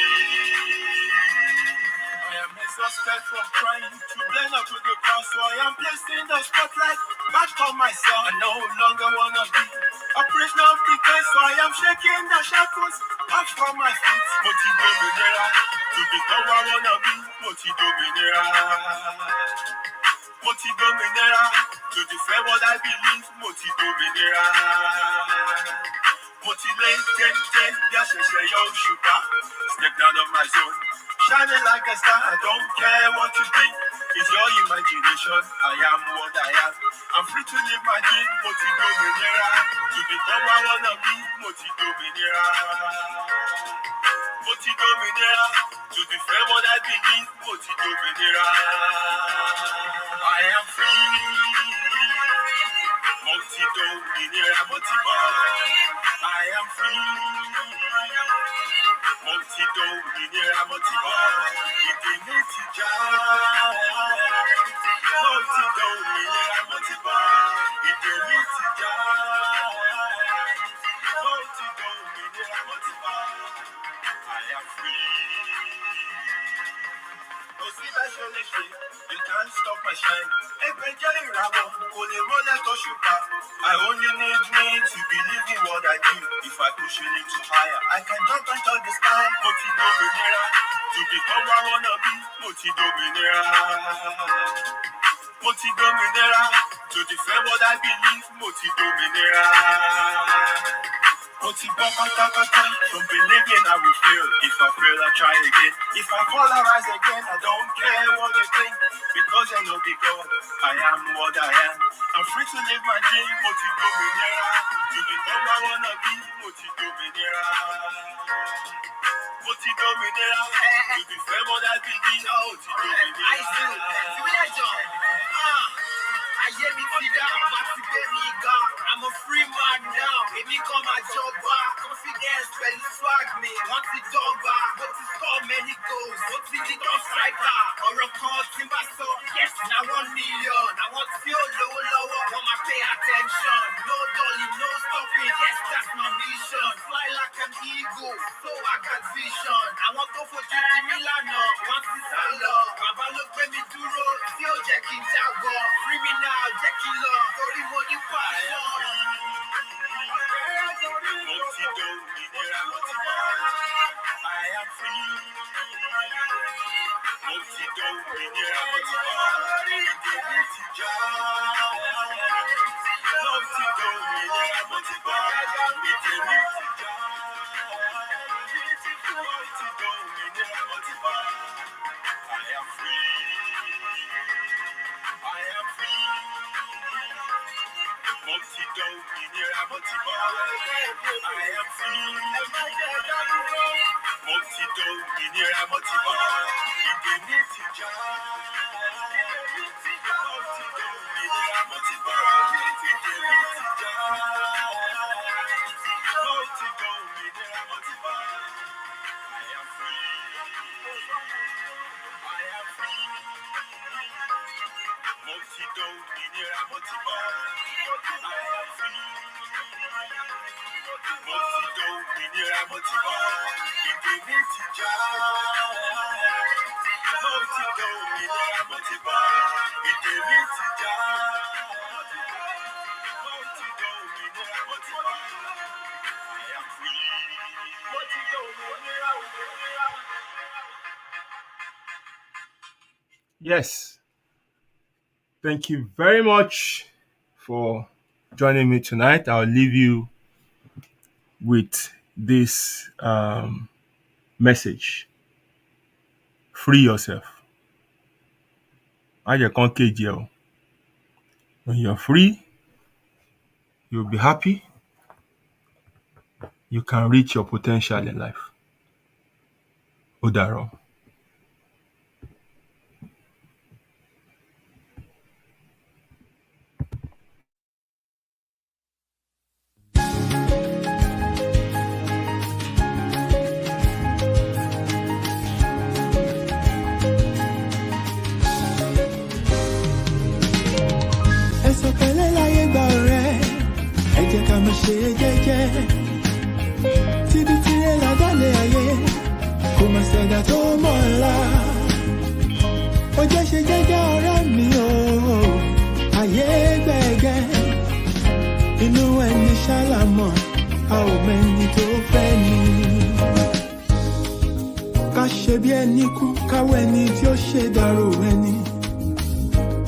I am exhausted from trying to blend up with the crowd, so I am placed in the spotlight. Back on myself, I no longer wanna be a prisoner of the case, so I am shaking the shackles off from my feet. Motidominera, to become what I wanna be. Motidominera. Motidominera, to defend what I believe. Motidominera. Motivated, sugar. Step out of my zone, shining like a star. I don't care what you think. It's your imagination. I am what I am. I'm free to live my dream. Motidominera, to become what I wanna be. Motidominera. Motidominera, to defend what I believe. Motidominera. I am free. Motidominera, motiboy. I am free. You can't stop my shine. I only need me to believe in what I do. If I push a little higher, I can jump and touch the sky. Moti dominera, to become where I wanna be. Moti dominera, Moti dominera, to defend what I believe. Moti dominera. Moti bokata, from believing I will fail. If I fail, I try again. If I fall, I rise again. I don't care what they think, because I know because I am what I am. I'm free to live my dream. Moti dominera, to become who I wanna be. Moti dominera, Moti dominera, to defend what I believe. Moti dominera. I'm a free man now. If me come a job back, confidence, well, swag me. Want the dog back, but it's so many goals. What's the little striker? Or a call timber so yes, now 1 million. I want to feel lower. Want my pay attention. No dolly, no stopping. Yes, that's my mission. Fly like an eagle, so I got vision. I want to for Judy Milano. Want to sell. Baba look when me do roll. Still checking Jaguar. Free me now, Jackie Law. Sorry, money passion. I am free. Yes. Thank you very much for joining me tonight. I'll leave you with this message. Free yourself. When you're free, you'll be happy. You can reach your potential in life. Odaro.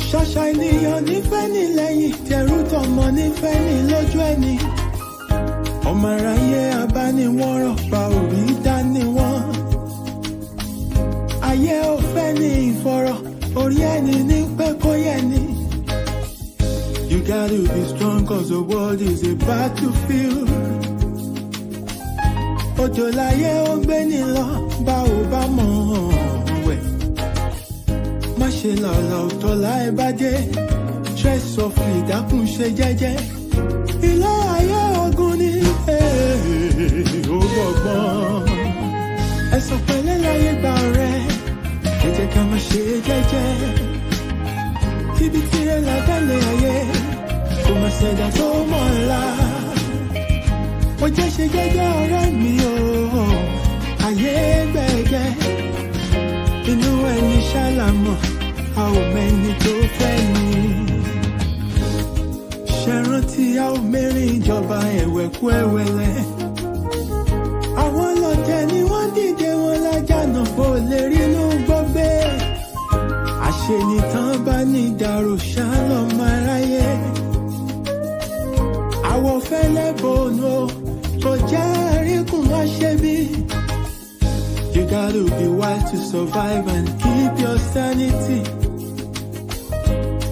Ṣàṣà ènìyàn nífẹ̀ẹ́ ní lẹ́yìn, tẹ̀rù tọmọ nífẹ̀ẹ́ ní lójú ẹni. Ọmọ aráyé abániwọ̀nràn pa òrí dání wọ́n. Ayé ò fẹ́ ní ìfọ̀rọ̀, orí ẹni ní pẹ́ kó yẹ ni. You gotta be strong cause the world is a battlefield. Òjò láyé ó gbé ní lọ, bá ò bá mọ̀ wẹ̀. Má ṣe lọ́la òtọ́ láì bá dé, tread softly dákun ṣe jẹ́jẹ́. Ilé ayé ogun ni ó gbọ̀gbọ́n. sọ pẹ̀lẹ́ láyé gbà ọ̀rẹ́ ẹ jẹ́ ká máa ṣe jẹ́jẹ́ kíbi tí ẹ là dálẹ̀ ayé kò má ṣẹ̀dá tó mọ̀ ọ́la ó jẹ́ ṣe jẹ́jẹ́ ọ̀rẹ́ mi o ayé gbẹ̀gẹ́ inú ẹni ṣàlàmọ̀ a ò mẹ́ni tó fẹ́ ni ṣẹ̀rántí a ò mẹ́rin ìjọba ẹ̀wẹ̀kú ẹ̀wẹ̀lẹ̀ àwọn lọ́tẹ̀ ni wọ́n dìde wọn lájànà bó lè rí inú gbọ́gbé àṣenìtàn bá ní ìdàrú ṣálọ̀ máa ráyé àwọ̀ fẹ́lẹ́ bòónù tó jẹ́ àríkùn wá ṣe bí. You gotta be wild to survive and keep your sanity.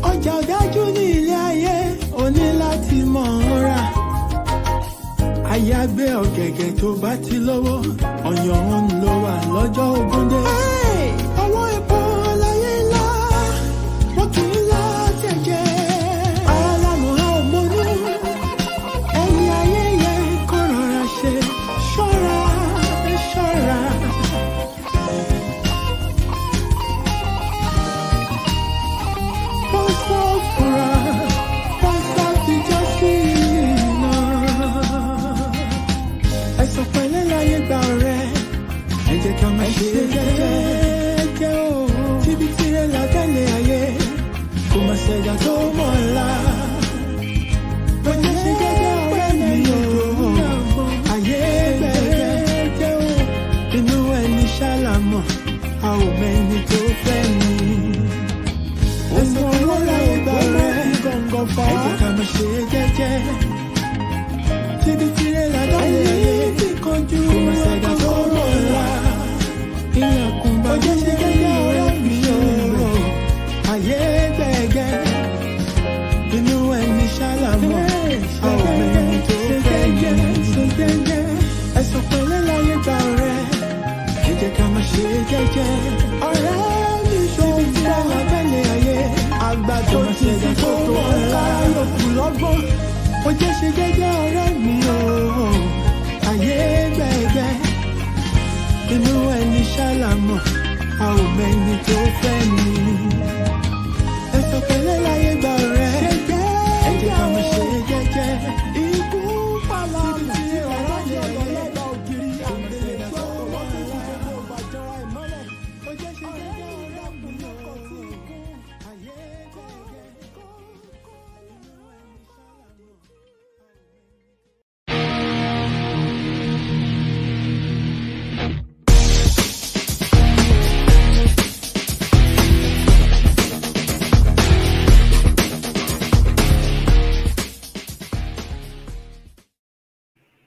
Ọjà ọ̀dájú ní ilé ayé o ní láti mọ̀ ọ́n rà. Àyàgbé ọ̀gẹ̀gẹ̀ tó bá ti lówó ọ̀yàn òun ló wà lọ́jọ́ ogúndé. Ọwọ́ epo láyé ńlá wọ́n kì í lá tẹ̀jẹ̀. Alámọ̀ a ò mọ̀nú ẹni ayé yẹ kó rọra ṣe ṣọ́ra ṣọ́ra. Ká máa ṣe jẹ́jẹ́ o tíbi tí ẹ là dálẹ̀ ayé kò má ṣẹ̀dá tó mọ̀ ọ́la ó jẹ́ ṣe jẹ́jẹ́ ọ̀rẹ́ mi o ayé gbẹ̀gẹ́ o inú ẹni ṣàlàmọ̀ a ò mẹ́ni tó fẹ́ ni ẹ̀sìn ọ̀rọ̀ láyé gbà rẹ̀ ẹ jẹ́ ká máa ṣe jẹ́jẹ́ tíbi tí ẹ là dálẹ̀ ayé kò má ṣẹ̀dá tó mọ̀ ọ́la. Ilẹ̀kùn bá jẹ́ ṣe gẹ́gẹ́ ọ̀rẹ́ mi o ayé gbẹ̀gẹ́ inú ẹni ṣàlàmọ̀ a ò mẹ́ni tó fẹ́ ni ẹ sọ pẹ̀lẹ́ láyé gbà ọ̀rẹ́ ẹ jẹ́ ká máa ṣe jẹ́jẹ́ ọ̀rẹ́ mi ṣòwò tí a wà bẹ́lẹ̀ ayé àgbà tó ti fi tó ọ̀la yòókù lọ́gbọ́n ó jẹ́ ṣe gẹ́gẹ́ ọ̀rẹ́ mi o ayé gbẹ̀gẹ́ inú ẹni ṣàlàmọ̀ a ò mẹ́ni tó fẹ́ ni ẹ sọ pẹ̀lẹ́ láyé gbà ọ̀rẹ́.